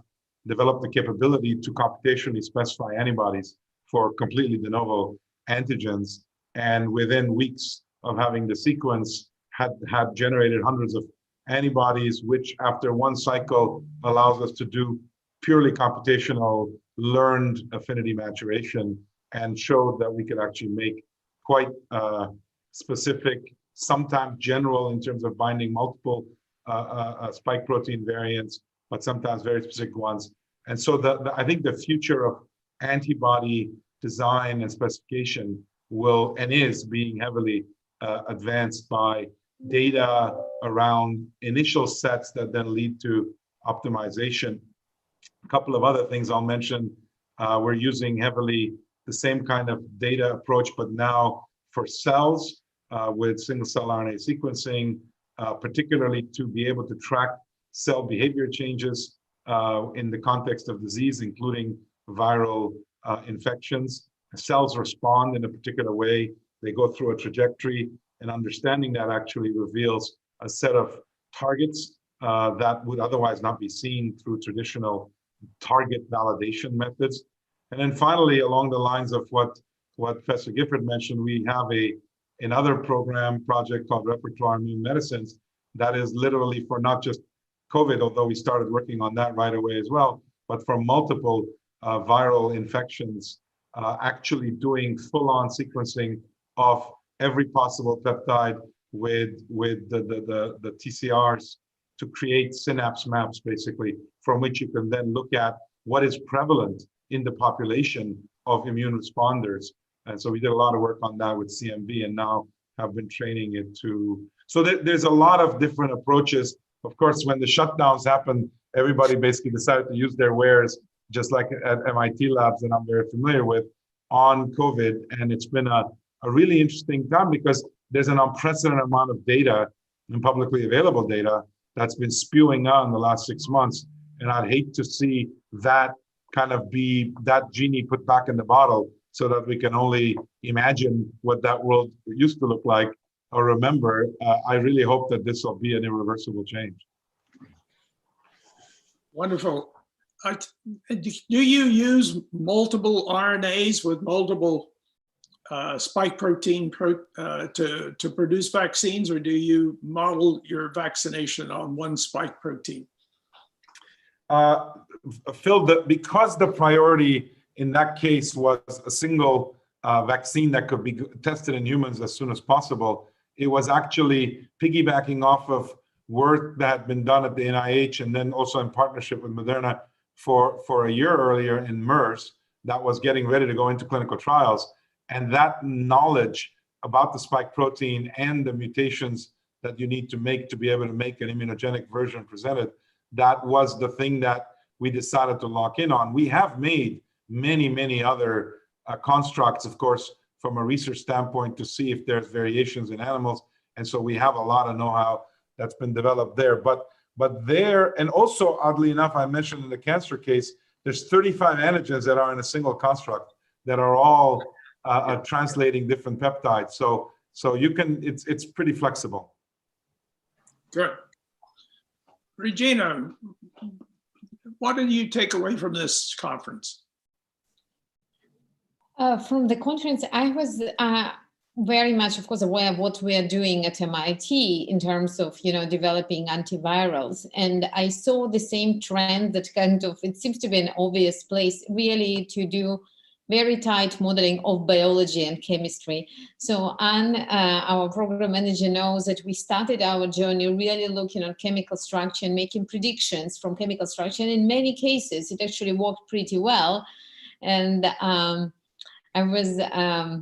P: develop the capability to computationally specify antibodies for completely de novo antigens. And within weeks of having the sequence, had generated hundreds of antibodies, which after one cycle allows us to do purely computational learned affinity maturation, and showed that we could actually make quite specific, sometimes general in terms of binding multiple spike protein variants, but sometimes very specific ones. And so I think the future of antibody design and specification will and is being heavily advanced by data around initial sets that then lead to optimization. A couple of other things I'll mention. We're using heavily the same kind of data approach, but now for cells with single cell RNA sequencing, particularly to be able to track cell behavior changes in the context of disease, including viral infections. Cells respond in a particular way. They go through a trajectory, and understanding that actually reveals a set of targets that would otherwise not be seen through traditional target validation methods. And then finally, along the lines of what Professor Gifford mentioned, we have another project called Repertoire Immune Medicines that is literally for not just COVID, although we started working on that right away as well, but for multiple viral infections, actually doing full-on sequencing of every possible peptide with the TCRs to create synapse maps, basically, from which you can then look at what is prevalent in the population of immune responders. And so we did a lot of work on that with CMV and now have been training it to. So there's a lot of different approaches. Of course, when the shutdowns happened, everybody basically decided to use their wares, just like at MIT labs that I'm very familiar with, on COVID. And it's been a really interesting time because there's an unprecedented amount of data and publicly available data that's been spewing out in the last 6 months. And I'd hate to see that kind of be that genie put back in the bottle so that we can only imagine what that world used to look like or remember. I really hope that this will be an irreversible change.
M: Wonderful. Do you use multiple RNAs with multiple spike protein to produce vaccines, or do you model your vaccination on one spike protein?
P: Phil, because the priority in that case was a single vaccine that could be tested in humans as soon as possible, it was actually piggybacking off of work that had been done at the NIH and then also in partnership with Moderna for a year earlier in MERS that was getting ready to go into clinical trials. And that knowledge about the spike protein and the mutations that you need to make to be able to make an immunogenic version presented, that was the thing that we decided to lock in on. We have made many other constructs, of course, from a research standpoint to see if there's variations in animals. And so we have a lot of know-how that's been developed there. But there, and also oddly enough, I mentioned in the cancer case, there's 35 antigens that are in a single construct that are all translating different peptides. So you can, it's pretty flexible.
M: Good. Regina, what did you take away from this conference?
A: From the conference, I was very much, of course, aware of what we are doing at MIT in terms of, developing antivirals. And I saw the same trend that it seems to be an obvious place really to do very tight modeling of biology and chemistry. So Anne, our program manager, knows that we started our journey really looking at chemical structure and making predictions from chemical structure. And in many cases, it actually worked pretty well. And I was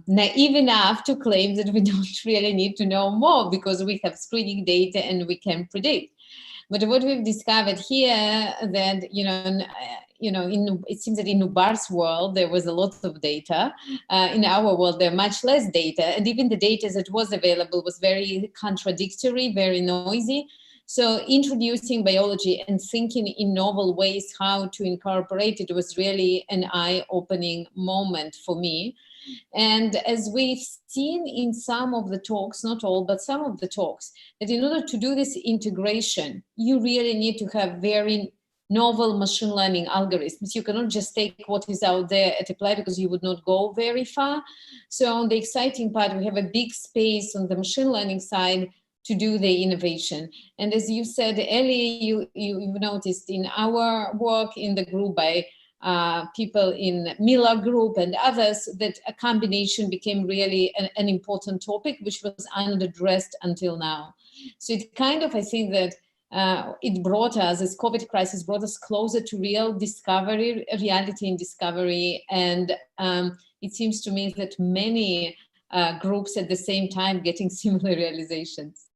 A: naive enough to claim that we don't really need to know more because we have screening data and we can predict. But what we've discovered here that, it seems that in Nubar's world, there was a lot of data. In our world, there much less data. And even the data that was available was very contradictory, very noisy. So introducing biology and thinking in novel ways how to incorporate it was really an eye-opening moment for me. And as we've seen in some of the talks, not all, but some of the talks, that in order to do this integration, you really need to have very novel machine learning algorithms. You cannot just take what is out there and apply because you would not go very far. So on the exciting part, we have a big space on the machine learning side to do the innovation. And as you said earlier, you've noticed in our work in the group by people in Miller Group and others, that a combination became really an important topic, which was unaddressed until now. So it kind of, I think that it brought us, this COVID crisis brought us closer to real discovery, reality in discovery. And it seems to me that many groups at the same time getting similar realizations.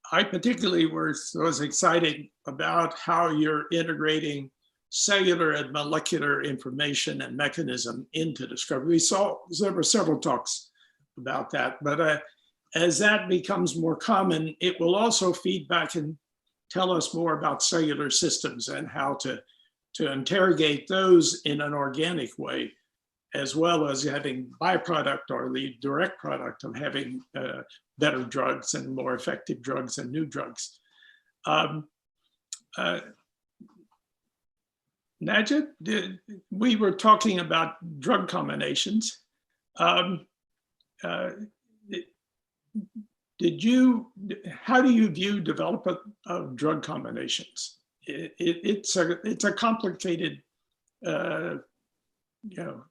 M: I particularly was excited about how you're integrating cellular and molecular information and mechanism into discovery. We saw there were several talks about that, but as that becomes more common, it will also feed back and tell us more about cellular systems and how to interrogate those in an organic way as well as having byproduct or the direct product of having better drugs and more effective drugs and new drugs. Najat, we were talking about drug combinations. How do you view development of drug combinations? It's a complicated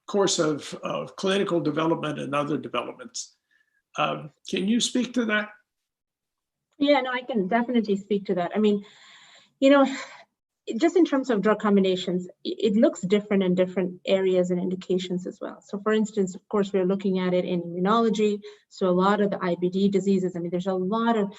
M: course of clinical development and other developments. Can you speak to that?
O: Yeah, no, I can definitely speak to that. I mean, just in terms of drug combinations, it looks different in different areas and indications as well. So for instance, of course, we're looking at it in immunology. So a lot of the IBD diseases, I mean, there's a lot of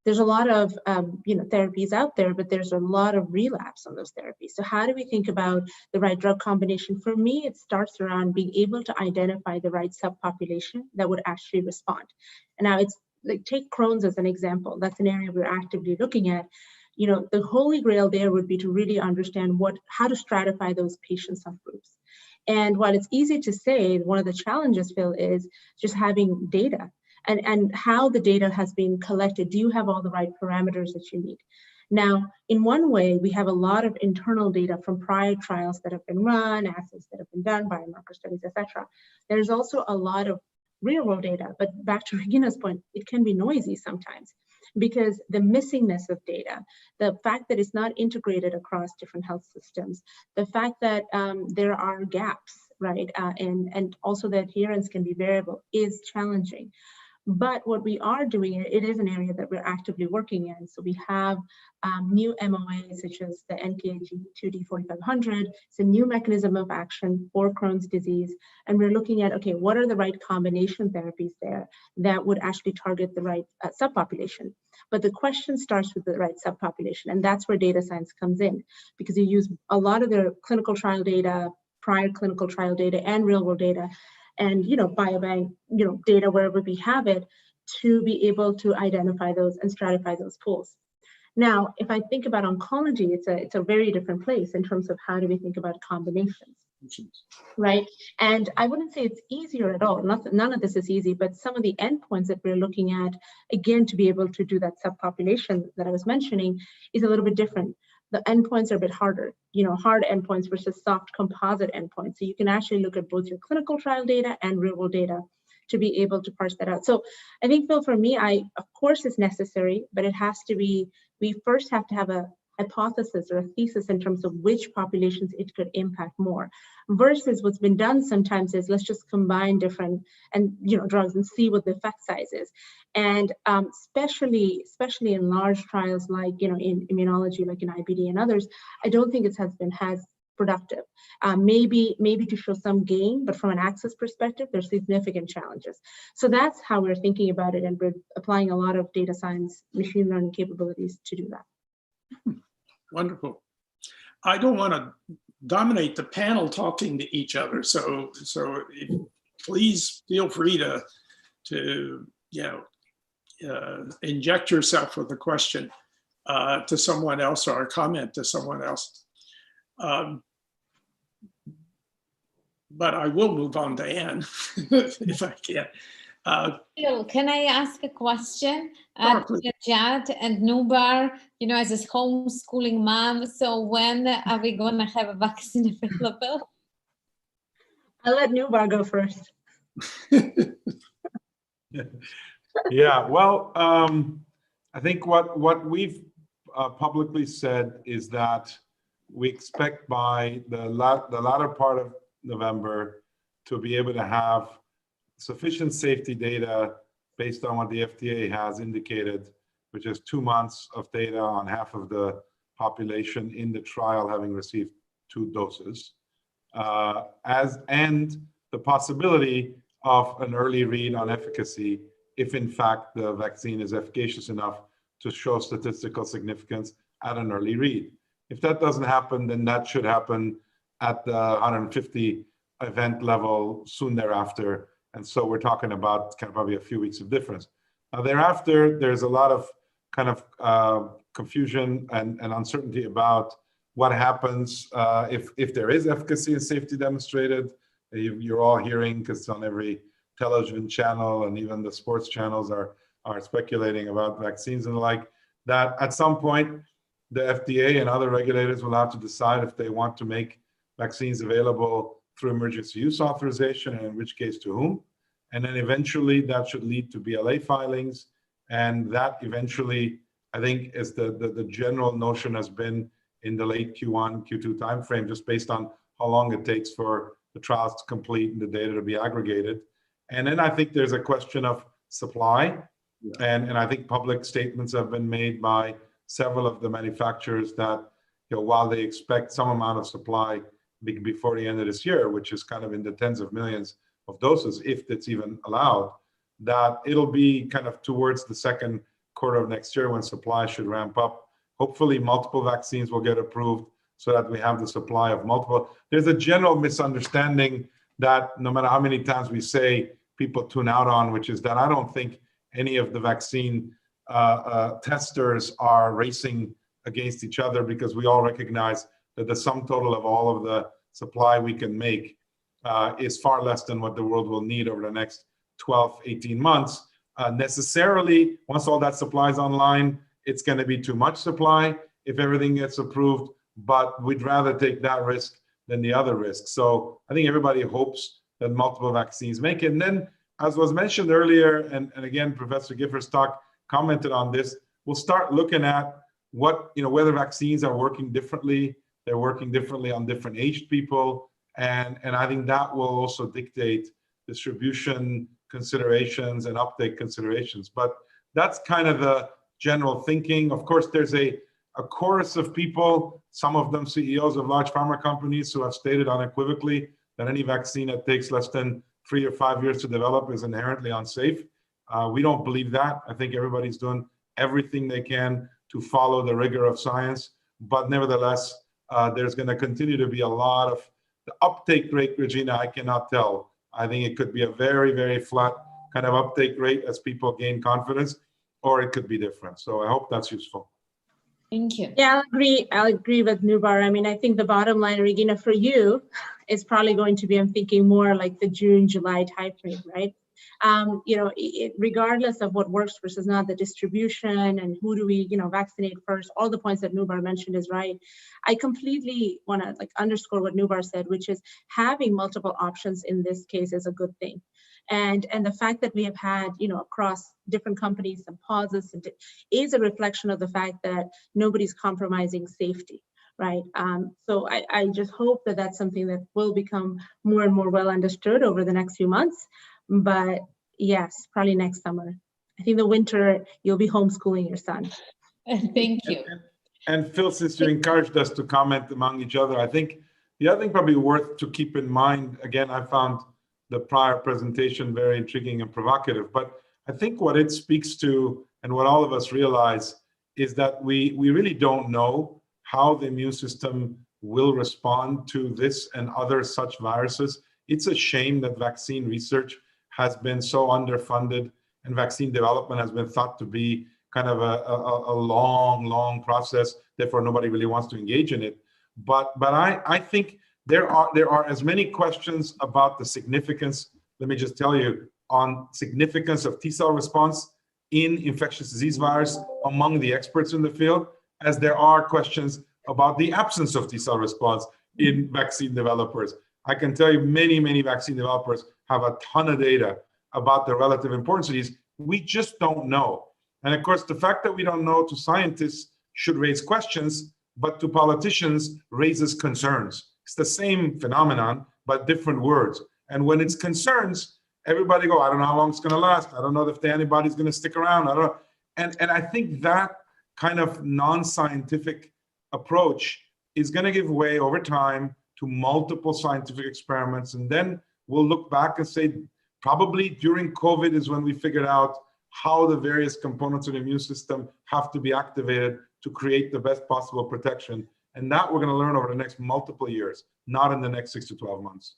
O: therapies out there, but there's a lot of relapse on those therapies. So how do we think about the right drug combination? For me, it starts around being able to identify the right subpopulation that would actually respond. And now it's like, take Crohn's as an example. That's an area we're actively looking at. The holy grail there would be to really understand how to stratify those patient subgroups. And while it's easy to say, one of the challenges, Phil, is just having data and how the data has been collected. Do you have all the right parameters that you need? Now, in one way, we have a lot of internal data from prior trials that have been run, assays that have been done, biomarker studies, etc. There's also a lot of real world data, but back to Regina's point, it can be noisy sometimes, because the missingness of data, the fact that it's not integrated across different health systems, the fact that there are gaps, right? And also the adherence can be variable is challenging. But what we are doing, it is an area that we're actively working in. So we have new MOAs such as the NKG2D4500. It's a new mechanism of action for Crohn's disease. And we're looking at, okay, what are the right combination therapies there that would actually target the right subpopulation? But the question starts with the right subpopulation. And that's where data science comes in, because you use a lot of the clinical trial data, prior clinical trial data, and real world data, and biobank data wherever we have it, to be able to identify those and stratify those pools. Now, if I think about oncology, it's a very different place in terms of how do we think about combinations, right? And I wouldn't say it's easier at all. None of this is easy, but some of the endpoints that we're looking at, again, to be able to do that subpopulation that I was mentioning, is a little bit different. The endpoints are a bit harder, hard endpoints versus soft composite endpoints. So you can actually look at both your clinical trial data and real world data to be able to parse that out. So I think, Phil, for me, of course it's necessary, but it has to be, we first have to have a hypothesis or a thesis in terms of which populations it could impact more, versus what's been done sometimes is let's just combine different drugs and see what the effect size is. And especially in large trials like in immunology, like in IBD and others, I don't think it has been as productive. Maybe to show some gain, but from an access perspective, there's significant challenges. So that's how we're thinking about it, and we're applying a lot of data science, machine learning capabilities to do that.
M: Wonderful. I don't want to dominate the panel talking to each other, so please feel free to inject yourself with a question to someone else or a comment to someone else. But I will move on to Anne if I can.
A: Phil, can I ask a question?
M: Sure,
A: Najat and Nubar, as a homeschooling mom, so when are we going to have a vaccine available?
O: I'll let Nubar go first.
P: Yeah, well, I think what we've publicly said is that we expect by the latter part of November to be able to have sufficient safety data based on what the FDA has indicated, which is 2 months of data on half of the population in the trial having received 2 doses, and the possibility of an early read on efficacy if in fact the vaccine is efficacious enough to show statistical significance at an early read. If that doesn't happen, then that should happen at the 150 event level soon thereafter. And so we're talking about kind of probably a few weeks of difference. Now thereafter, there's a lot of kind of confusion and uncertainty about what happens if there is efficacy and safety demonstrated, You're all hearing, because on every television channel and even the sports channels are speculating about vaccines and the like, that at some point the FDA and other regulators will have to decide if they want to make vaccines available through emergency use authorization, and in which case to whom. And then eventually that should lead to BLA filings. And that eventually, I think, is the general notion has been in the late Q1, Q2 timeframe, just based on how long it takes for the trials to complete and the data to be aggregated. And then I think there's a question of supply. And I think public statements have been made by several of the manufacturers that, while they expect some amount of supply before the end of this year, which is kind of in the tens of millions of doses, if it's even allowed, that it'll be kind of towards the second quarter of next year when supply should ramp up. Hopefully multiple vaccines will get approved so that we have the supply of multiple. There's a general misunderstanding that no matter how many times we say, people tune out on, which is that I don't think any of the vaccine testers are racing against each other, because we all recognize that the sum total of all of the supply we can make is far less than what the world will need over the next 12, 18 months. Necessarily, once all that supply is online, it's going to be too much supply if everything gets approved, but we'd rather take that risk than the other risk. So I think everybody hopes that multiple vaccines make it. And then, as was mentioned earlier, and again, Professor Giffords commented on this, we'll start looking at what, whether vaccines are working differently. They're working differently on different aged people. And I think that will also dictate distribution considerations and uptake considerations. But that's kind of the general thinking. Of course, there's a chorus of people, some of them CEOs of large pharma companies, who have stated unequivocally that any vaccine that takes less than 3 or 5 years to develop is inherently unsafe. We don't believe that. I think everybody's doing everything they can to follow the rigor of science. But nevertheless, there's going to continue to be a lot of the uptake rate, Regina, I cannot tell. I think it could be a very, very flat kind of uptake rate as people gain confidence, or it could be different. So I hope that's useful.
A: Thank you.
O: Yeah, I'll agree with Noubar. I mean, I think the bottom line, Regina, for you is probably going to be, I'm thinking more like the June, July timeframe, right? Regardless of what works versus not, the distribution and who do we, vaccinate first, all the points that Noubar mentioned is right. I completely want to underscore what Noubar said, which is having multiple options in this case is a good thing. And the fact that we have had, across different companies, some pauses is a reflection of the fact that nobody's compromising safety, right? So I just hope that that's something that will become more and more well understood over the next few months. But yes, probably next summer. I think the winter, you'll be homeschooling your son.
A: Thank you.
P: And Phil, since you encouraged us to comment among each other, I think the other thing probably worth to keep in mind, again, I found the prior presentation very intriguing and provocative, but I think what it speaks to, and what all of us realize, is that we really don't know how the immune system will respond to this and other such viruses. It's a shame that vaccine research has been so underfunded, and vaccine development has been thought to be kind of a long process. Therefore, nobody really wants to engage in it. But I think there are as many questions about the significance, let me just tell you, on significance of T-cell response in infectious disease virus among the experts in the field, as there are questions about the absence of T-cell response in vaccine developers. I can tell you many vaccine developers have a ton of data about the relative importance of these. We just don't know. And of course, the fact that we don't know to scientists should raise questions, but to politicians raises concerns. It's the same phenomenon, but different words. And when it's concerns, everybody go, I don't know how long it's going to last. I don't know if the antibody's going to stick around. I don't know. And I think that kind of non-scientific approach is going to give way over time to multiple scientific experiments. And then we'll look back and say, probably during COVID is when we figured out how the various components of the immune system have to be activated to create the best possible protection. And that we're going to learn over the next multiple years, not in the next 6 to 12 months.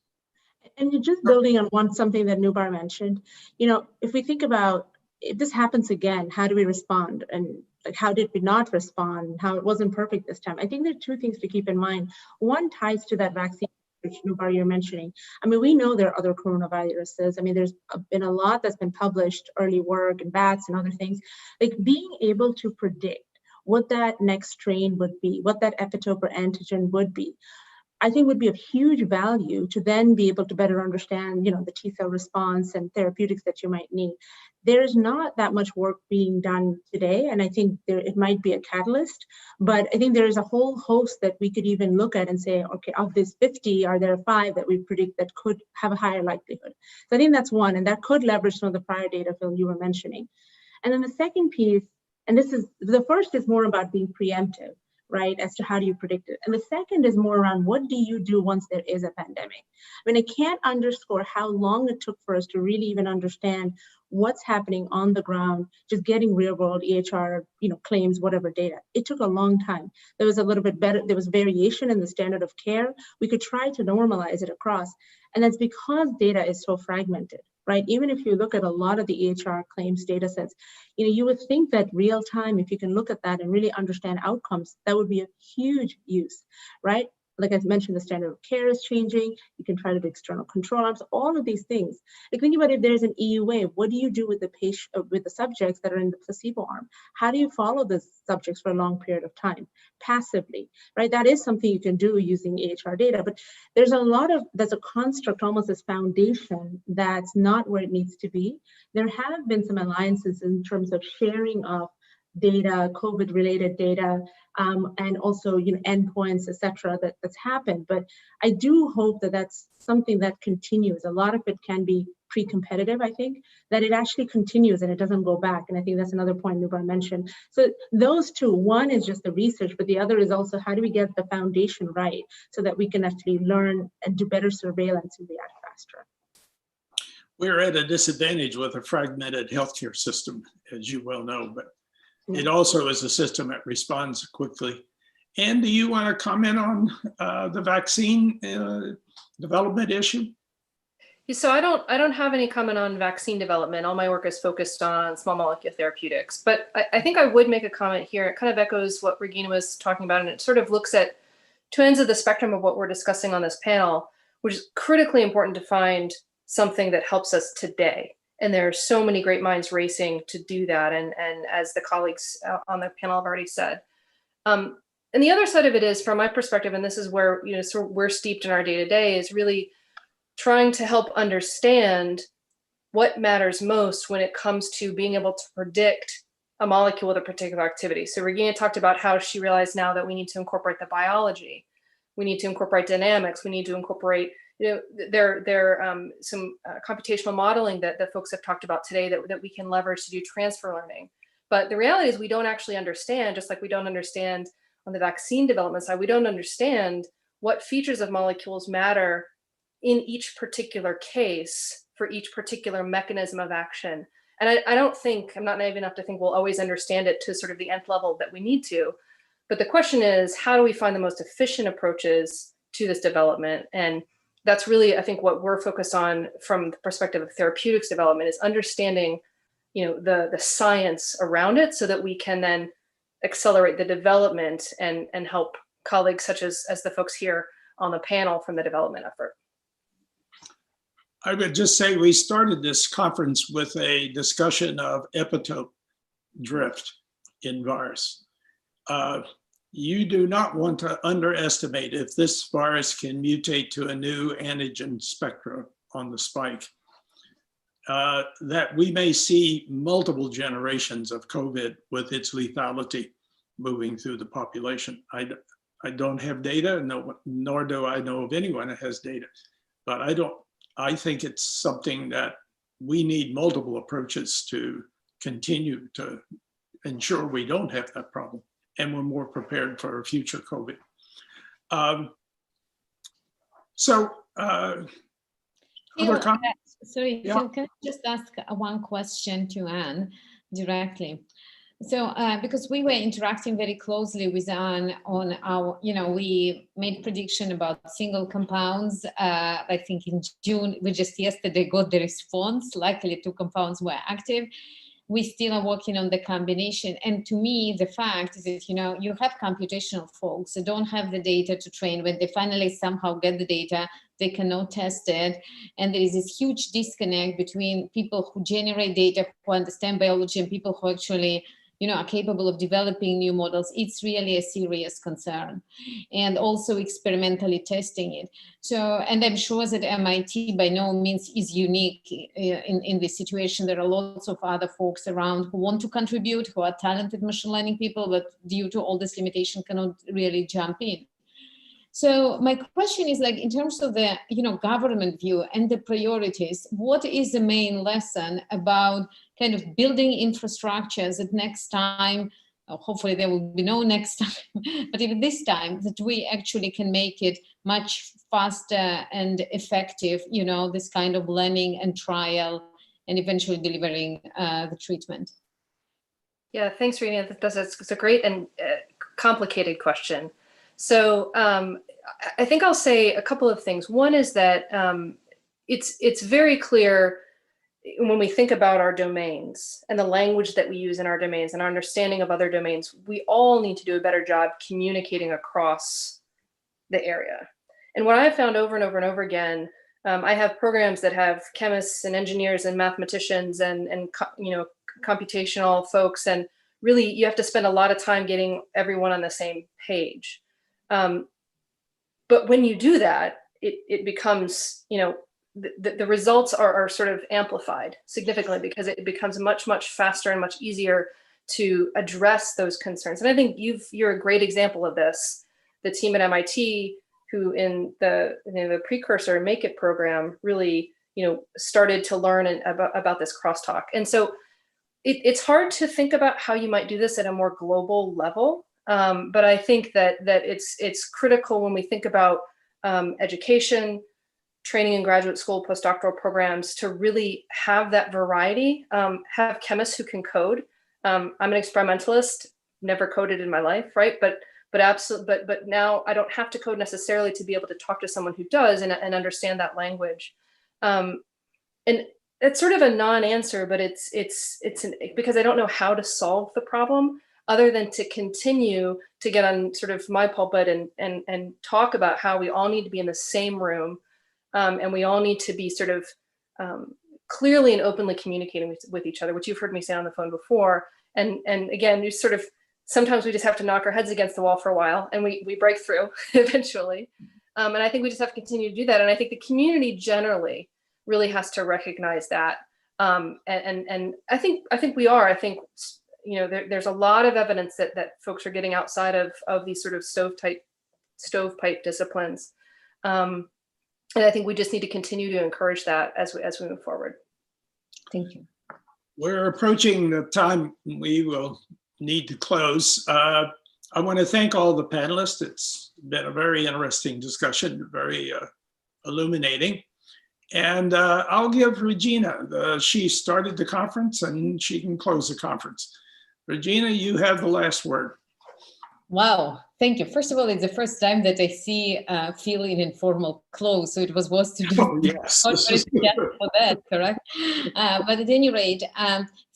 O: And you're just building on something that Noubar mentioned. If we think about if this happens again, how do we respond? And how did we not respond? How it wasn't perfect this time? I think there are two things to keep in mind. One ties to that vaccine which Noubar you're mentioning. I mean, we know there are other coronaviruses. I mean, there's been a lot that's been published, early work and bats and other things. Like being able to predict what that next strain would be, what that epitope or antigen would be, I think would be of huge value to then be able to better understand, the T-cell response and therapeutics that you might need. There's not that much work being done today, and I think it might be a catalyst, but I think there is a whole host that we could even look at and say, okay, of these 50, are there 5 that we predict that could have a higher likelihood? So I think that's one, and that could leverage some of the prior data, Phil, you were mentioning. And then the second piece, and the first is more about being preemptive, right, as to how do you predict it. And the second is more around what do you do once there is a pandemic? I mean, I can't underscore how long it took for us to really even understand what's happening on the ground, just getting real world EHR, claims, whatever data. It took a long time. There was a little bit better, there was variation in the standard of care. We could try to normalize it across. And that's because data is so fragmented, right? Even if you look at a lot of the EHR claims data sets, you would think that real time, if you can look at that and really understand outcomes, that would be a huge use, right? Like I mentioned, the standard of care is changing. You can try to do external control arms, all of these things. Like think about if there's an EUA, what do you do with the patient, with the subjects that are in the placebo arm? How do you follow the subjects for a long period of time passively, right? That is something you can do using EHR data, but there's a construct, almost this foundation that's not where it needs to be. There have been some alliances in terms of sharing of data, COVID-related data, and also endpoints, et cetera, that's happened. But I do hope that that's something that continues. A lot of it can be pre-competitive, I think, that it actually continues and it doesn't go back. And I think that's another point Noubar mentioned. So those two, one is just the research, but the other is also how do we get the foundation right so that we can actually learn and do better surveillance and react faster.
M: We're at a disadvantage with a fragmented healthcare system, as you well know, but it also is a system that responds quickly. And do you want to comment on the vaccine development issue?
N: So I don't have any comment on vaccine development. All my work is focused on small molecule therapeutics. But I think I would make a comment here. It kind of echoes what Regina was talking about, and it sort of looks at two ends of the spectrum of what we're discussing on this panel, which is critically important to find something that helps us today. And there are so many great minds racing to do that. And as the colleagues on the panel have already said. And the other side of it is, from my perspective, and this is where sort of we're steeped in our day-to-day, is really trying to help understand what matters most when it comes to being able to predict a molecule with a particular activity. So Regina talked about how she realized now that we need to incorporate the biology. We need to incorporate dynamics. We need to incorporate there some computational modeling that the folks have talked about today that we can leverage to do transfer learning. But the reality is we don't actually understand, just like we don't understand on the vaccine development side, we don't understand what features of molecules matter in each particular case for each particular mechanism of action. And I don't think, I'm not naive enough to think we'll always understand it to sort of the nth level that we need to. But the question is, how do we find the most efficient approaches to this development? And that's really, I think, what we're focused on from the perspective of therapeutics development, is understanding, the science around it so that we can then accelerate the development and help colleagues such as the folks here on the panel from the development effort.
M: I would just say we started this conference with a discussion of epitope drift in virus. You do not want to underestimate if this virus can mutate to a new antigen spectrum on the spike, that we may see multiple generations of COVID with its lethality moving through the population. I don't have data, nor do I know of anyone that has data, but I think it's something that we need multiple approaches to continue to ensure we don't have that problem, and we're more prepared for future COVID. Other comments?
A: Sorry,
M: Yeah.
A: Phil, can I just ask one question to Anne directly? So, because we were interacting very closely with Anne on our, we made prediction about single compounds. I think in June, we just yesterday got the response. Luckily, 2 compounds were active. we still are working on the combination. And to me, the fact is that, you know, you have computational folks that don't have the data to train. When they finally somehow get the data, they cannot test it. And there is this huge disconnect between people who generate data, who understand biology, and people who actually, you know, are capable of developing new models. It's really a serious concern. And also experimentally testing it. So, and I'm sure that MIT by no means is unique in this situation. There are lots of other folks around who want to contribute, who are talented machine learning people, but due to all this limitation cannot really jump in. So my question is, like, in terms of the, you know, government view and the priorities, what is the main lesson about kind of building infrastructures that next time, hopefully there will be no next time, but even this time, that we actually can make it much faster and effective, you know, this kind of learning and trial and eventually delivering the treatment?
N: Yeah, thanks, Rena. It's a great and complicated question. So I think I'll say a couple of things. One is that it's very clear when we think about our domains and the language that we use in our domains and our understanding of other domains, we all need to do a better job communicating across the area. And what I've found over and over and over again, I have programs that have chemists and engineers and mathematicians and you know, computational folks, and really you have to spend a lot of time getting everyone on the same page. But when you do that, it becomes, you know, the results are sort of amplified significantly because it becomes much, much faster and much easier to address those concerns. And I think you're a great example of this. The team at MIT, who in the precursor Make It program really, you know, started to learn about this crosstalk. And so it's hard to think about how you might do this at a more global level. But I think that it's critical when we think about education, training in graduate school, postdoctoral programs, to really have that variety, have chemists who can code. I'm an experimentalist, never coded in my life, right? But now I don't have to code necessarily to be able to talk to someone who does and understand that language. And it's sort of a non-answer, but it's because I don't know how to solve the problem other than to continue to get on sort of my pulpit and talk about how we all need to be in the same room, and we all need to be sort of clearly and openly communicating with each other, which you've heard me say on the phone before. And again, you sort of, sometimes we just have to knock our heads against the wall for a while and we break through eventually. And I think we just have to continue to do that. And I think the community generally really has to recognize that. And I think we are. I think, you know, there's a lot of evidence that folks are getting outside of these sort of stovepipe disciplines. And I think we just need to continue to encourage that as we move forward. Thank you.
M: We're approaching the time we will need to close. I want to thank all the panelists. It's been a very interesting discussion, very illuminating. And I'll give Regina, she started the conference and she can close the conference. Regina, you have the last word.
A: Wow, thank you. First of all, it's the first time that I see Phil in informal clothes, so it was worth to do.
M: Oh, yes.
A: For that, correct? But at any rate,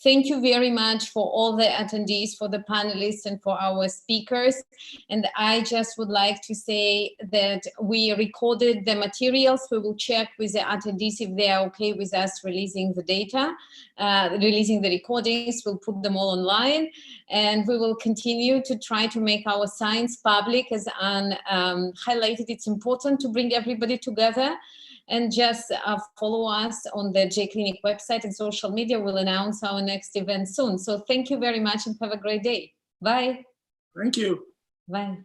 A: thank you very much for all the attendees, for the panelists, and for our speakers. And I just would like to say that we recorded the materials. We will check with the attendees if they are okay with us releasing the data, releasing the recordings. We'll put them all online, and we will continue to try to make our science public. As Anne highlighted, it's important to bring everybody together. And just follow us on the JClinic website and social media. We'll announce our next event soon. So thank you very much and have a great day. Bye.
M: Thank you.
A: Bye.